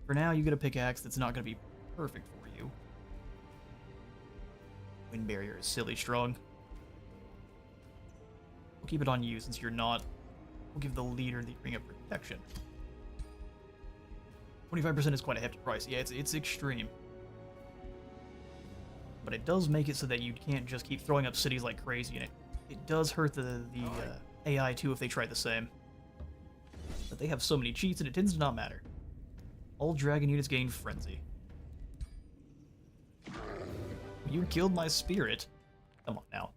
For now, you get a pickaxe that's not going to be perfect for you. Wind barrier is silly strong. We'll keep it on you since you're not. We'll give the leader the ring of protection. 25% is quite a hefty price. Yeah, it's extreme. But it does make it so that you can't just keep throwing up cities like crazy, and it does hurt the AI too if they try the same. But they have so many cheats, and it tends to not matter. All dragon units gain frenzy. You killed my spirit. Come on now.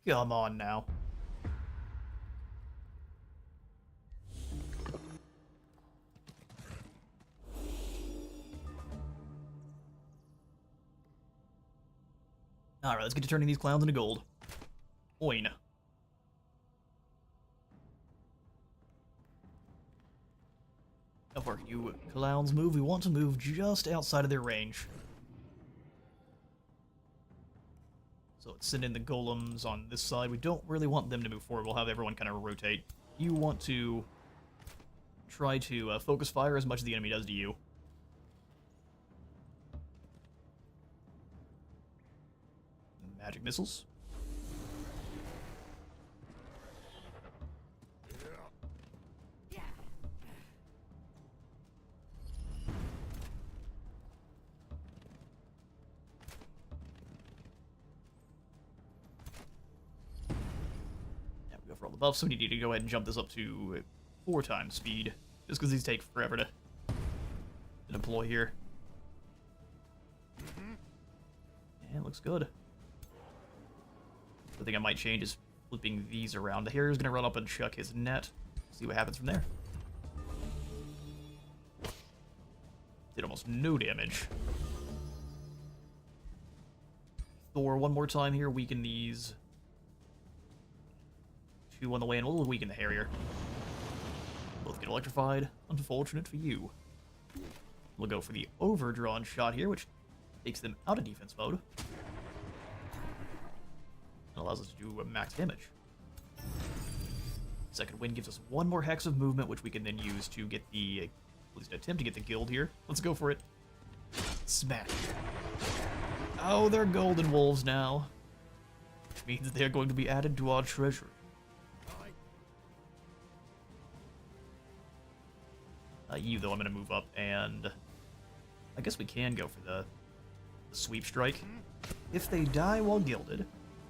Come on now. Alright, let's get to turning these clowns into gold. Oin. How far can you clowns move? We want to move just outside of their range. So let's send in the golems on this side. We don't really want them to move forward. We'll have everyone kind of rotate. You want to try to focus fire as much as the enemy does to you. Magic missiles. Yeah, we go for all the buffs, so we need to go ahead and jump this up to 4 times speed, just because these take forever to deploy here. Yeah, it looks good. The thing I might change is flipping these around. The Harrier's gonna run up and chuck his net. See what happens from there. Did almost no damage. Thor one more time here, weaken these. 2 on the way, and we'll weaken the Harrier. Both get electrified. Unfortunate for you. We'll go for the overdrawn shot here, which takes them out of defense mode. And allows us to do max damage. Second wind gives us 1 more hex of movement, which we can then use to get the, at least attempt to get the guild here. Let's go for it. Smack. Oh, they're golden wolves now. Which means that they're going to be added to our treasury. You, though, I'm going to move up, and I guess we can go for the sweep strike. If they die while gilded,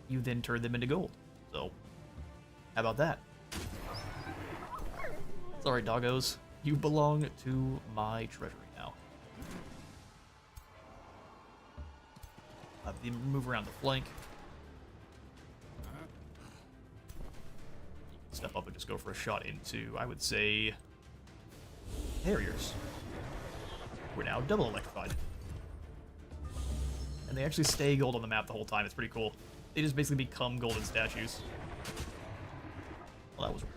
you then turn them into gold. So, how about that? It's alright, doggos. You belong to my treasury now. Have them move around the flank. Step up and just go for a shot into, I would say, Harriers. We're now double electrified. And they actually stay gold on the map the whole time. It's pretty cool. They just basically become golden statues. Well, that was weird.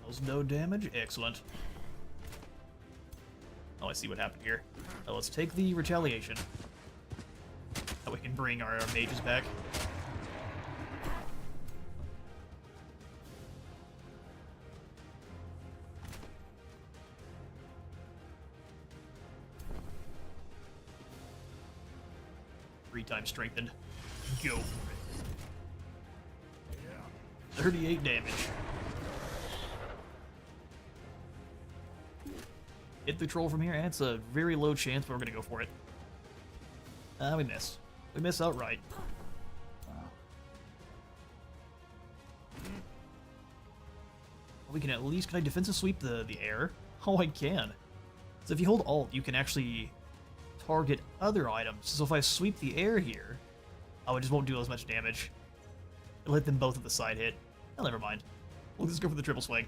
Almost no damage. Excellent. Oh, I see what happened here. Now let's take the retaliation. That we can bring our mages back. Times strengthened. Go for it. 38 damage. Hit the troll from here, and it's a very low chance, but we're gonna go for it. We miss. We miss outright. We can at least, can I defensive sweep the air? Oh, I can. So if you hold Alt, you can actually target other items. So if I sweep the air here, oh, it just won't do as much damage. It'll hit them both at the side hit. Oh, never mind. We'll just go for the triple swing.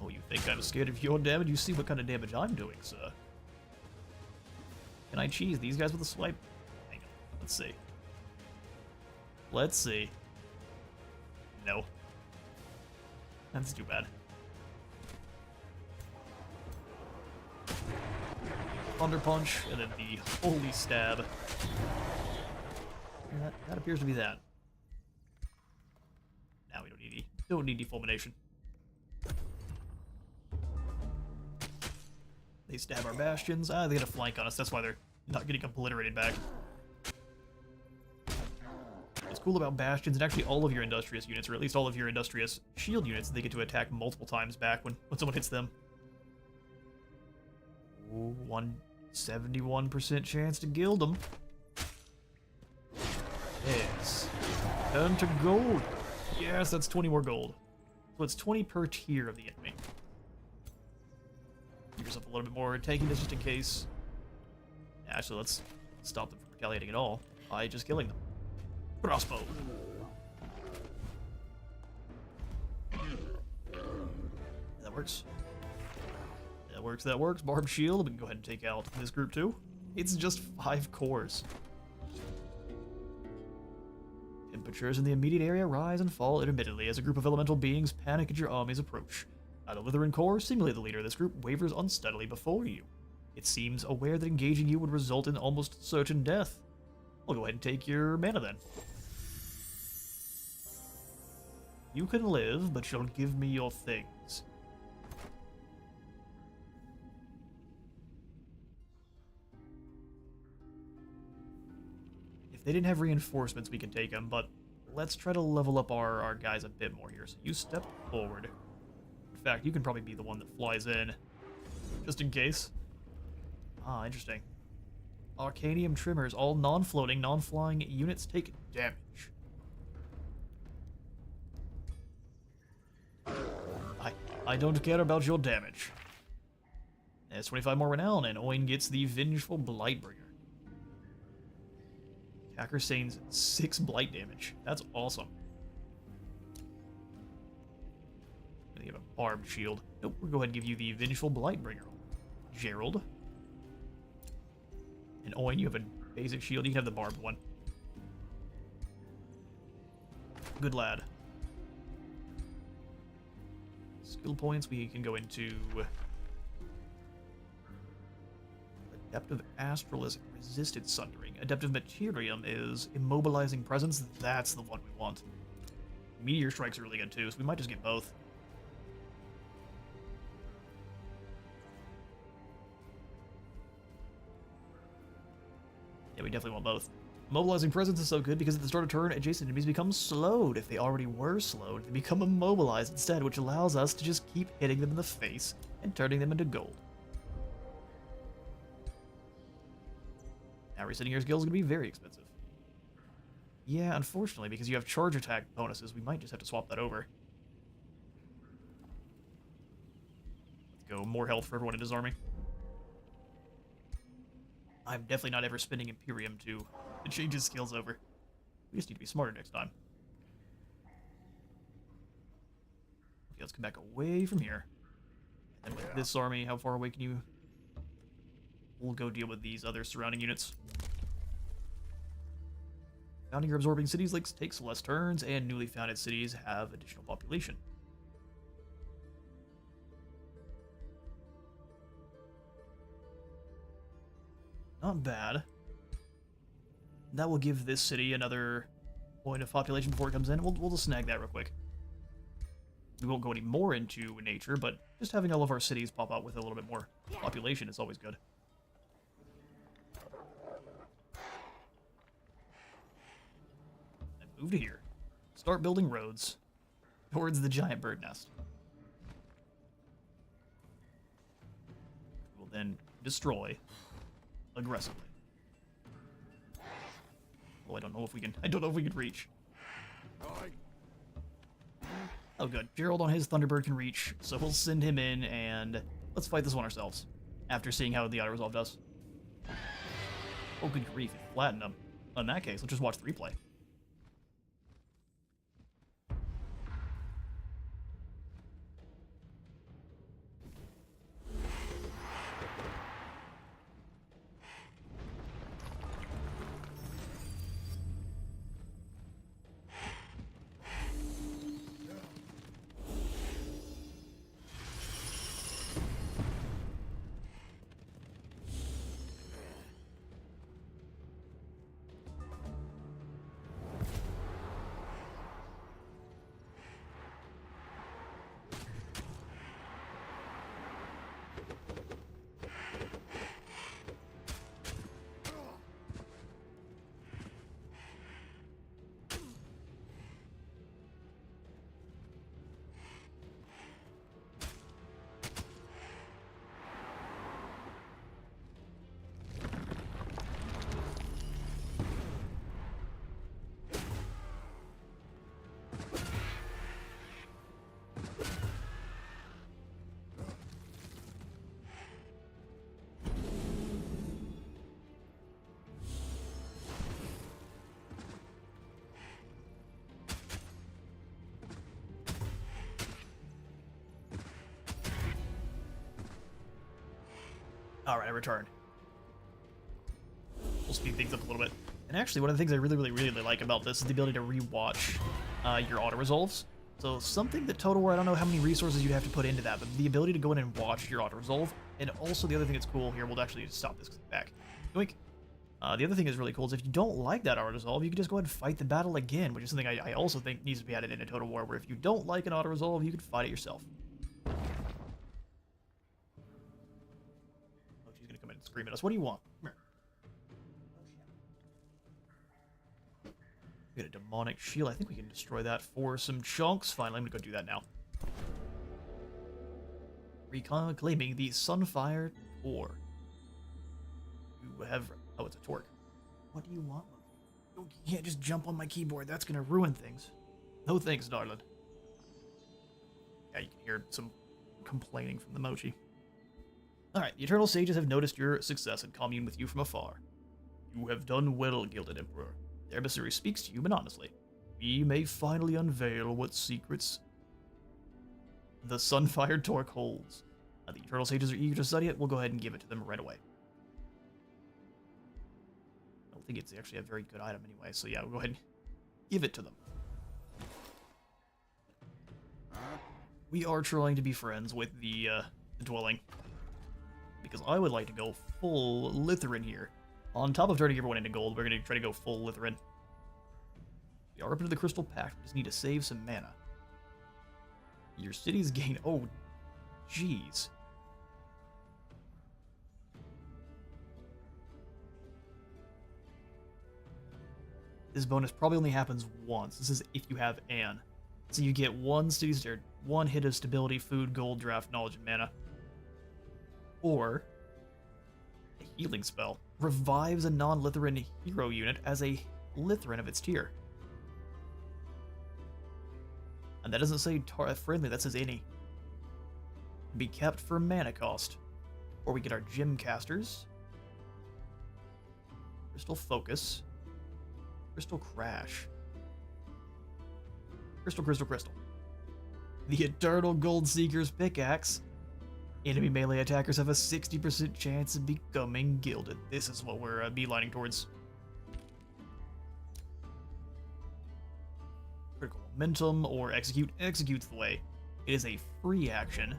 Oh, you think I'm scared of your damage? You see what kind of damage I'm doing, sir. Can I cheese these guys with a swipe? Hang on. Let's see. Let's see. No. That's too bad. Thunder Punch, and then the Holy Stab. And that appears to be that. Now we don't need defulmination. They stab our bastions. They get a flank on us. That's why they're not getting obliterated back. What's cool about bastions, and actually all of your industrious units, or at least all of your industrious shield units, they get to attack multiple times back when someone hits them. Ooh, 171% chance to gild them. Yes. Turn to gold. Yes, that's 20 more gold. So it's 20 per tier of the enemy. Give yourself a little bit more tankiness just in case. Actually, let's stop them from retaliating at all by just killing them. Crossbow. That works. That works. Barbed shield. We can go ahead and take out this group too. It's just 5 cores. Temperatures in the immediate area rise and fall intermittently as a group of elemental beings panic at your army's approach. The Lytheran core, seemingly the leader of this group, wavers unsteadily before you. It seems aware that engaging you would result in almost certain death. We'll go ahead and take your mana then. You can live, but you'll give me your things. If they didn't have reinforcements, we can take them, but let's try to level up our guys a bit more here. So you step forward. In fact, you can probably be the one that flies in, just in case. Ah, interesting. Arcanium trimmers. All non-floating, non-flying units take damage. I don't care about your damage. There's 25 more renown, and Oin gets the Vengeful Blightbringer. Attacker sustains 6 blight damage. That's awesome. You have a barbed shield. Nope, we'll go ahead and give you the Vengeful Blightbringer. Gerald. And Owen, you have a basic shield. You can have the barbed one. Good lad. Skill points, we can go into Adept of Astral is Resisted Sundering. Adept of Materium is Immobilizing Presence. That's the one we want. Meteor Strike's really good too, so we might just get both. Yeah, we definitely want both. Mobilizing Presence is so good because at the start of turn, adjacent enemies become slowed. If they already were slowed, they become immobilized instead, which allows us to just keep hitting them in the face and turning them into gold. Now resetting your skills is going to be very expensive. Yeah, unfortunately, because you have charge attack bonuses, we might just have to swap that over. Let's go. More health for everyone in his army. I'm definitely not ever spending Imperium to change his skills over. We just need to be smarter next time. Okay, let's come back away from here. And with this army, how far away can you... We'll go deal with these other surrounding units. Founding or absorbing cities takes less turns, and newly founded cities have additional population. Not bad. That will give this city another point of population before it comes in. We'll just snag that real quick. We won't go any more into nature, but just having all of our cities pop out with a little bit more population is always good. And move to here. Start building roads towards the giant bird nest. We'll then destroy aggressively. Well, I don't know if we can reach. Oh, good. Gerald on his Thunderbird can reach, so we'll send him in and let's fight this one ourselves. After seeing how the auto-resolve does. Oh, good grief. It flattened him. In that case, let's just watch the replay. Alright, I returned. We'll speed things up a little bit. And actually, one of the things I really like about this is the ability to rewatch your auto-resolves. So something that Total War, I don't know how many resources you'd have to put into that, but the ability to go in and watch your auto-resolve. And also the other thing that's cool here, we'll actually stop this back. Yoink. The other thing that's really cool is if you don't like that auto-resolve, you can just go ahead and fight the battle again, which is something I also think needs to be added into Total War, where if you don't like an auto-resolve, you can fight it yourself. Scream at us. What do you want? Come here. We got a demonic shield. I think we can destroy that for some chunks. Finally, I'm gonna go do that now. Reclaiming the Sunfire Ore. You have... Oh, it's a torque. What do you want? You can't just jump on my keyboard. That's gonna ruin things. No thanks, darling. Yeah, you can hear some complaining from the Mochi. Alright, the Eternal Sages have noticed your success and commune with you from afar. You have done well, Gilded Emperor. The emissary speaks to you monotonously. We may finally unveil what secrets The Sunfire Torque holds. The Eternal Sages are eager to study it. We'll go ahead and give it to them right away. I don't think it's actually a very good item anyway, so yeah, we'll go ahead and give it to them. We are trying to be friends with the dwelling, because I would like to go full Lutheran here. On top of turning everyone into gold, we're going to try to go full Lutheran. We are up into the Crystal Pact. We just need to save some mana. Your cities gain... Oh, jeez. This bonus probably only happens once. This is if you have Anne. So you get one hit of stability, food, gold, draft, knowledge, and mana. Or a healing spell. Revives a non-Lutheran hero unit as a Lutheran of its tier. And that doesn't say friendly, that says any. Be kept for mana cost. Or we get our gem casters. Crystal Focus. Crystal Crash. Crystal, Crystal, Crystal. The Eternal Gold Seeker's Pickaxe. Enemy melee attackers have a 60% chance of becoming gilded. This is what we're beelining towards. Critical Momentum or Execute. Execute's the way. It is a free action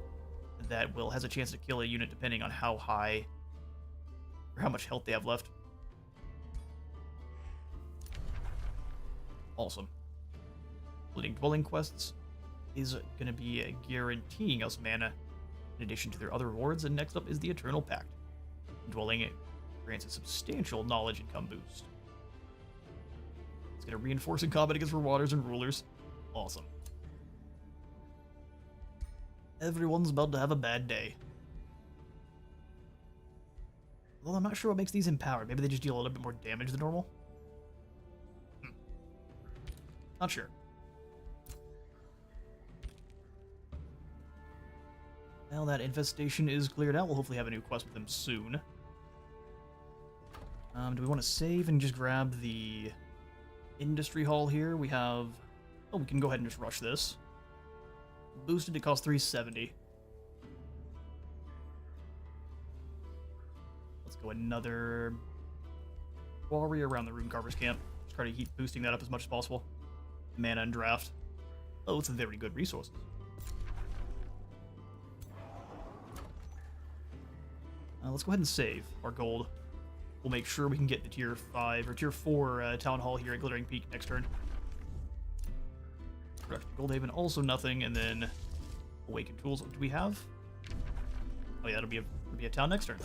that has a chance to kill a unit depending on how high or how much health they have left. Awesome. Fleeting Dwelling quests is going to be guaranteeing us mana in addition to their other rewards, and next up is the Eternal Pact. Dwelling grants a substantial knowledge income boost. It's going to reinforce in combat against Marauders and Rulers. Awesome. Everyone's about to have a bad day. Well, I'm not sure what makes these empowered. Maybe they just deal a little bit more damage than normal? Not sure. Now that infestation is cleared out, we'll hopefully have a new quest with them soon. Do we want to save and just grab the industry hall here? We have... Oh, we can go ahead and just rush this. Boosted, it costs 370. Let's go another warrior around the Runecarver's camp. Just try to keep boosting that up as much as possible. Mana and draft. Oh, it's a very good resource. Let's go ahead and save our gold. We'll make sure we can get the tier 5 or tier 4 town hall here at Glittering Peak next turn. Production Goldhaven, also nothing, and then Awakened Tools. What do we have? Oh yeah, it'll be a town next turn.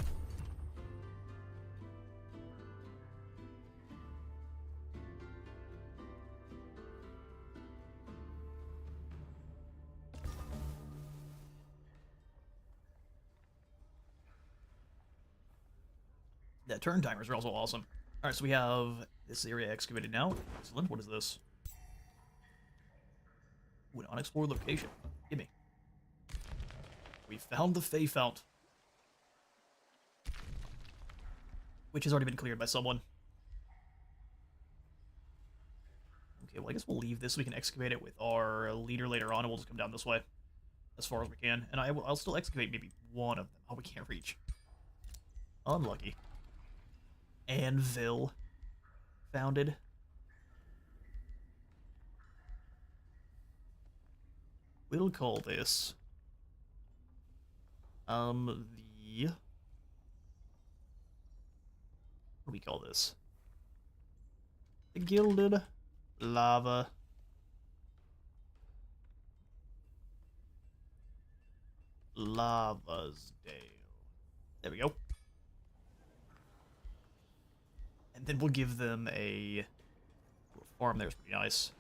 That turn timers are also awesome. Alright, so we have this area excavated now. Excellent. What is this? Ooh, an unexplored location. Gimme. We found the Fey Fount, which has already been cleared by someone. Okay, well, I guess we'll leave this so we can excavate it with our leader later on, and we'll just come down this way as far as we can. And I'll still excavate maybe one of them. Oh, we can't reach. Unlucky. Anvil. Founded. We'll call this... What do we call this? The Gilded Lava Lavasdale. There we go. And then we'll give them a little farm there. It's pretty nice.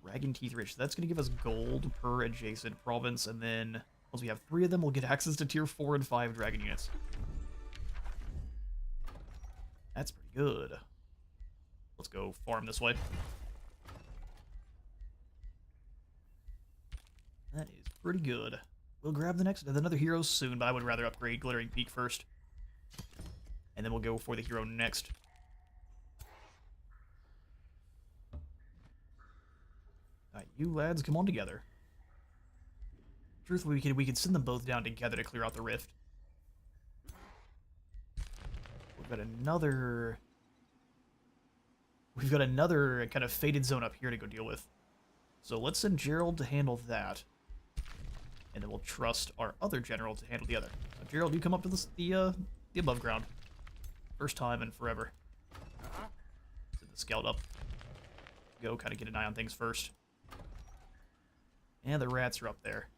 Dragon Teeth Rich. That's going to give us gold per adjacent province, and then once we have 3 of them, we'll get access to tier 4 and 5 dragon units. That's pretty good. Let's go farm this way. That is pretty good. We'll grab another hero soon, but I would rather upgrade Glittering Peak first. And then we'll go for the hero next. Alright, you lads, come on together. Truthfully, we could send them both down together to clear out the rift. We've got another... We've got another kind of faded zone up here to go deal with. So let's send Gerald to handle that. And then we'll trust our other general to handle the other. So Gerald, you come up to the above ground. First time in forever. Send the scout up. Go kind of get an eye on things first. And the rats are up there.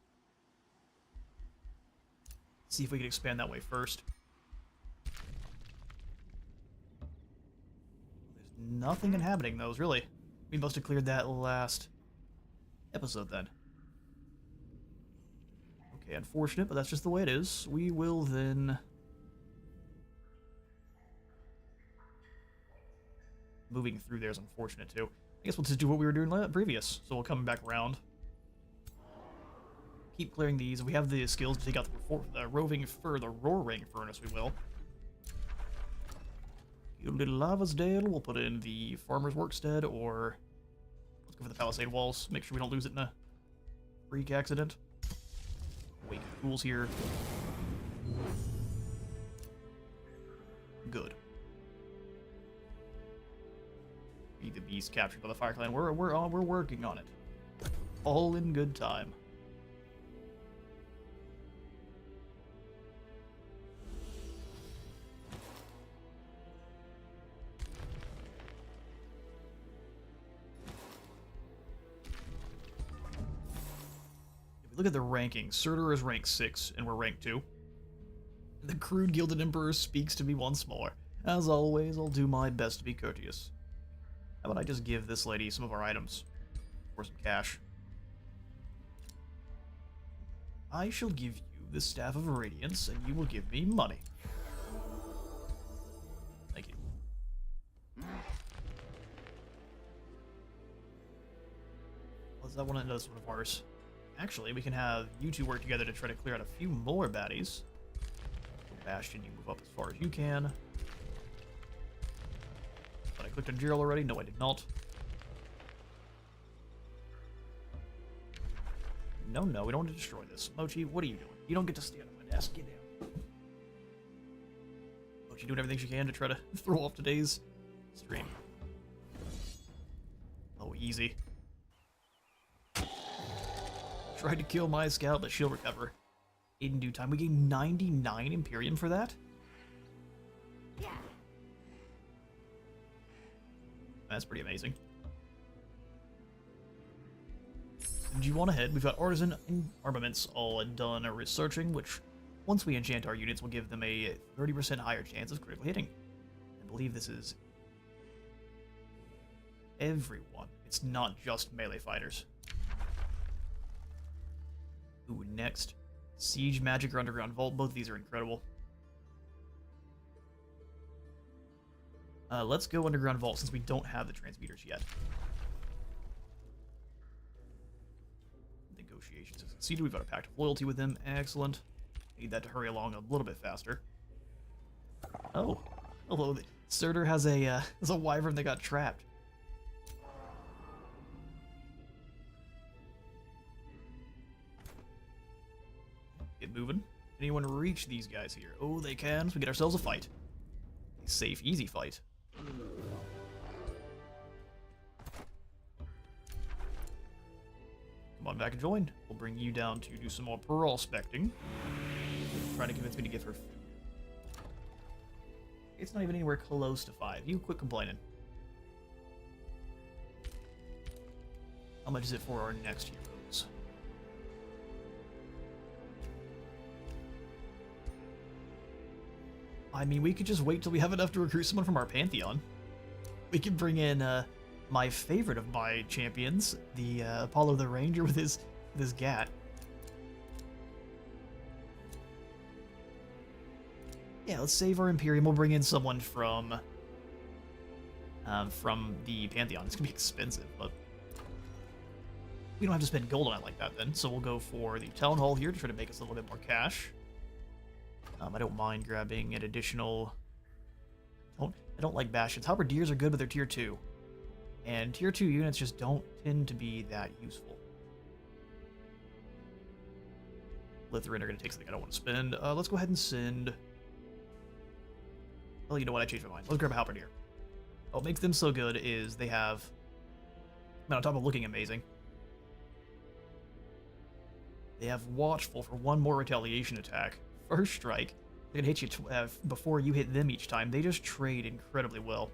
See if we can expand that way first. There's nothing inhabiting those, really. We must have cleared that last episode then. Okay, unfortunate, but that's just the way it is. We will then... Moving through there is unfortunate, too. I guess we'll just do what we were doing previous. So we'll come back around. Keep clearing these. If we have the skills to take out the roving fur, the roaring furnace, we will. Gilded Lavasdale, we'll put in the farmer's workstead, or let's go for the palisade walls. Make sure we don't lose it in a freak accident. Wake fools here. Good. Be the beast captured by the Fire Clan. We're working on it. All in good time. Look at the ranking. Surtur is rank 6, and we're rank 2. The crude Gilded Emperor speaks to me once more. As always, I'll do my best to be courteous. How about I just give this lady some of our items? Or some cash. I shall give you the Staff of Radiance, and you will give me money. Thank you. Was that one? That's one of ours. Actually, we can have you two work together to try to clear out a few more baddies. Bastion, you move up as far as you can. But I clicked on Gerald already? No, I did not. No, we don't want to destroy this. Mochi, what are you doing? You don't get to stand on my desk. Get down. Mochi doing everything she can to try to throw off today's stream. Oh, easy. Tried to kill my scout, but she'll recover in due time. We gained 99 Imperium for that? Yeah. That's pretty amazing. Do you want to head? We've got Artisan and Armaments all done researching, which once we enchant our units will give them a 30% higher chance of critical hitting. I believe this is everyone. It's not just melee fighters. Ooh, next. Siege Magic or Underground Vault. Both of these are incredible. Let's go Underground Vault since we don't have the transmitters yet. Negotiations have succeeded. We've got a pact of loyalty with them. Excellent. Need that to hurry along a little bit faster. Oh. Hello. Surtur has a wyvern that got trapped. Get moving. Anyone reach these guys here? Oh, they can. So we get ourselves a fight. A safe, easy fight. Come on back and join. We'll bring you down to do some more prospecting. Trying to convince me to give her food. It's not even anywhere close to 5. You quit complaining. How much is it for our next heroes? I mean, we could just wait till we have enough to recruit someone from our Pantheon. We could bring in my favorite of my champions, the Apollo the Ranger with his gat. Yeah, let's save our Imperium. We'll bring in someone from the Pantheon. It's gonna be expensive, but we don't have to spend gold on it like that then. So we'll go for the Town Hall here to try to make us a little bit more cash. I don't mind grabbing an additional... I don't like Bastions. Halberdiers are good, but they're tier 2. And tier 2 units just don't tend to be that useful. Lizardmen are going to take something I don't want to spend. Let's go ahead and send... Well, you know what? I changed my mind. Let's grab a halberdier. What makes them so good is they have... I mean, on top of looking amazing, they have Watchful for one more retaliation attack. First strike. They're going to hit you before you hit them each time. They just trade incredibly well.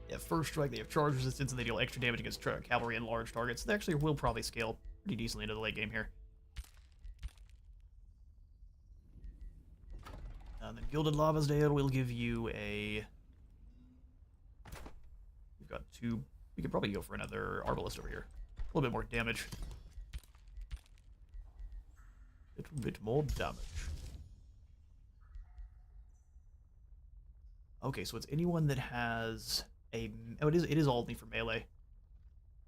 They have First Strike, they have Charge Resistance, and they deal extra damage against cavalry and large targets. They actually will probably scale pretty decently into the late game here. And then Gilded Lavasdale will give you a... We've got two... We could probably go for another Arbalist over here. A little bit more damage. A little bit more damage. Okay, so it's anyone that has a... Oh, it is all only for melee.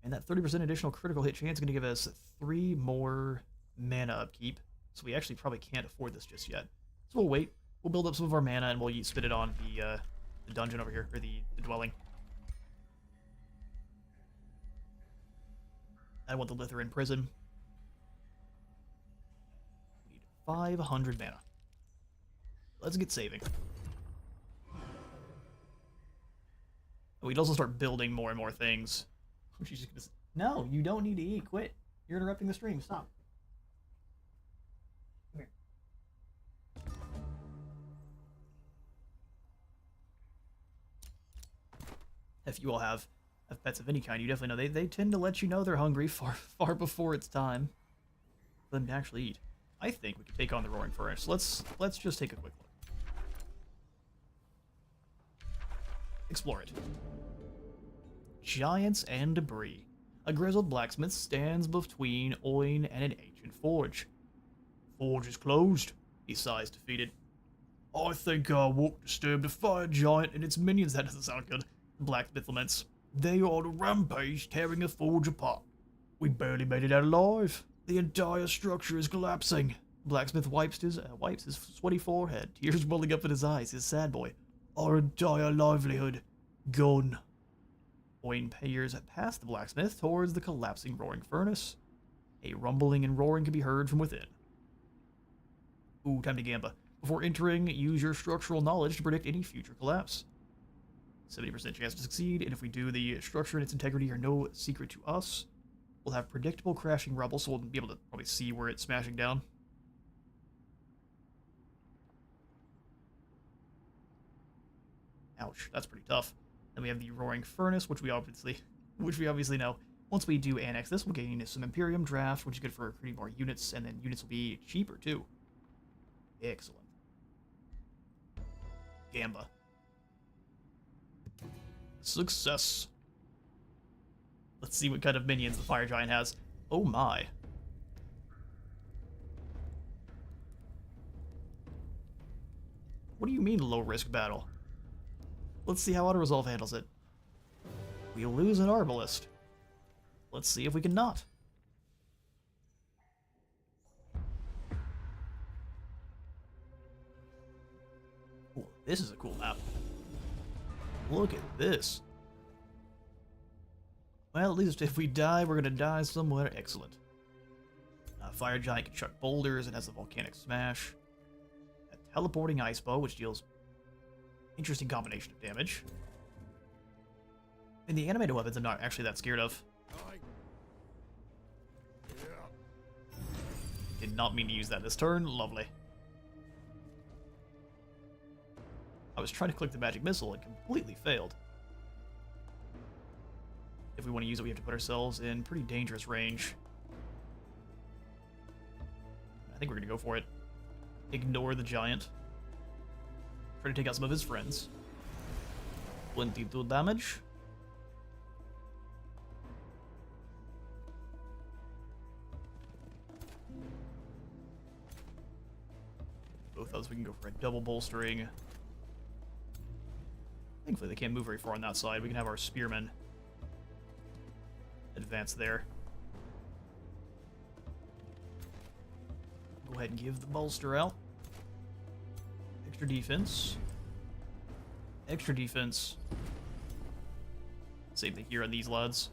And that 30% additional critical hit chance is going to give us 3 more mana upkeep. So we actually probably can't afford this just yet. So we'll wait. We'll build up some of our mana and we'll spit it on the dungeon over here, or the dwelling. I want the Lutheran prison. We need 500 mana. Let's get saving. We'd also start building more and more things. She's just gonna... No, you don't need to eat. Quit. You're interrupting the stream. Stop. Come here. If you all have pets of any kind, you definitely know they tend to let you know they're hungry far before it's time for them to actually eat. I think we can take on the Roaring Furnace. Let's just take a quick look. Explore it. Giants and debris. A grizzled blacksmith stands between Oin and an ancient forge. Forge is closed, he sighs defeated. I think our walk disturbed a fire giant and its minions. That doesn't sound good. Blacksmith laments. They are on a rampage, tearing the forge apart. We barely made it out alive. The entire structure is collapsing. Blacksmith wipes his sweaty forehead, tears welling up in his eyes. His sad boy. Our entire livelihood gone. Oin peers past the blacksmith towards the collapsing roaring furnace. A rumbling and roaring can be heard from within. Ooh, time to gamba. Before entering, use your structural knowledge to predict any future collapse. 70% chance to succeed, and if we do, the structure and its integrity are no secret to us. We'll have predictable crashing rubble, so we'll be able to probably see where it's smashing down. Ouch, that's pretty tough. Then we have the Roaring Furnace, which we obviously know. Once we do annex this, we'll gain some Imperium draft, which is good for recruiting more units, and then units will be cheaper too. Excellent. Gamba. Success. Let's see what kind of minions the Fire Giant has. Oh my. What do you mean low-risk battle? Let's see how Auto-Resolve handles it. We lose an Arbalist. Let's see if we can not. Ooh, this is a cool map. Look at this. Well, at least if we die, we're gonna die somewhere. Excellent. Fire Giant can chuck boulders and has a volcanic smash. A teleporting ice bow, which deals interesting combination of damage. And the animated weapons I'm not actually that scared of. Did not mean to use that this turn. Lovely. I was trying to click the magic missile and completely failed. If we want to use it, we have to put ourselves in pretty dangerous range. I think we're going to go for it. Ignore the giant. Try to take out some of his friends. 22 damage. Both those we can go for a double bolstering. Thankfully they can't move very far on that side. We can have our spearmen advance there. Go ahead and give the bolster out. Extra defense. Extra defense. Same thing here on these lads.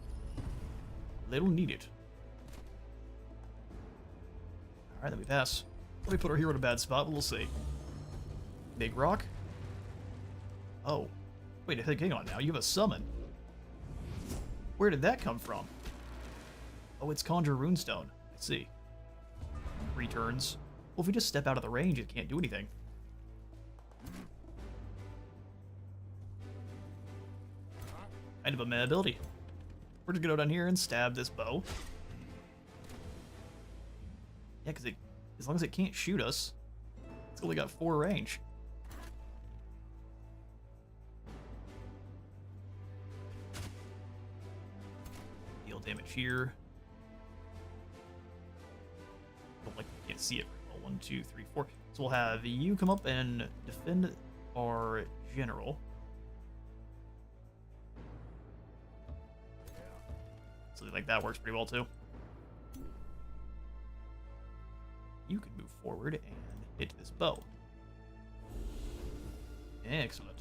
They don't need it. Alright, then we pass. Let me put our hero in a bad spot, but we'll see. Big rock? Oh. Wait, hang on now. You have a summon. Where did that come from? Oh, it's Conjure Runestone. I see. Returns. Well, if we just step out of the range, it can't do anything. Kind of a meh ability. We're just gonna go down here and stab this bow. Yeah, because as long as it can't shoot us, it's only got 4 range. Deal damage here. Don't like you can't see it. Well, 1, 2, 3, 4. So we'll have you come up and defend our general. Something like that works pretty well too. You can move forward and hit this bow. Excellent.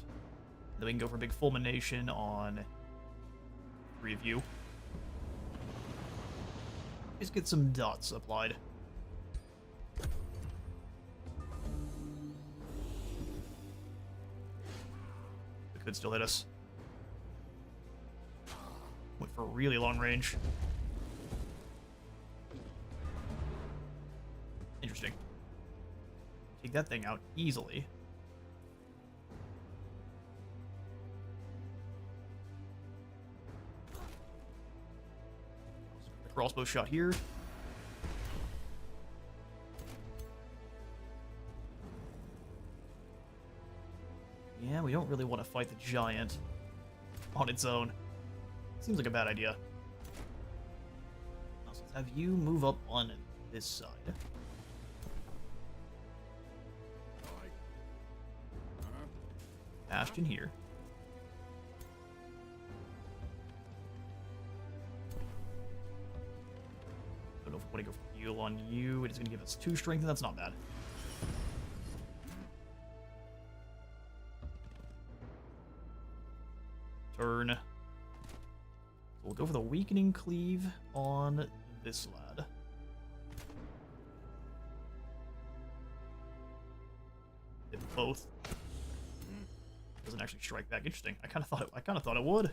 Then we can go for a big fulmination on 3 of you. Just get some dots applied. It could still hit us. Went for a really long range. Interesting. Take that thing out easily. Crossbow shot here. Yeah, we don't really want to fight the giant on its own. Seems like a bad idea. So let's have you move up on this side. Bastion here. Don't know if we want to go for heal on you. It is going to give us 2 strength, and that's not bad. Turn. We'll go for the weakening cleave on this lad. Hit both. Doesn't actually strike back. Interesting. I kind of thought it would.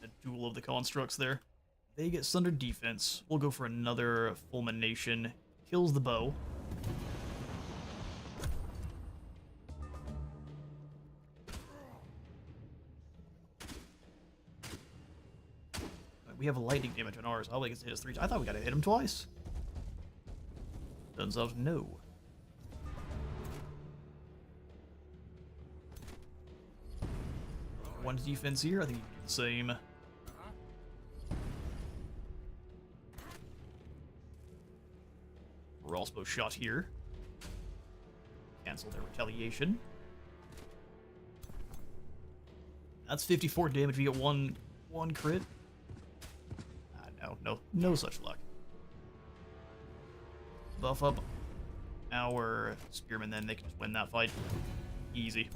A duel of the constructs there. They get sundered defense. We'll go for another fulmination. Kills the bow. We have lightning damage on ours. All we get to hit us 3 times. I thought we got to hit him twice. Turns out, no. One's defense here. I think you can do the same. Crossbow shot here. Cancel their retaliation. That's 54 damage. We get one crit. No such luck. Buff up our spearmen, then they can just win that fight. Easy.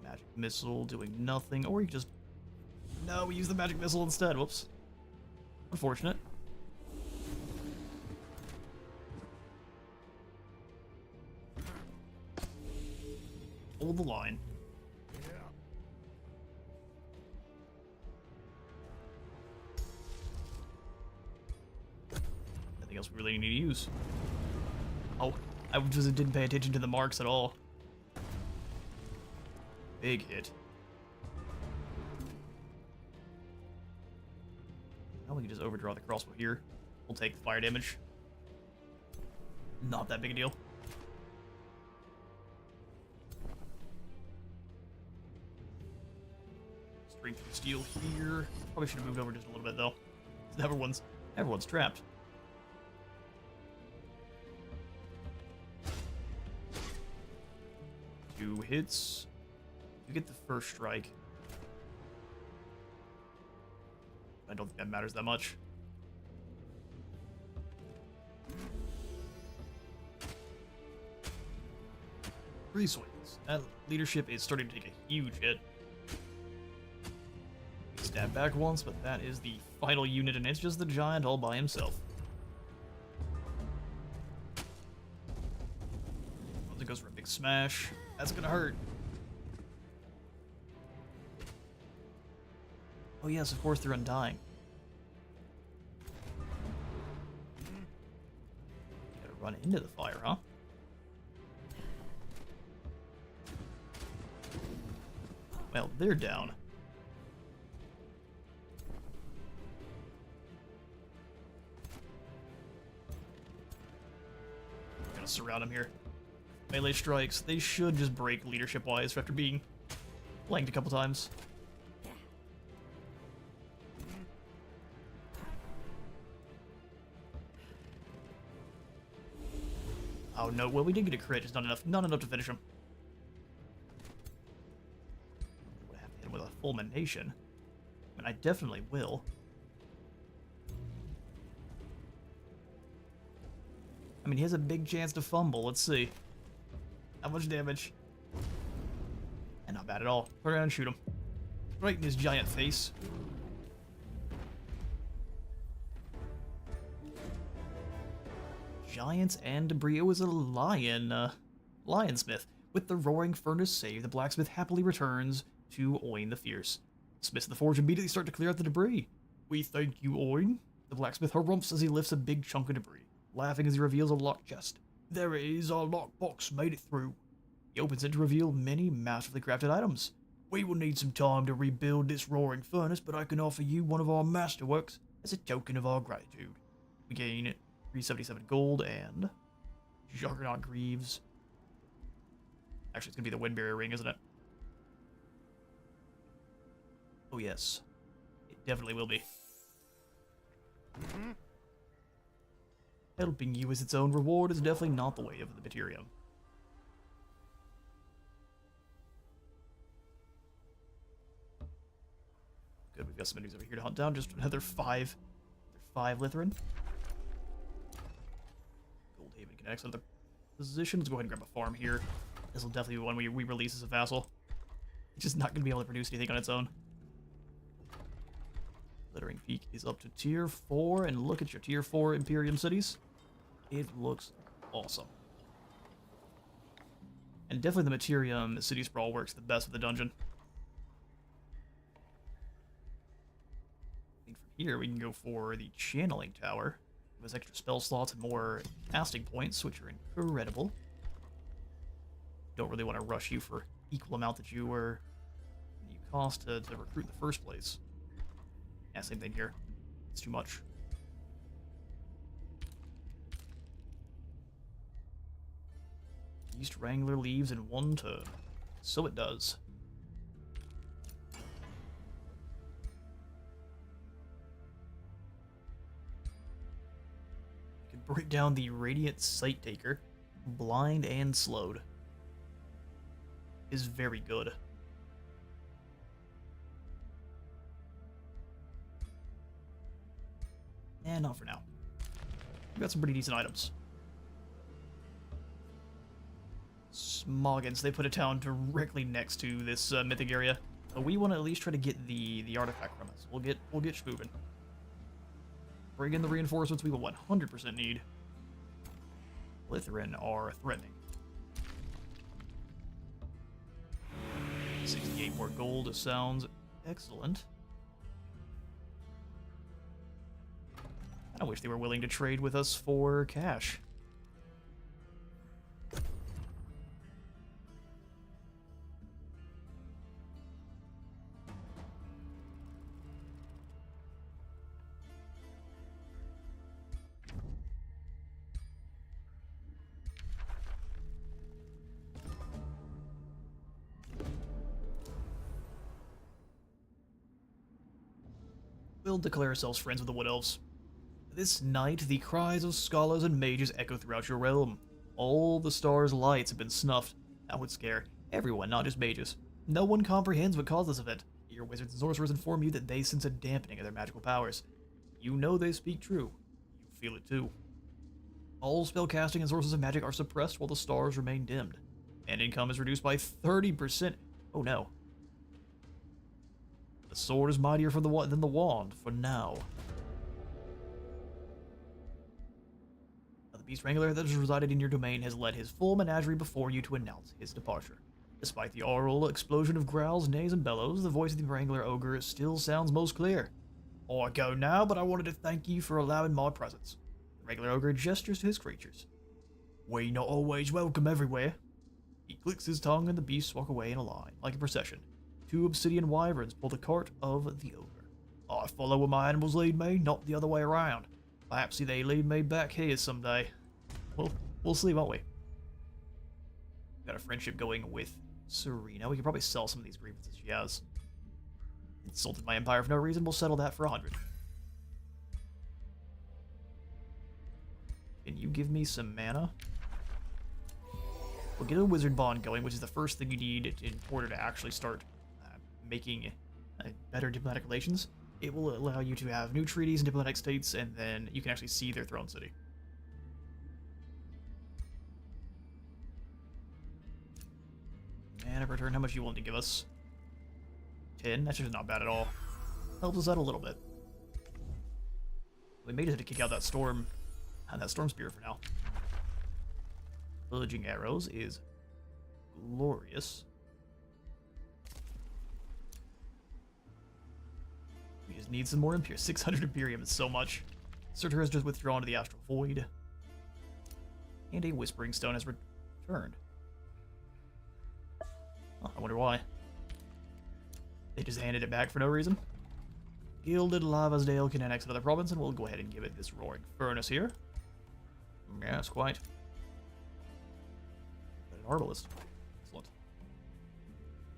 Magic missile doing nothing, or you can just... No, we use the magic missile instead. Whoops. Unfortunate. Hold the line. Nothing else we really need to use. Oh, I just didn't pay attention to the marks at all. Big hit. Now we can just overdraw the crossbow here. We'll take the fire damage. Not that big a deal. Strength and steel here. Probably should have moved over just a little bit though. Everyone's trapped. Two hits. You get the first strike. I don't think that matters that much. 3 swings. That leadership is starting to take a huge hit. Stab back once, but that is the final unit, and it's just the giant all by himself. Once it goes for a big smash, that's gonna hurt. Oh yes, of course they're undying. Gotta run into the fire, huh? Well, they're down. Gonna surround him here. Melee strikes, they should just break leadership-wise after being flanked a couple times. Oh no, well we did get a crit, just not enough to finish him. Would have to hit him with a fulmination. I mean, I definitely will. I mean, he has a big chance to fumble. Let's see. How much damage? And not bad at all. Turn around and shoot him. Right in his giant face. Giants and debris. It was a lionsmith. With the roaring furnace saved, the blacksmith happily returns to Oin the Fierce. Smiths of the Forge immediately start to clear out the debris. We thank you, Oin. The blacksmith harumphs as he lifts a big chunk of debris, laughing as he reveals a locked chest. There it is, our lockbox made it through. He opens it to reveal many masterfully crafted items. We will need some time to rebuild this roaring furnace, but I can offer you one of our masterworks as a token of our gratitude. We gain 377 gold and Juggernaut Greaves. Actually, it's going to be the Windbarrier Ring, isn't it? Oh, yes. It definitely will be. Helping you as its own reward is definitely not the way of the Materium. Good, we've got some enemies over here to hunt down. Just another 5 Lithrin. Goldhaven connects another position. Let's go ahead and grab a farm here. This will definitely be one we release as a vassal. It's just not going to be able to produce anything on its own. Glittering Peak is up to tier 4, and look at your tier 4 Imperium cities. It looks awesome. And definitely the Materium City Sprawl works the best with the dungeon. I think from here we can go for the Channeling Tower. It has extra spell slots and more casting points, which are incredible. Don't really want to rush you for equal amount that you cost to recruit in the first place. Yeah, same thing here. It's too much. East Wrangler leaves in 1 turn. So it does. You can break down the Radiant Sight Taker. Blind and slowed. Is very good. And not for now. We've got some pretty decent items. Smoggins, they put a town directly next to this mythic area. But we want to at least try to get the artifact from us. We'll get moving. Bring in the reinforcements we will 100% need. Lithrin are threatening. 68 more gold sounds excellent. I wish they were willing to trade with us for cash. We'll declare ourselves friends with the Wood Elves. This night, the cries of scholars and mages echo throughout your realm. All the stars' lights have been snuffed. That would scare everyone, not just mages. No one comprehends what caused this event. Your wizards and sorcerers inform you that they sense a dampening of their magical powers. You know they speak true. You feel it too. All spellcasting and sources of magic are suppressed while the stars remain dimmed. And income is reduced by 30%. Oh no. The sword is mightier than the wand, for now. The beast wrangler that has resided in your domain has led his full menagerie before you to announce his departure. Despite the aural explosion of growls, neighs, and bellows, the voice of the wrangler ogre still sounds most clear. I go now, but I wanted to thank you for allowing my presence. The wrangler ogre gestures to his creatures. We not always welcome everywhere. He clicks his tongue and the beasts walk away in a line, like a procession. 2 obsidian wyverns pull the cart of the ogre. I follow where my animals lead me, not the other way around. Perhaps they lead me back here someday. Well, we'll see, won't we? Got a friendship going with Serena. We could probably sell some of these grievances she has. Insulted my empire for no reason. We'll settle that for 100. Can you give me some mana? We'll get a wizard bond going, which is the first thing you need in order to actually start making better diplomatic relations. It will allow you to have new treaties and diplomatic states, and then you can actually see their throne city. Mana per turn, how much are you willing to give us? 10? That's just not bad at all. Helps us out a little bit. We may just have to kick out that storm spear for now. Pillaging arrows is glorious. We just need some more Imperium. 600 Imperium is so much. Surtur has just withdrawn to the Astral Void. And a Whispering Stone has returned. Oh, I wonder why. They just handed it back for no reason. Gilded Lavasdale can annex another province, and we'll go ahead and give it this roaring furnace here. Yes, quite. But an arbalist. Excellent.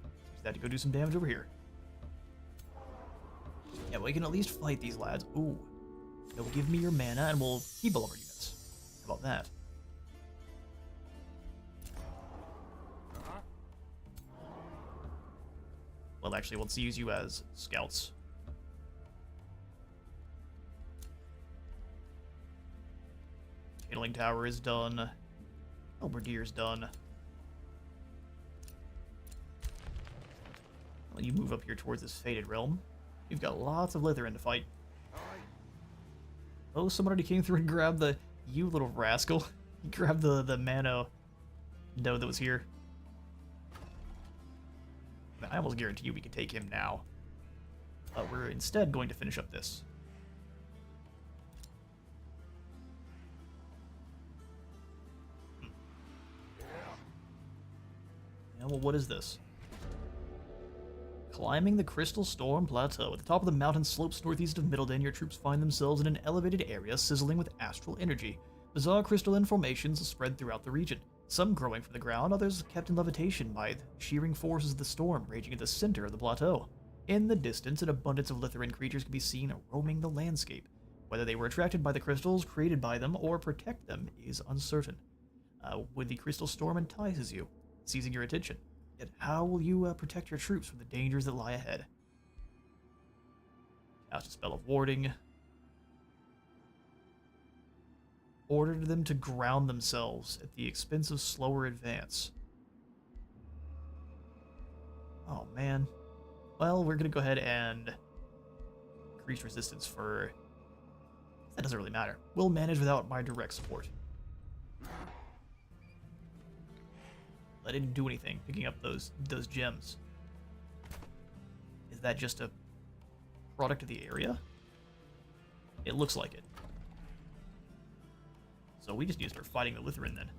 Use that to go do some damage over here. Yeah, we can at least fight these lads. Ooh. They'll give me your mana, and we'll keep all of our units. How about that? Well, actually, let's use you as scouts. Channeling Tower is done. Alberdier's done. Well, you move up here towards this Fated Realm. You've got lots of Lithrin to fight. Oh, someone already came through and grabbed the... You little rascal. He grabbed the mana node that was here. I almost guarantee you we can take him now. We're instead going to finish up this. Yeah, well, what is this? Climbing the Crystal Storm Plateau. At the top of the mountain slopes northeast of Middleton, your troops find themselves in an elevated area sizzling with astral energy. Bizarre crystalline formations spread throughout the region. Some growing from the ground, others kept in levitation by the shearing forces of the storm raging at the center of the plateau. In the distance, an abundance of Lithrin creatures can be seen roaming the landscape. Whether they were attracted by the crystals created by them or protect them is uncertain. Would the crystal storm entices you, seizing your attention? Yet how will you protect your troops from the dangers that lie ahead? Cast a spell of warding. Ordered them to ground themselves at the expense of slower advance. Oh, man. Well, we're going to go ahead and increase resistance for... That doesn't really matter. We'll manage without my direct support. I didn't do anything picking up those gems. Is that just a product of the area? It looks like it. So we just need to start fighting the Lithrin then.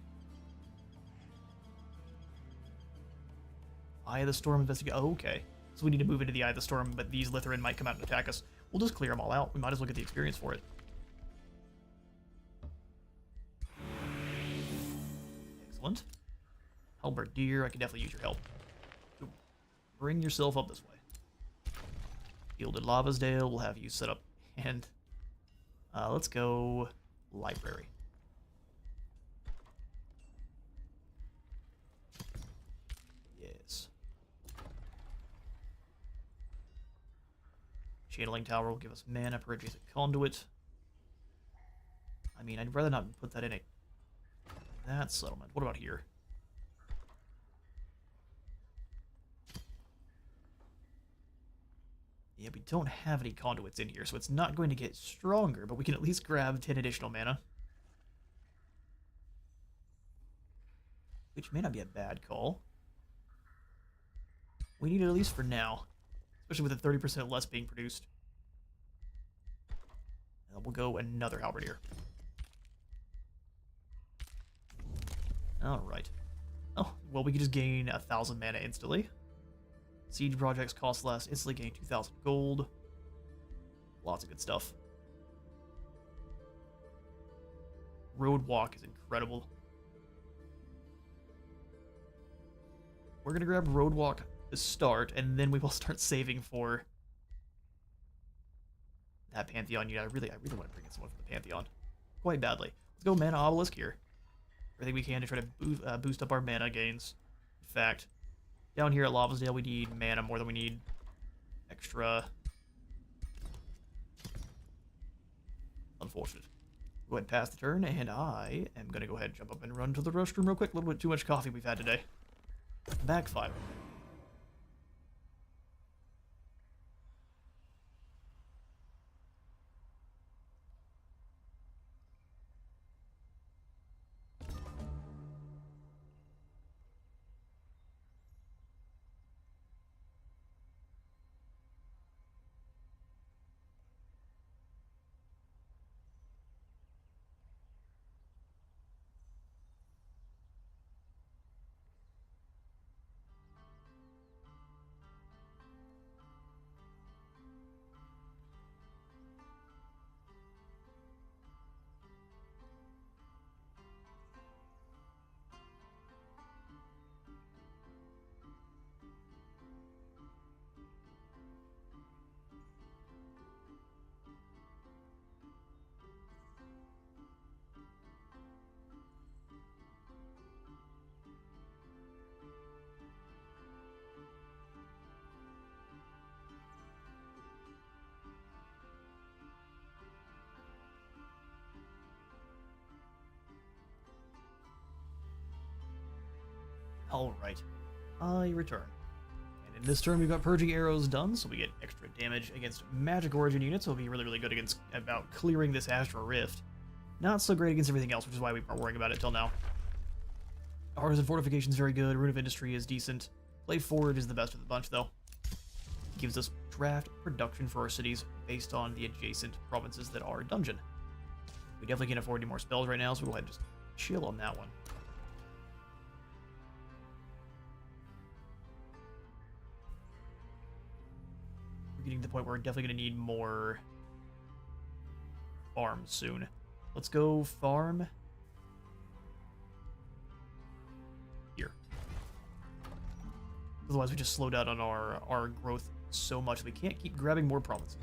Eye of the Storm investigate. Oh, okay. So we need to move into the Eye of the Storm, but these Lithrin might come out and attack us. We'll just clear them all out. We might as well get the experience for it. Excellent. Halberdier, I can definitely use your help. So bring yourself up this way. Gilded Lavasdale, we'll have you set up. And let's go library. Yes. Channeling Tower will give us mana per adjacent conduit. I mean, I'd rather not put that in that settlement. What about here? Yeah, we don't have any conduits in here, so it's not going to get stronger, but we can at least grab 10 additional mana. Which may not be a bad call. We need it at least for now, especially with the 30% less being produced. And we'll go another halberdier. Alright. Oh, well, we can just gain 1,000 mana instantly. Siege projects cost less, instantly gain 2,000 gold. Lots of good stuff. Road walk is incredible. We're gonna grab road walk to start, and then we will start saving for that Pantheon unit. I really want to bring in someone from the Pantheon quite badly. Let's go mana obelisk here. Everything we can to try to boost up our mana gains. In fact, down here at Lavasdale, we need mana more than we need extra. Unfortunate. Go ahead and pass the turn, and I am going to go ahead and jump up and run to the restroom real quick. A little bit too much coffee we've had today. Backfire. Alright, I return. And in this turn, we've got Purging Arrows done, so we get extra damage against Magic Origin units, so it'll be really good against about clearing this Astral Rift. Not so great against everything else, which is why we weren't worrying about it till now. Artisan Fortification is very good, Rune of Industry is decent. Play Forward is the best of the bunch, though. It gives us draft production for our cities based on the adjacent provinces that are dungeon. We definitely can't afford any more spells right now, so we'll go ahead and just chill on that one. Getting to the point where we're definitely going to need more farms soon. Let's go farm here. Otherwise, we just slow down on our growth so much we can't keep grabbing more provinces.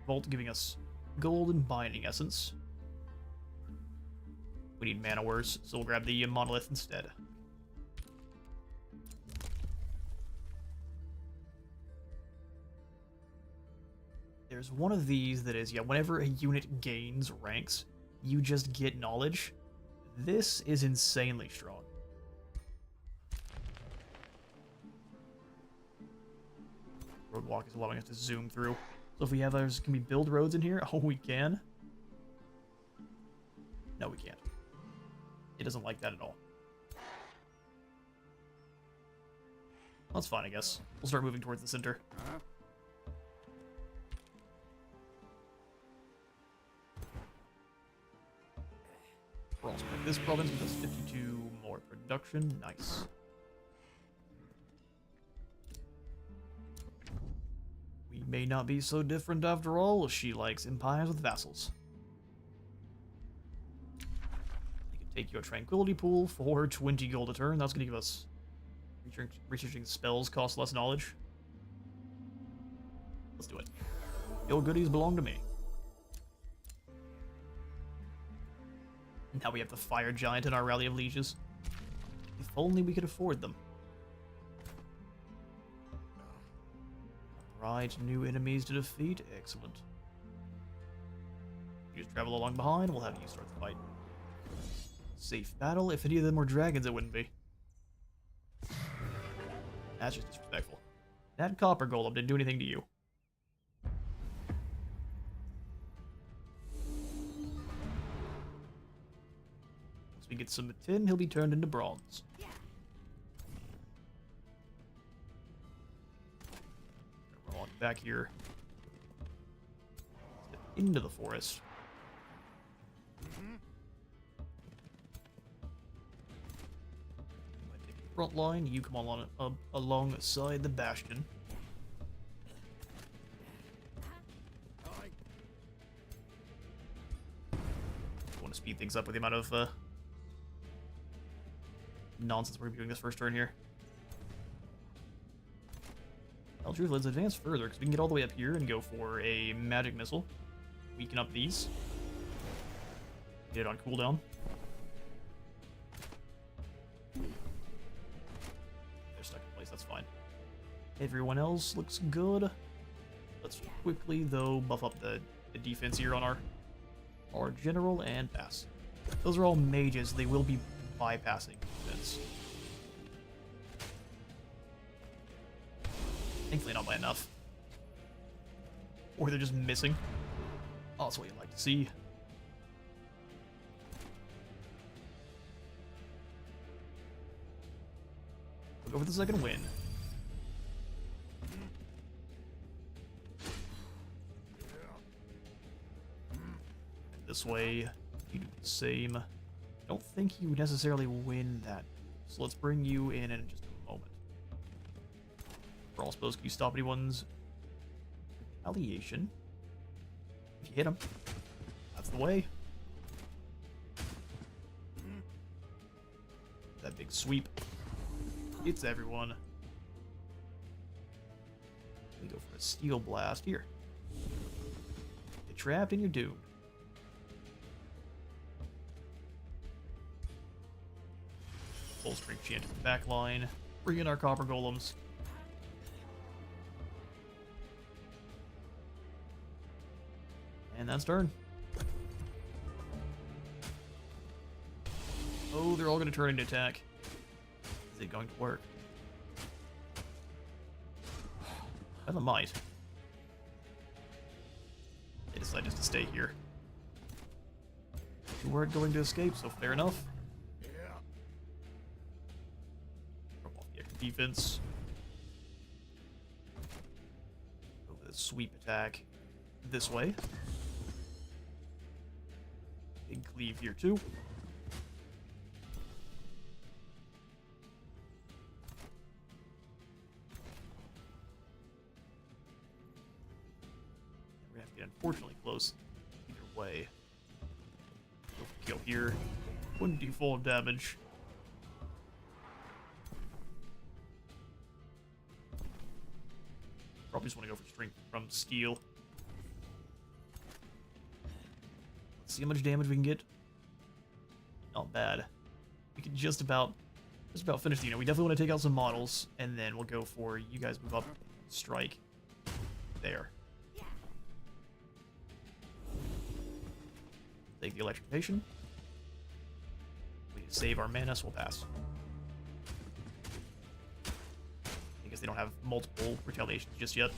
Vault giving us gold and binding essence. We need mana wars, so we'll grab the monolith instead. There's one of these that is, yeah, whenever a unit gains ranks, you just get knowledge. This is insanely strong. Roadwalk is allowing us to zoom through. So if we have others, can we build roads in here? Oh, we can? No, we can't. It doesn't like that at all. That's fine, I guess. We'll start moving towards the center. We're also in this province with us 52 more production. Nice. We may not be so different after all. She likes empires with vassals. We can take you a tranquility pool for 20 gold a turn. That's going to give us researching spells cost less knowledge. Let's do it. Your goodies belong to me. Now we have the Fire Giant in our Rally of Lieges. If only we could afford them. Right, new enemies to defeat. Excellent. You just travel along behind, we'll have you start the fight. Safe battle. If any of them were dragons, it wouldn't be. That's just disrespectful. That copper golem didn't do anything to you. Once we get some tin, he'll be turned into bronze. We're on back here. Let's get into the forest. Front line, you come along alongside the bastion. I want to speed things up with the amount of nonsense we're gonna be doing this first turn here. Well, truth, let's advance further because we can get all the way up here and go for a magic missile. Weaken up these. Get it on cooldown. Stuck in place, that's fine. Everyone else looks good. Let's quickly, though, buff up the defense here on our general and pass. Those are all mages. They will be bypassing defense. Thankfully not by enough. Or they're just missing. Oh, that's what you'd like to see. Go for the second win. And this way, you do the same. I don't think you necessarily win that. So let's bring you in just a moment. For all suppose, can you stop anyone's retaliation? If you hit him, that's the way. That big sweep. It's everyone. We go for a steel blast here. Get trapped and you're doomed. Full strength chant to the back line. Bring in our copper golems. And that's turn. Oh, they're all going to turn into attack. Is it going to work? Well, it might. They decide just to stay here. You weren't going to escape, so fair enough. Drop off the extra defense. Go for the sweep attack this way. Big cleave here too. Unfortunately close either way. Go for kill here. Wouldn't do full damage. Probably just want to go for strength from steel. Let's see how much damage we can get. Not bad. We can just about finish. You know, we definitely want to take out some models, and then we'll go for you guys move up, strike there. Take the electrification. We need to save our mana, so we'll pass. I guess they don't have multiple retaliations just yet.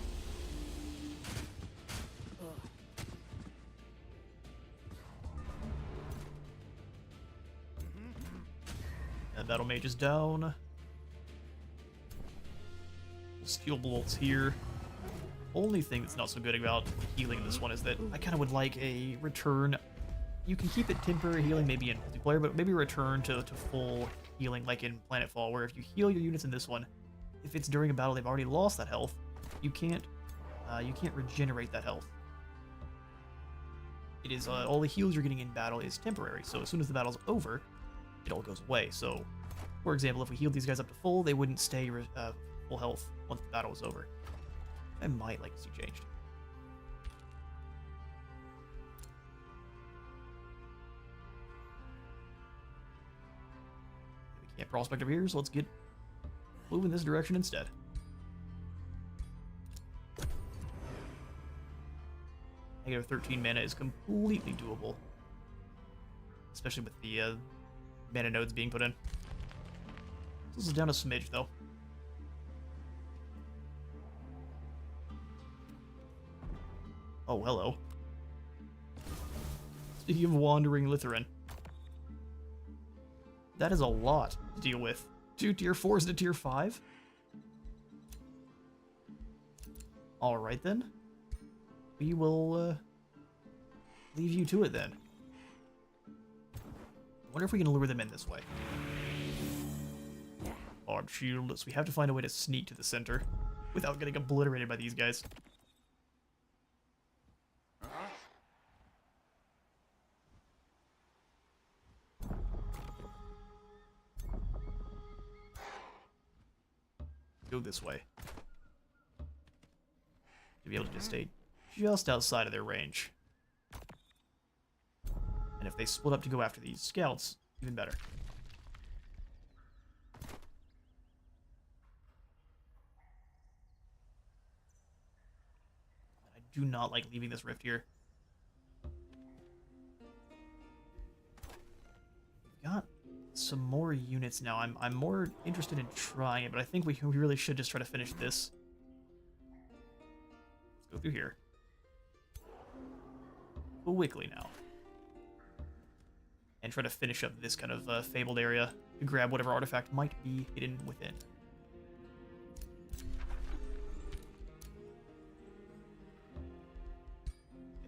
And Battle Mage is down. Steel bolts here. Only thing that's not so good about healing this one is that I kind of would like a return. You can keep it temporary healing maybe in multiplayer, but maybe return to full healing like in Planetfall, where if you heal your units in this one, if it's during a battle they've already lost that health, you can't regenerate that health. It is all the heals you're getting in battle is temporary, so as soon as the battle's over, it all goes away. So, for example, if we healed these guys up to full, they wouldn't stay full health once the battle was over. I might like to see changed. We can't prospect over here, so let's get moving this direction instead. Negative 13 mana is completely doable, especially with the mana nodes being put in. This is down a smidge, though. Oh, hello. Speaking of wandering Lutheran. That is a lot to deal with. 2 tier 4s to tier 5? Alright then. We will leave you to it then. I wonder if we can lure them in this way. Barb shield. So we have to find a way to sneak to the center without getting obliterated by these guys. Go this way. To be able to just stay just outside of their range. And if they split up to go after these scouts, even better. I do not like leaving this rift here. We've got some more units now. I'm more interested in trying it, but I think we really should just try to finish this. Let's go through here. Go quickly now. And try to finish up this kind of fabled area to grab whatever artifact might be hidden within.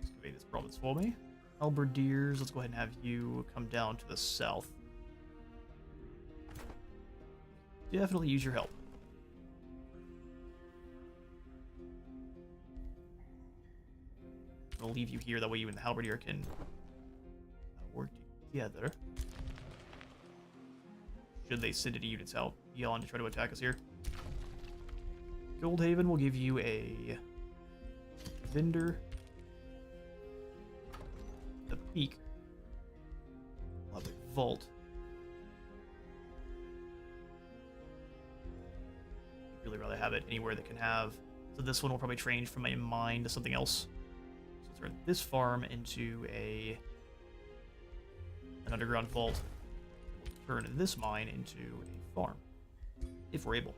Excavate this province for me. Halberdiers, let's go ahead and have you come down to the south. Definitely use your help. I'll leave you here, that way you and the Halberdier can work together. Should they send any units out beyond to try to attack us here. Goldhaven will give you a vendor. The peak. We'll have a vault. Really rather have it anywhere that can have. So this one will probably change from a mine to something else. So let's turn this farm into an underground vault. We'll turn this mine into a farm, if we're able.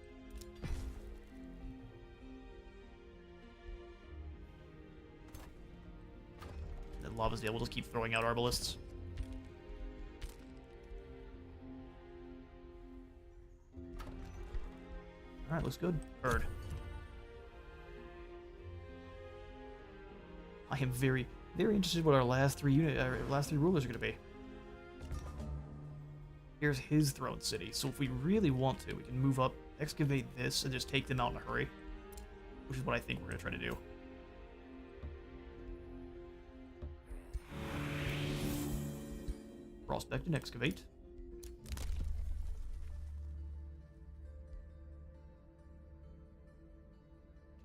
And then Lava's able to just keep throwing out arbalists. Alright, looks good. Heard. I am very, very interested what our last three rulers are going to be. Here's his throne city, so if we really want to, we can move up, excavate this, and just take them out in a hurry. Which is what I think we're going to try to do. Prospect and excavate.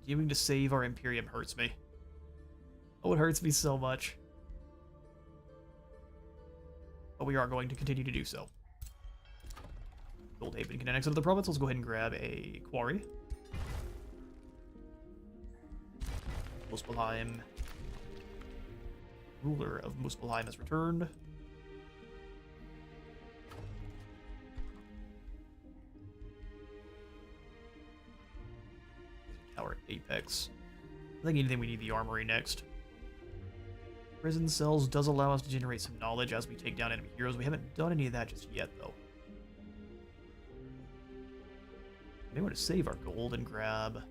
Continuing to save our Imperium hurts me. Oh, it hurts me so much. But we are going to continue to do so. Goldhaven can annex into the province. Let's go ahead and grab a quarry. Muspelheim. Ruler of Muspelheim has returned. Tower Apex. I think anything we need the armory next. Prison cells does allow us to generate some knowledge as we take down enemy heroes. We haven't done any of that just yet, though. Maybe want to save our gold and grab...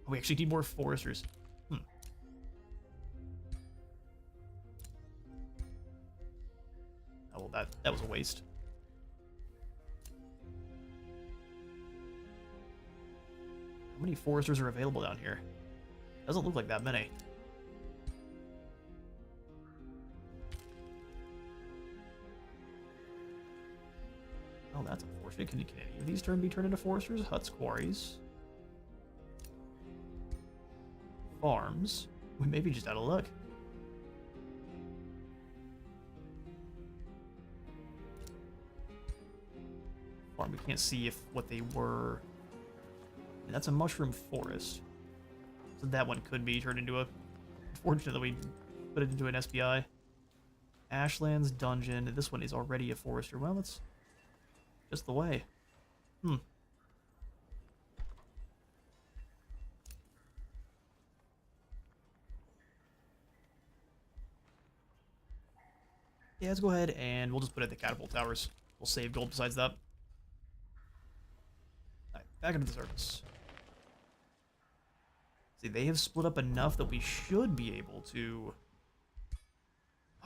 Oh, we actually need more foresters. Oh, well, that was a waste. How many foresters are available down here? Doesn't look like that many. Oh, that's unfortunate. Can any of these be turned into foresters? Huts, quarries. Farms. We may be just out of luck. Farm, we can't see if what they were... And that's a mushroom forest. So that one could be turned into a... Unfortunately, we put it into an SPI. Ashlands Dungeon. This one is already a forester. Well, that's just the way. Yeah, let's go ahead and we'll just put it at the catapult towers. We'll save gold besides that. Alright, back into the surface. See, they have split up enough that we should be able to...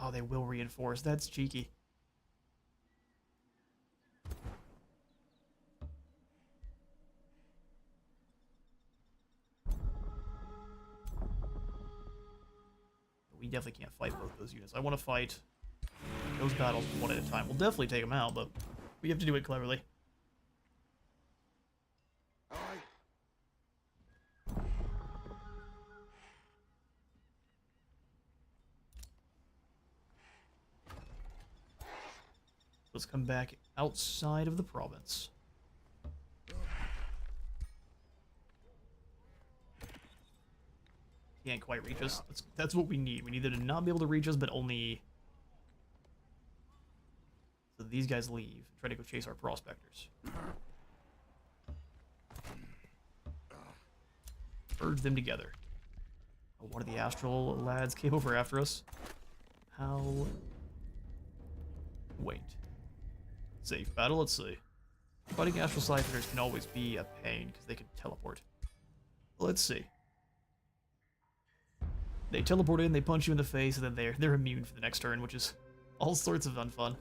Oh, they will reinforce. That's cheeky. We definitely can't fight both those units. I want to fight those battles one at a time. We'll definitely take them out, but we have to do it cleverly. Let's come back outside of the province. Can't quite reach us. That's what we need. We need them to not be able to reach us, but only... So these guys leave. Try to go chase our prospectors. Merge them together. Oh, one of the astral lads came over after us. How... Wait. Safe battle, let's see. Fighting astral siphoners can always be a pain, because they can teleport. Let's see. They teleport in, they punch you in the face, and then they're immune for the next turn, which is all sorts of unfun.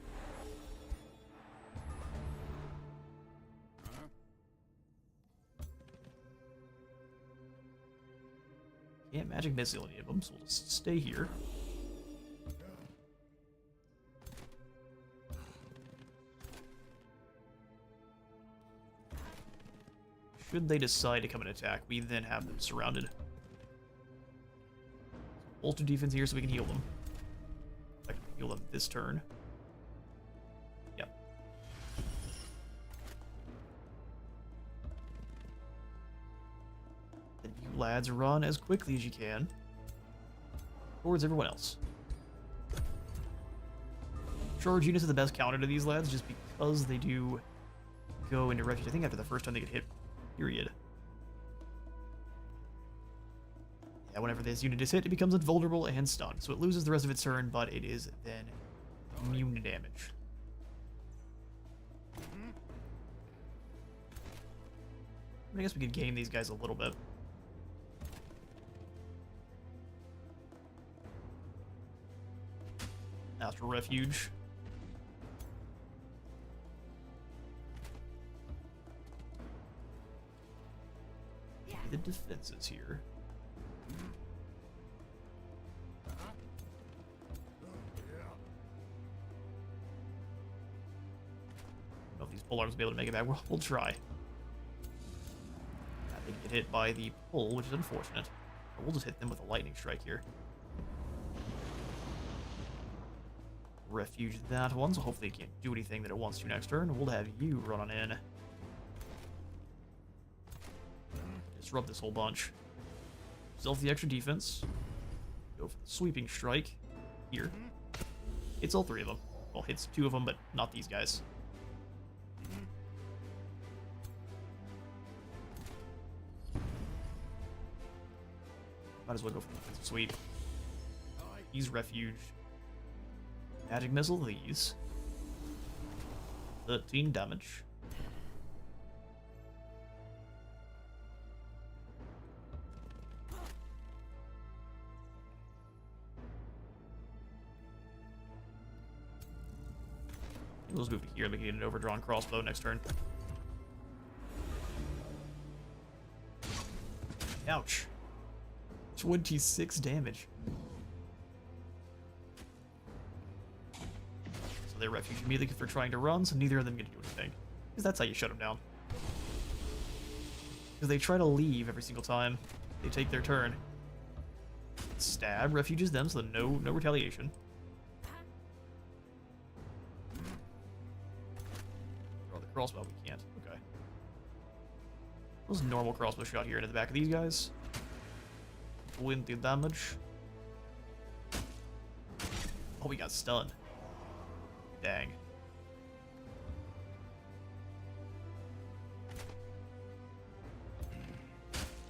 Can't magic missile any of them, so we'll just stay here. Should they decide to come and attack, we then have them surrounded. Ultra defense here so we can heal them. I can heal them this turn. Yep. Then you lads run as quickly as you can towards everyone else. Charge units are the best counter to these lads just because they do go into refuge. I think after the first time they get hit, period. Yeah, whenever this unit is hit, it becomes invulnerable and stunned, so it loses the rest of its turn, but it is then immune to damage. I guess we could game these guys a little bit. Astral Refuge. The defenses here. I don't know if these pollards will be able to make it back. We'll try. They get hit by the pull, which is unfortunate. But we'll just hit them with a lightning strike here. Refuge that one, so hopefully it can't do anything that it wants to next turn. We'll have you run on in. Disrupt this whole bunch. Self the extra defense. Go for the sweeping strike. Here. Hits all three of them. Well, hits two of them, but not these guys. Might as well go for the defensive sweep. Use refuge. Magic missile these. 13 damage. Let's move to here. We can get an overdrawn crossbow next turn. Ouch. 26 damage. So they refuge immediately for trying to run, so neither of them get to do anything. Because that's how you shut them down. Because they try to leave every single time they take their turn. Stab refuges them, so no retaliation. Crossbow, we can't. Okay. What's normal crossbow shot here into the back of these guys? 20 damage. Oh, we got stunned. Dang.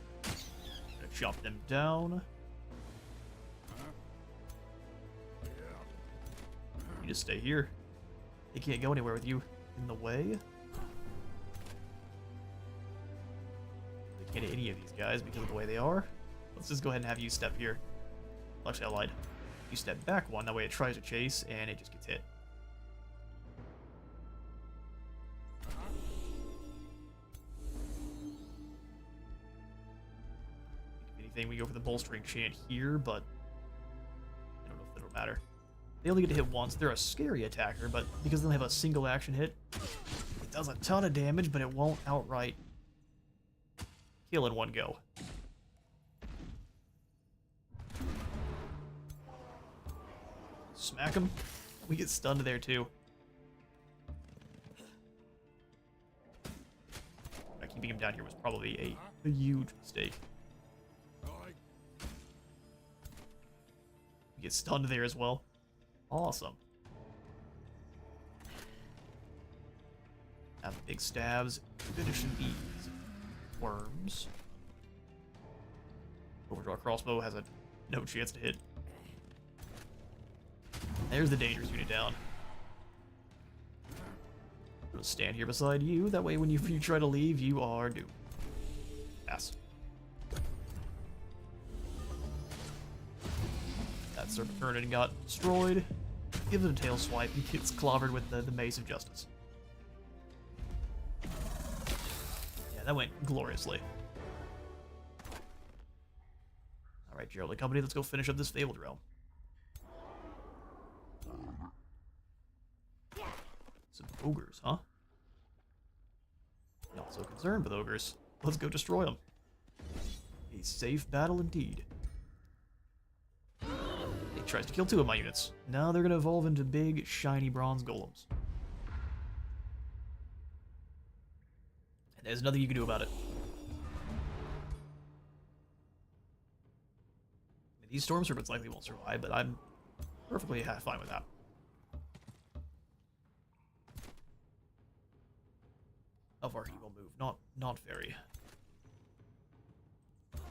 Gonna chop them down. just stay here. They can't go anywhere with you in the way. They can't hit any of these guys because of the way they are. Let's just go ahead and have you step here. Actually, I lied. You step back one, that way it tries to chase, and it just gets hit. If anything, we go for the bolstering chant here, but I don't know if it'll matter. They only get to hit once. They're a scary attacker, but because they only have a single action hit, it does a ton of damage, but it won't outright kill in one go. Smack him. We get stunned there too. Keeping him down here was probably a huge mistake. We get stunned there as well. Awesome. Have big stabs. Finishing these worms. Overdraw crossbow has no chance to hit. There's the dangerous unit down. I'm gonna stand here beside you. That way, when you try to leave, you are doomed. Pass. That serpent turned and got destroyed. Gives it a tail swipe. He gets clobbered with the Mace of Justice. Yeah, that went gloriously. Alright, Gerald and Company, let's go finish up this Fabled Realm. Some ogres, huh? Not so concerned with ogres. Let's go destroy them. A safe battle indeed. It tries to kill 2 of my units. Now they're going to evolve into big, shiny bronze golems. And there's nothing you can do about it. These storm serpents likely won't survive, but I'm perfectly fine with that. How far he will move? Not very. As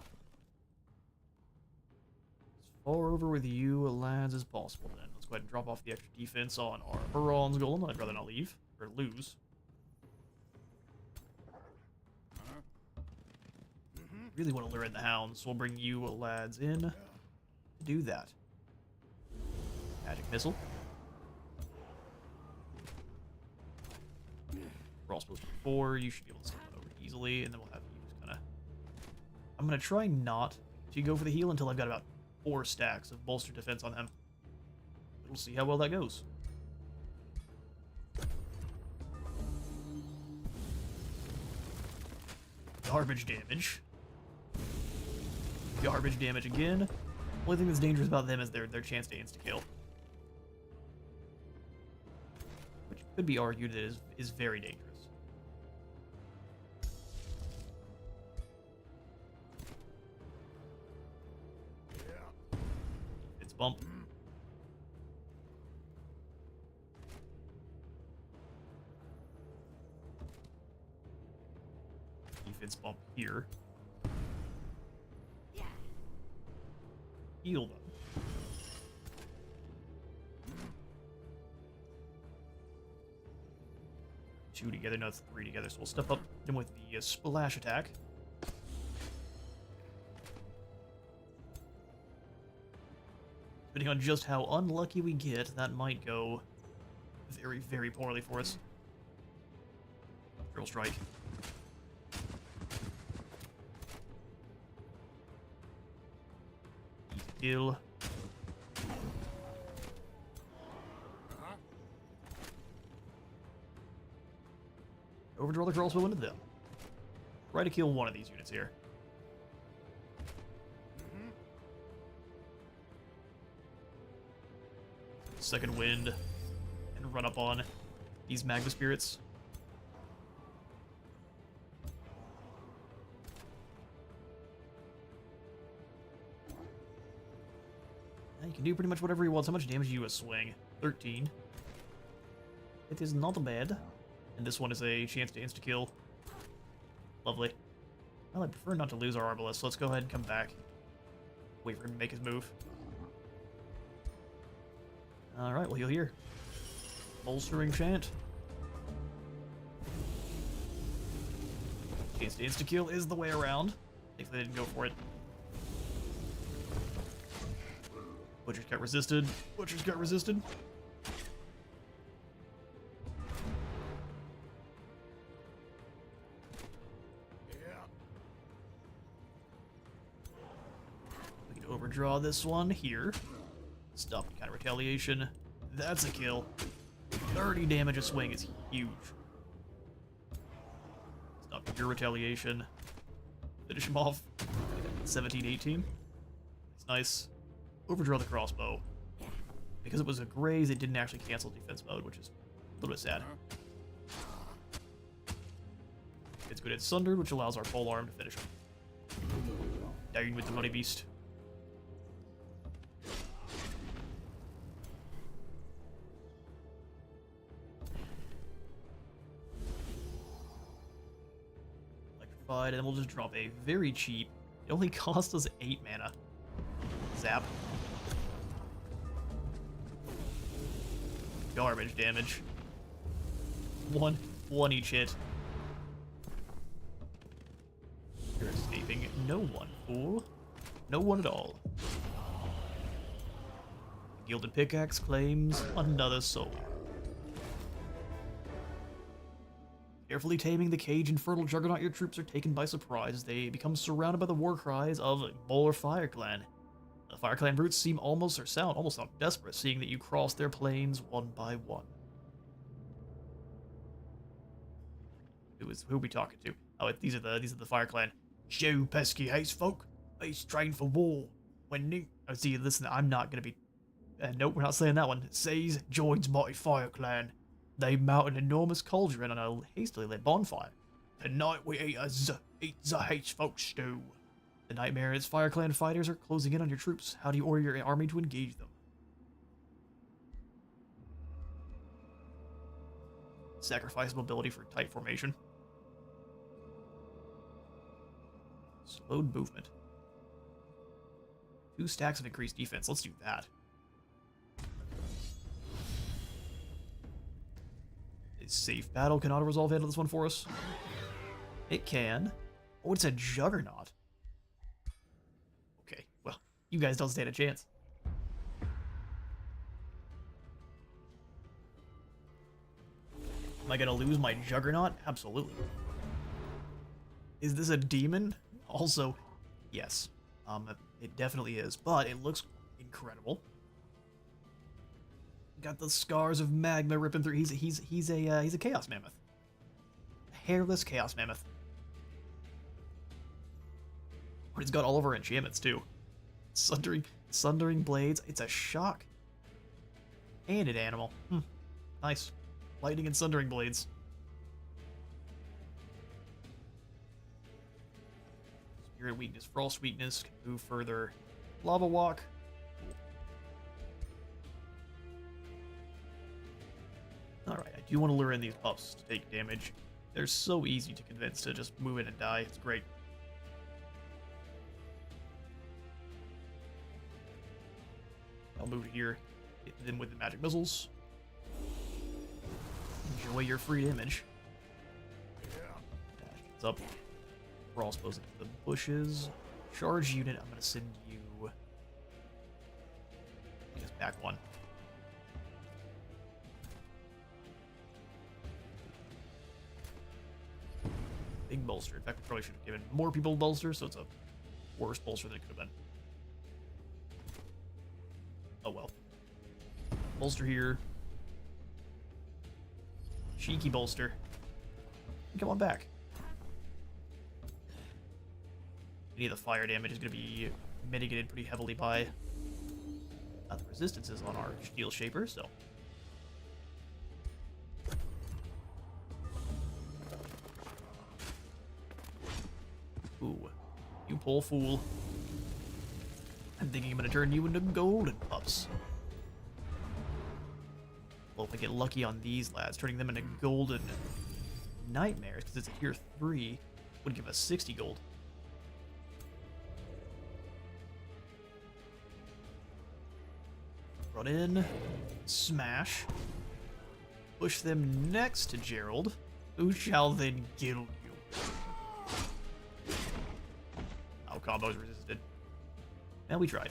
far over with you, lads, as possible then. Let's go ahead and drop off the extra defense on our bronze golem. I'd rather not leave, or lose. Really want to lure in the hounds, so we'll bring you lads in to do that. Magic missile. Crossbows for 4, you should be able to step over easily, and then we'll have you just kind of... I'm going to try not to go for the heal until I've got about 4 stacks of bolster defense on them. We'll see how well that goes. Garbage damage. Garbage damage again. Only thing that's dangerous about them is their chance to insta-kill. Which could be argued that is very dangerous. It's bump. Defense bump here. Heal them. Two together, no, it's 3 together, so we'll step up them with the splash attack. Depending on just how unlucky we get, that might go very, very poorly for us. Drill strike. Easy kill. Overdraw the crossbow into them. Try to kill one of these units here. Second wind, and run up on these magma spirits. Now you can do pretty much whatever you want. How much damage do you a swing? 13. It is not bad. And this one is a chance to insta-kill. Lovely. Well, I prefer not to lose our Arbalest, so let's go ahead and come back. Wait for him to make his move. Alright, well, he'll hear. Bolstering chant. Chance to insta-kill is the way around. Thankfully they didn't go for it. Butcher's got resisted. Butcher's got resisted. We can overdraw this one here. Stop the counter retaliation. That's a kill. 30 damage a swing is huge. Stop your retaliation. Finish him off. 17-18. It's nice. Overdraw the crossbow. Because it was a graze, it didn't actually cancel defense mode, which is a little bit sad. It's good at sundered, which allows our pole arm to finish him. Down with the Money Beast. Electrified, and then we'll just drop a very cheap. It only cost us 8 mana. Zap. Garbage damage. One each hit. You're escaping. No one, fool. No one at all. The Gilded Pickaxe claims another soul. Carefully taming the cage infernal juggernaut, your troops are taken by surprise as they become surrounded by the war cries of Bowler Fire Clan. The Fire Clan brutes seem almost desperate, seeing that you cross their plains one by one. Who are we talking to? Oh, these are the Fire Clan. You pesky haste folk, he's trained for war. Oh, see, listen, I'm not gonna be. Nope, we're not saying that one. Says joins mighty Fire Clan. They mount an enormous cauldron on a hastily lit bonfire. Tonight we eat the haste folk stew. The Nightmare and its Fire Clan fighters are closing in on your troops. How do you order your army to engage them? Sacrifice mobility for tight formation. Slowed movement. 2 stacks of increased defense. Let's do that. Is safe battle can auto-resolve handle this one for us? It can. Oh, it's a juggernaut. Okay, well, you guys don't stand a chance. Am I gonna lose my juggernaut? Absolutely. Is this a demon? Also, yes. It definitely is, but it looks incredible. Got the scars of magma ripping through. He's a chaos mammoth. A hairless chaos mammoth. But he's got all of our enchantments too. Sundering blades. It's a shock. And an animal. Nice. Lightning and sundering blades. Spirit weakness, frost weakness, can move further. Lava walk. Alright, I do want to lure in these pups to take damage. They're so easy to convince to just move in and die. It's great. I'll move here, hit them with the magic missiles. Enjoy your free image. Dash up. Crossbows into the bushes. Charge unit, I'm gonna send you. I guess back one. Big bolster. In fact, we probably should have given more people bolster, so it's a worse bolster than it could have been. Oh well. Bolster here. Cheeky bolster. Come on back. Any of the fire damage is going to be mitigated pretty heavily by the resistances on our steel shaper, so. Ooh, you poor fool. I'm thinking I'm going to turn you into golden pups. Well, if I get lucky on these lads, turning them into golden nightmares, because it's a tier 3, would give us 60 gold. Run in, smash. push them next to Gerald, who shall then gild you. Oh, combos resisted. Well, we tried.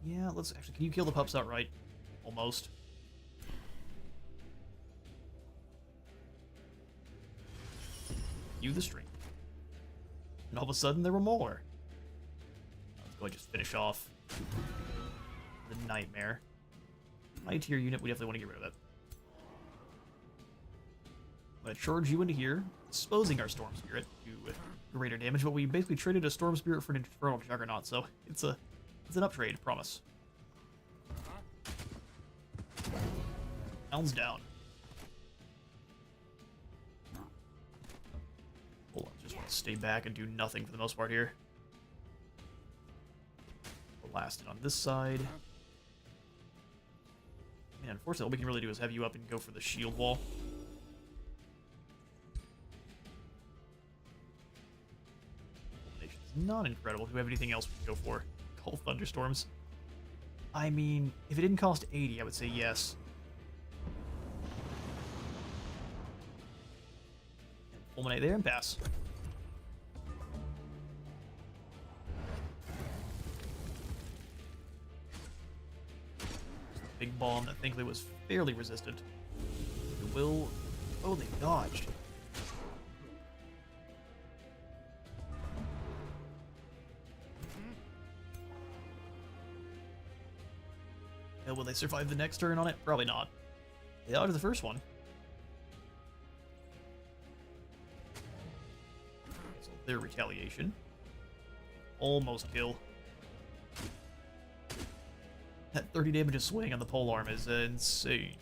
Yeah, let's actually, can you kill the pups outright? Almost. You the string. And all of a sudden there were more. Let's go ahead and just finish off the nightmare. High tier unit, we definitely want to get rid of it. I'm going to charge you into here, exposing our Storm Spirit to greater damage, but we basically traded a Storm Spirit for an Infernal Juggernaut, so it's an uptrade, promise. Hounds down. Hold on, just want to stay back and do nothing for the most part here. Blast it on this side. Man, unfortunately, all we can really do is have you up and go for the shield wall. Domination is not incredible. Do we have anything else we can go for? Call Thunderstorms. I mean, if it didn't cost 80, I would say yes. Fulminate there and pass. Big bomb that thankfully was fairly resistant. It will... Oh, they dodged. Now, will they survive the next turn on it? Probably not. They dodged the first one. So their retaliation. Almost kill. That 30 damage of swing on the polearm is insane.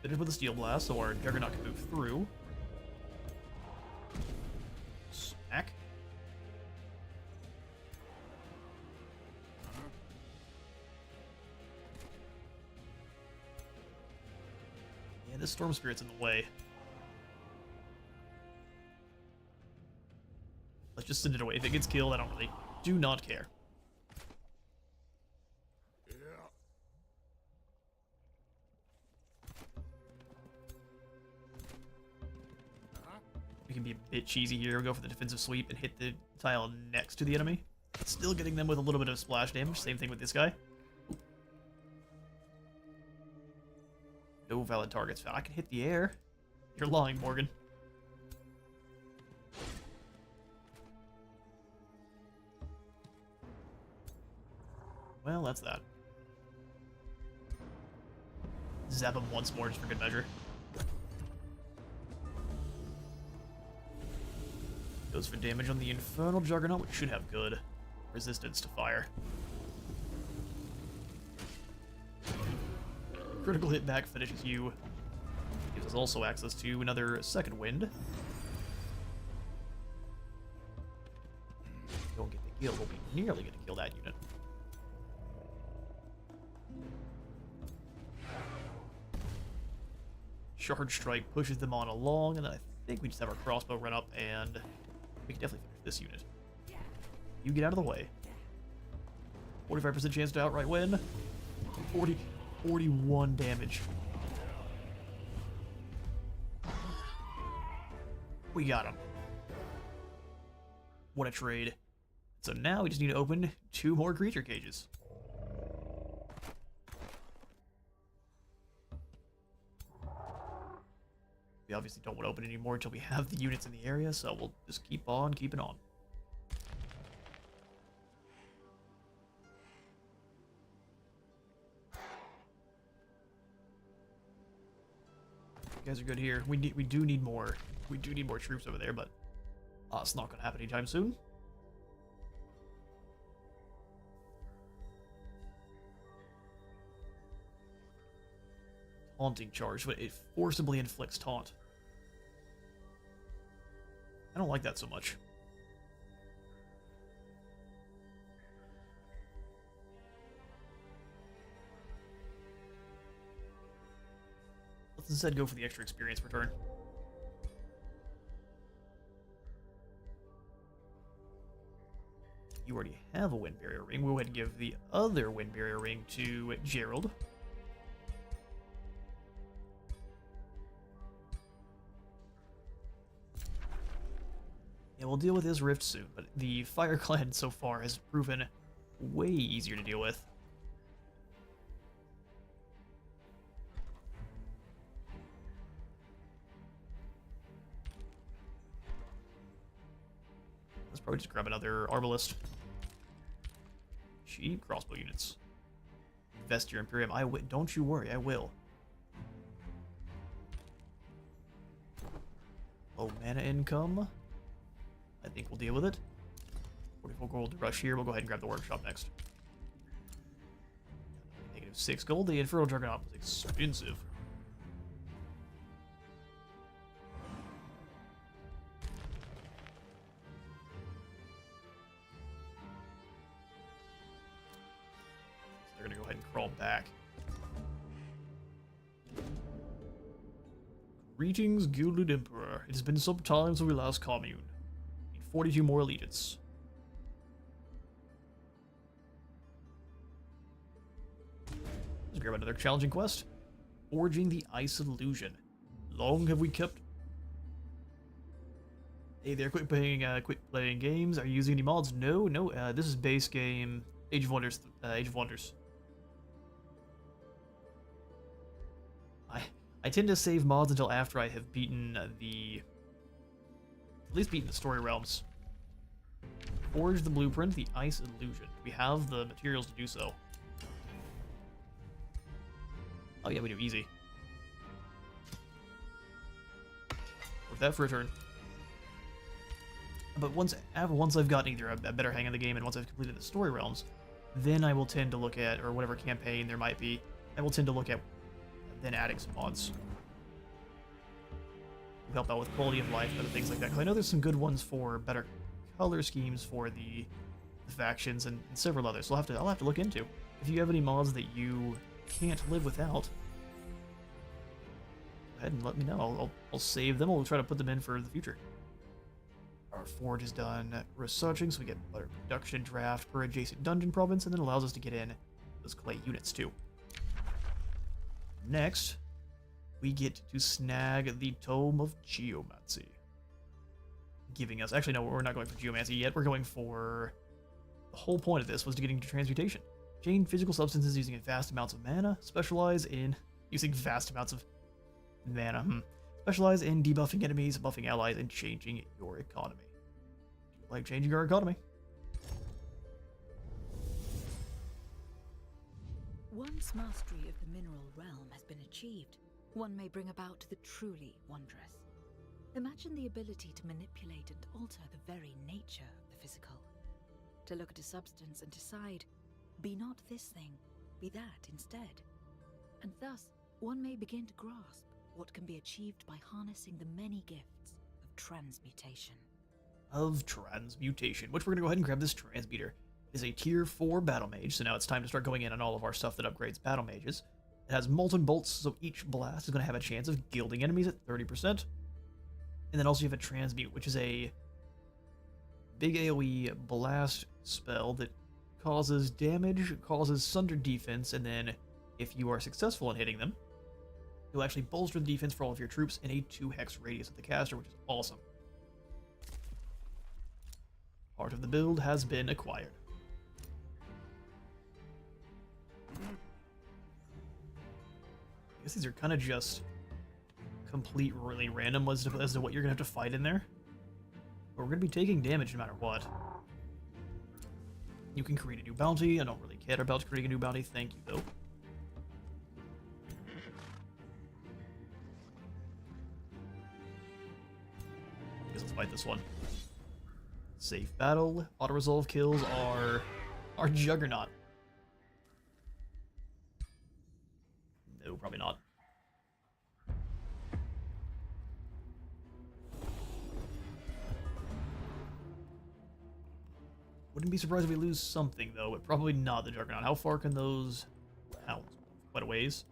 Finish with a steel blast, so our Juggernaut can move through. Smack. Yeah, this Storm Spirit's in the way. Let's just send it away. If it gets killed, I don't really do not care. We can be a bit cheesy here. We'll go for the defensive sweep and hit the tile next to the enemy. Still getting them with a little bit of splash damage. Same thing with this guy. Ooh. No valid targets found. I can hit the air. You're lying, Morgan. Well, that's that. Zap him once more just for good measure. Goes for damage on the Infernal Juggernaut, which should have good resistance to fire. Critical hit back finishes you. Gives us also access to another second wind. Don't get the kill, we'll be nearly going to kill that unit. Charge Strike pushes them on along, and then I think we just have our crossbow run up, and we can definitely finish this unit. You get out of the way. 45% chance to outright win. 41 damage. We got him. What a trade. So now we just need to open 2 more creature cages. We obviously don't want to open anymore until we have the units in the area, so we'll just keep on keeping on. You guys are good here. We do need more. We do need more troops over there, but it's not going to happen anytime soon. Taunting charge, but it forcibly inflicts taunt. I don't like that so much. Let's instead go for the extra experience per turn. You already have a wind barrier ring. We'll go ahead and give the other wind barrier ring to Gerald. Yeah, we'll deal with his rift soon, but the Fire Clan so far has proven way easier to deal with. Let's probably just grab another Arbalist. Cheap crossbow units. Invest your Imperium. Don't you worry, I will. Low mana income. I think we'll deal with it. 44 gold to rush here. We'll go ahead and grab the workshop next. -6 gold. The Infernal Juggernaut was expensive. So they're gonna go ahead and crawl back. Greetings, Gilded Emperor. It has been some time since we last commune. Need 42 more allegiance. Let's grab another challenging quest. Forging the Ice Illusion. Long have we kept... Hey there, quit playing games. Are you using any mods? No, this is base game. Age of Wonders. Age of Wonders. I tend to save mods until after I have beaten at least beaten the story realms. Forge the blueprint, the Ice Illusion. We have the materials to do so. Oh yeah, we do easy. Worth that for a turn. But once I've gotten either a better hang of the game and once I've completed the story realms, then I will tend to look at, or whatever campaign there might be, I will tend to look at then adding some mods. To help out with quality of life and other things like that. Because I know there's some good ones for better color schemes for the factions and several others. So I'll have to look into. If you have any mods that you can't live without, go ahead and let me know. I'll save them. We'll try to put them in for the future. Our forge is done researching, so we get better production draft per adjacent dungeon province, and then allows us to get in those clay units too. Next, we get to snag the Tome of Geomancy. Giving us... Actually, no, we're not going for Geomancy yet. We're going for... The whole point of this was to getting to Transmutation. Change physical substances using vast amounts of mana. Specialize in... Using vast amounts of mana. Specialize in debuffing enemies, buffing allies, and changing your economy. Like changing your economy. Once mastery of the mineral realm has been achieved, one may bring about the truly wondrous. Imagine the ability to manipulate and alter the very nature of the physical. To look at a substance and decide, be not this thing, be that instead. And thus, one may begin to grasp what can be achieved by harnessing the many gifts of transmutation. Which we're going to go ahead and grab this transmuter. Is a tier 4 battle mage, so now it's time to start going in on all of our stuff that upgrades battle mages. It has molten bolts, so each blast is going to have a chance of gilding enemies at 30%. And then also you have a transmute, which is a big AoE blast spell that causes damage, causes sunder defense, and then if you are successful in hitting them, you'll actually bolster the defense for all of your troops in a 2-hex radius of the caster, which is awesome. Part of the build has been acquired. I guess these are kind of just really random as to what you're going to have to fight in there. But we're going to be taking damage no matter what. You can create a new bounty. I don't really care about creating a new bounty. Thank you, though. I guess let's fight this one. Safe battle. Auto-resolve kills are our Juggernaut. No, probably not. Wouldn't be surprised if we lose something, though, but probably not the Juggernaut. How far can those hounds move? Quite a ways.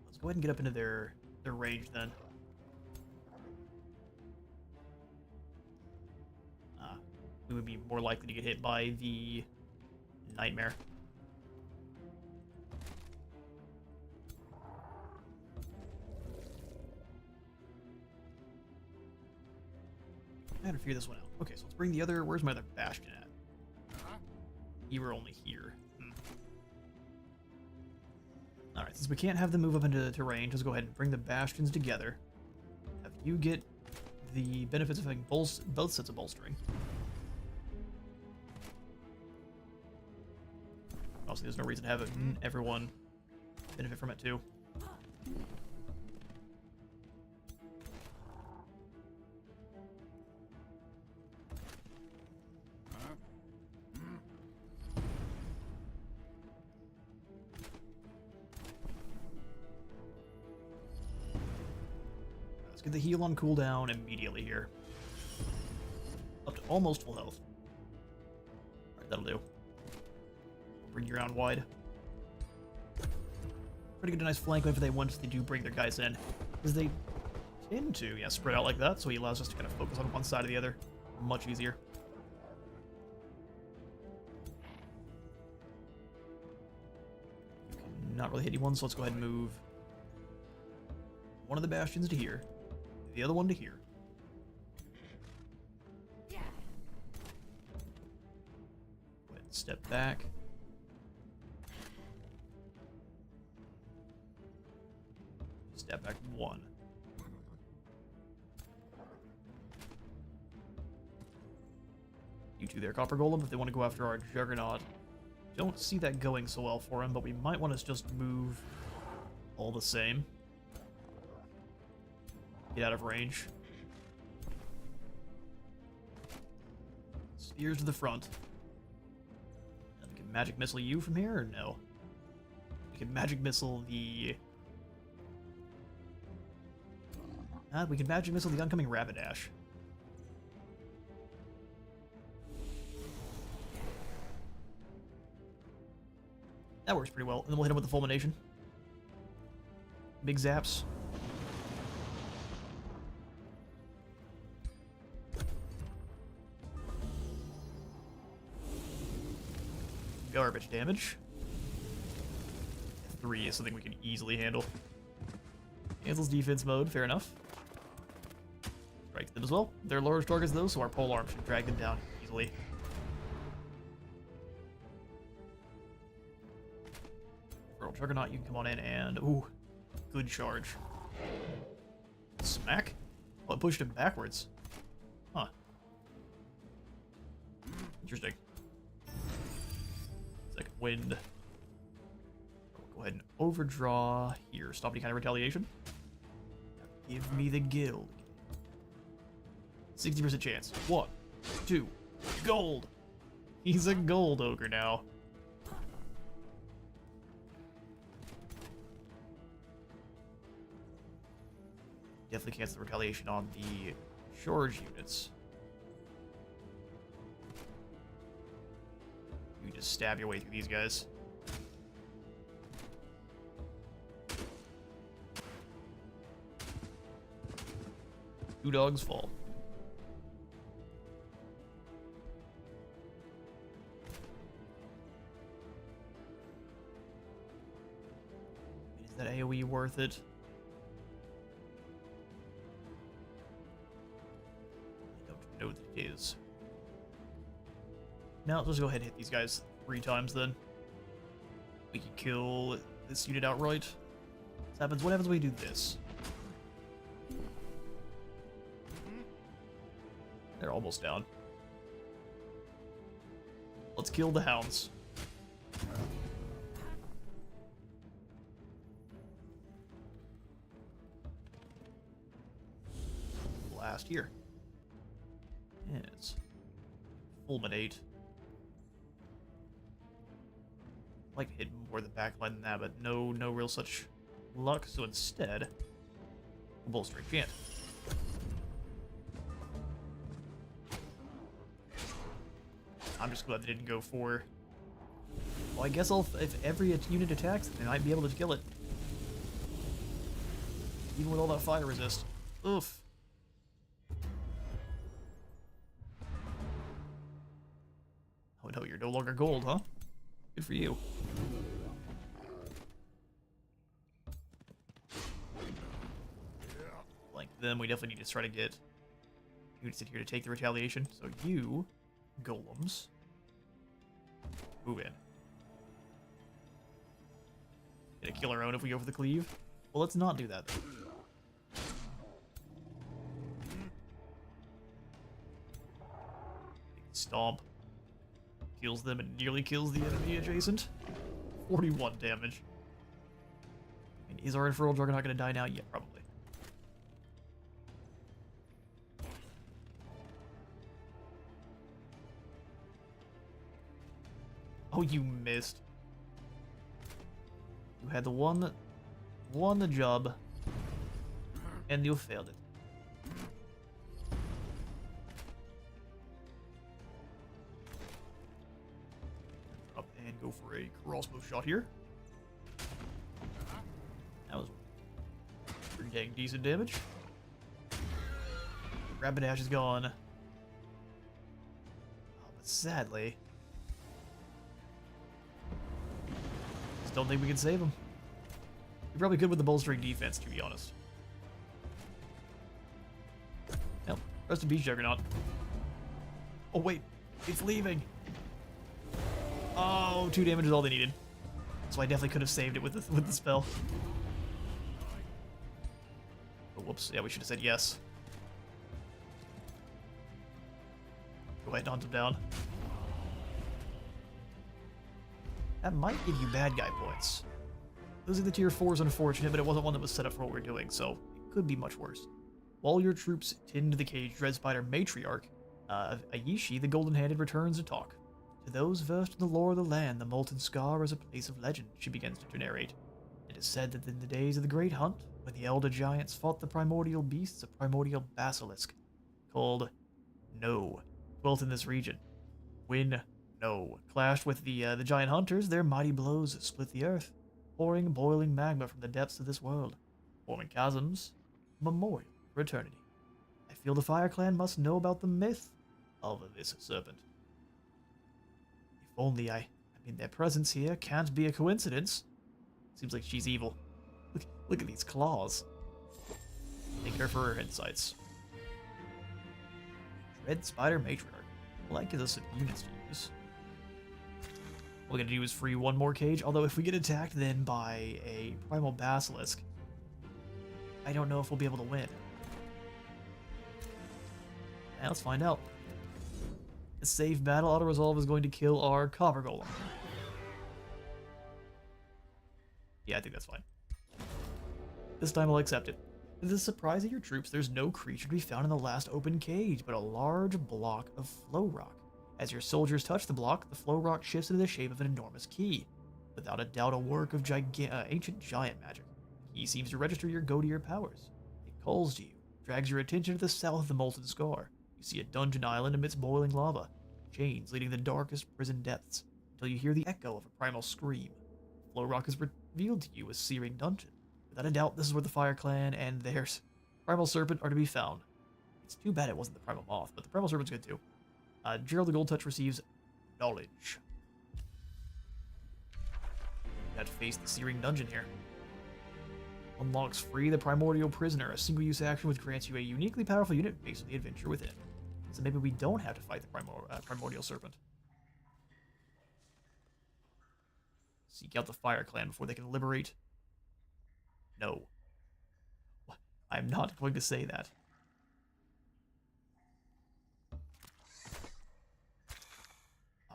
Let's go ahead and get up into their range, then. we would be more likely to get hit by the nightmare. I gotta figure this one out. Okay, so let's bring the other... Where's my other bastion at? You were only here. Alright, since we can't have them move up into range, let's go ahead and bring the bastions together. Have you get the benefits of having both sets of bolstering. Also, there's no reason to have everyone benefit from it too. Let's get the heal on cooldown immediately here. Up to almost full health. Alright, that'll do. Bring you around wide. Try to get a nice flank if they once they do bring their guys in. Because they tend to, yeah, spread out like that, so he allows us to kind of focus on one side or the other. Much easier. Not really hit anyone, so let's go ahead and move one of the bastions to here, the other one to here. Go ahead and step back. Step back one. You two there, Copper Golem, if they want to go after our Juggernaut. Don't see that going so well for him, but we might want to just move all the same. Get out of range. Spears to the front. And we can magic missile you from here, or no? We can magic missile the... we can magic missile the oncoming Rapidash. That works pretty well. And then we'll hit him with the Fulmination. Big zaps. Garbage damage. 3 is something we can easily handle. Cancels defense mode, fair enough. Strike them as well. They're large targets though, so our pole arm should drag them down easily. For Juggernaut, you can come on in and... Ooh, good charge. Smack? Oh, it pushed him backwards. Huh. Interesting. Second wind. We'll go ahead and overdraw here. Stop any kind of retaliation. Give me the guild. 60% chance. 1, 2, gold. He's a gold ogre now. Definitely cancel the retaliation on the charge units. You can just stab your way through these guys. Two dogs fall. Is that AoE worth it? I don't know that it is. Now let's go ahead and hit these guys 3 times then. We can kill this unit outright. What happens when we do this? They're almost down. Let's kill the hounds. Last here. Yes. Fulminate. I'd like to hit more the back line than that, but no real such luck, so instead, we'll bolster enchant. I'm just glad they didn't go for... Well, I guess if every unit attacks, they might be able to kill it. Even with all that fire resist. Oof. no longer gold, huh? Good for you. Like them, we definitely need to try to get units in here to take the retaliation. So you, golems, move in. Gonna kill our own if we go for the cleave? Well, let's not do that then. Stomp. Kills them and nearly kills the enemy adjacent. 41 damage. And is our Infernal Juggernaut gonna die now? Yeah, probably. Oh, you missed. You had the one that won the job, and you failed it. Up and go for a crossbow shot here. That was pretty dang decent damage. Rapidash is gone. Oh, but sadly, just don't think we can save him. We probably could with the bolstering defense, to be honest. Yep, rest in peace, Juggernaut. Oh wait, it's leaving. Oh, 2 damage is all they needed. So I definitely could have saved it with the spell. Oh, whoops, yeah, we should have said yes. Go ahead and hunt him down. That might give you bad guy points. Losing the tier 4 is unfortunate, but it wasn't one that was set up for what we're doing, so it could be much worse. While your troops tend the caged Dread Spider Matriarch, Aishi the Golden-Handed returns to talk. To those versed in the lore of the land, the Molten Scar is a place of legend, she begins to narrate. It is said that in the days of the Great Hunt, when the Elder Giants fought the primordial beasts, a primordial basilisk, called No, dwelt in this region. When No clashed with the giant hunters, their mighty blows split the earth, pouring boiling magma from the depths of this world, forming chasms, memorial for eternity. I feel the Fire Clan must know about the myth of this serpent. If only I mean, their presence here can't be a coincidence. Seems like she's evil. Look at these claws. Thank her for her insights. Dread Spider Matriarch. Well, that gives us some units to use. All we gotta do is free one more cage, although if we get attacked then by a Primal Basilisk, I don't know if we'll be able to win. Now let's find out. A safe battle auto-resolve is going to kill our Copper Golem. Yeah, I think that's fine. This time I'll accept it. To the surprise of your troops, there's no creature to be found in the last open cage, but a large block of flow rock. As your soldiers touch the block, the flow rock shifts into the shape of an enormous key. Without a doubt, a work of ancient giant magic. The key seems to register your go-to-your powers. It calls to you, drags your attention to the south of the Molten Scar. You see a dungeon island amidst boiling lava, chains leading to the darkest prison depths, until you hear the echo of a primal scream. Flow rock is revealed to you as Searing Dungeon. Without a doubt, this is where the Fire Clan and their Primal Serpent are to be found. It's too bad it wasn't the Primal Moth, but the Primal Serpent's good too. Gerald the Gold Touch receives knowledge. Got to face the Searing Dungeon here. Unlocks Free the Primordial Prisoner, a single-use action which grants you a uniquely powerful unit based on the adventure within. So maybe we don't have to fight the Primordial Serpent. Seek out the Fire Clan before they can liberate. No. I'm not going to say that.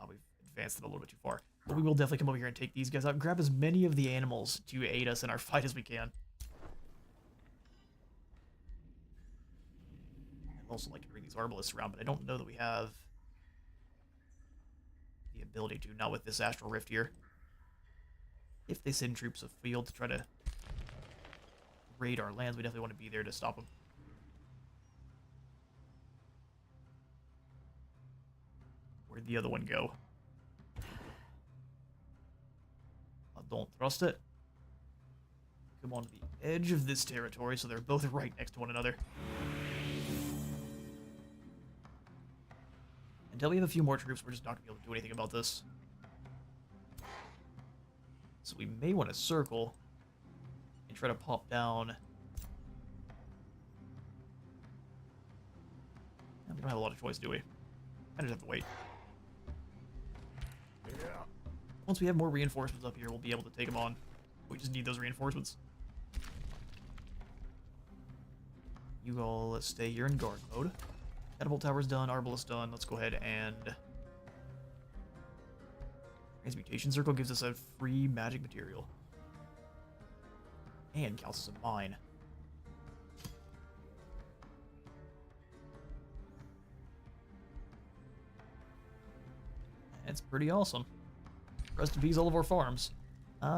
We've advanced it a little bit too far. But we will definitely come over here and take these guys out. Grab as many of the animals to aid us in our fight as we can. I'd also like to bring these arbalists around, but I don't know that we have the ability to. Not with this Astral Rift here. If they send troops afield to try to raid our lands, we definitely want to be there to stop them. Where'd the other one go? Don't thrust it. Come on to the edge of this territory, so they're both right next to one another. Until we have a few more troops, we're just not going to be able to do anything about this. So we may want to circle and try to pop down. We don't have a lot of choice, do we? I just have to wait. Once we have more reinforcements up here, we'll be able to take them on. We just need those reinforcements. You all stay here in guard mode. Catapult tower's done, Arbalest done. Let's go ahead and... Transmutation Circle gives us a free magic material. And counts as a mine. That's pretty awesome. Rest in peace, all of our farms.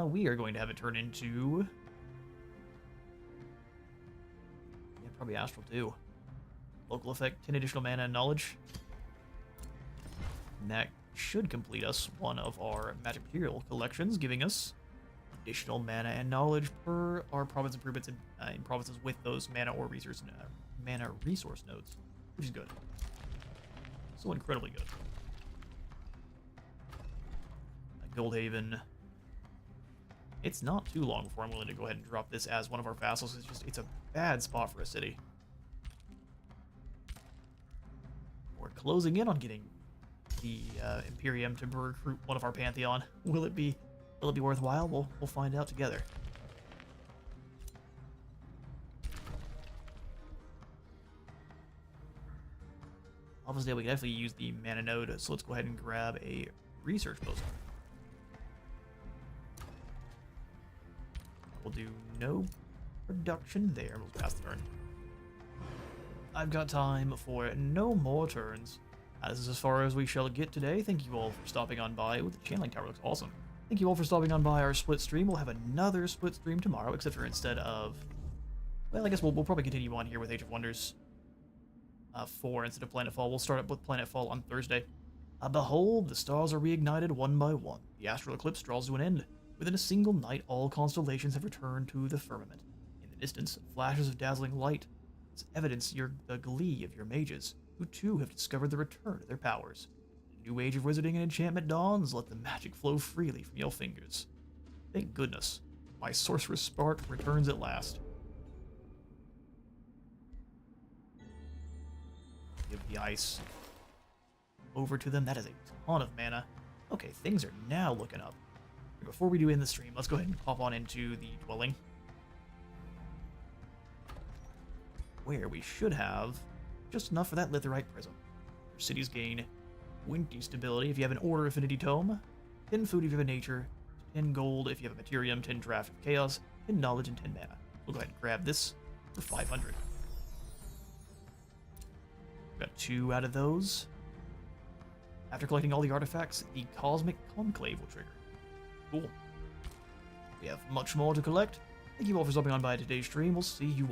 We are going to have it turn into... Yeah, probably Astral too. Local effect, 10 additional mana and knowledge. And that should complete us one of our magic material collections, giving us additional mana and knowledge per our province improvements in provinces with those mana or resource nodes, which is good. So incredibly good. Goldhaven. It's not too long before I'm willing to go ahead and drop this as one of our vassals. It's a bad spot for a city. We're closing in on getting the Imperium to recruit one of our Pantheon. Will it be worthwhile? We'll find out together. Obviously, we can definitely use the mana node, so let's go ahead and grab a research post. We'll do no production there. We'll pass the turn. I've got time for no more turns. This is as far as we shall get today. Thank you all for stopping on by. Ooh, the channeling tower looks awesome. Thank you all for stopping on by our split stream. We'll have another split stream tomorrow, except for instead of... Well, I guess we'll probably continue on here with Age of Wonders 4 instead of Planetfall. We'll start up with Planetfall on Thursday. Behold, the stars are reignited one by one. The astral eclipse draws to an end. Within a single night, all constellations have returned to the firmament. In the distance, flashes of dazzling light evidence the glee of your mages, who too have discovered the return of their powers. A new age of wizarding and enchantment dawns. Let the magic flow freely from your fingers. Thank goodness, my sorceress spark returns at last. Give the ice over to them. That is a ton of mana. Okay, things are now looking up. Before we do end the stream, let's go ahead and pop on into the dwelling, where we should have just enough for that Litherite Prism. Your cities gain 20 stability if you have an Order Affinity Tome, 10 food if you have a Nature, 10 gold if you have a Materium, 10 Draft of Chaos, 10 knowledge, and 10 mana. We'll go ahead and grab this for 500. Got 2 out of those. After collecting all the artifacts, the Cosmic Conclave will trigger. Cool. We have much more to collect. Thank you all for stopping on by today's stream. We'll see you all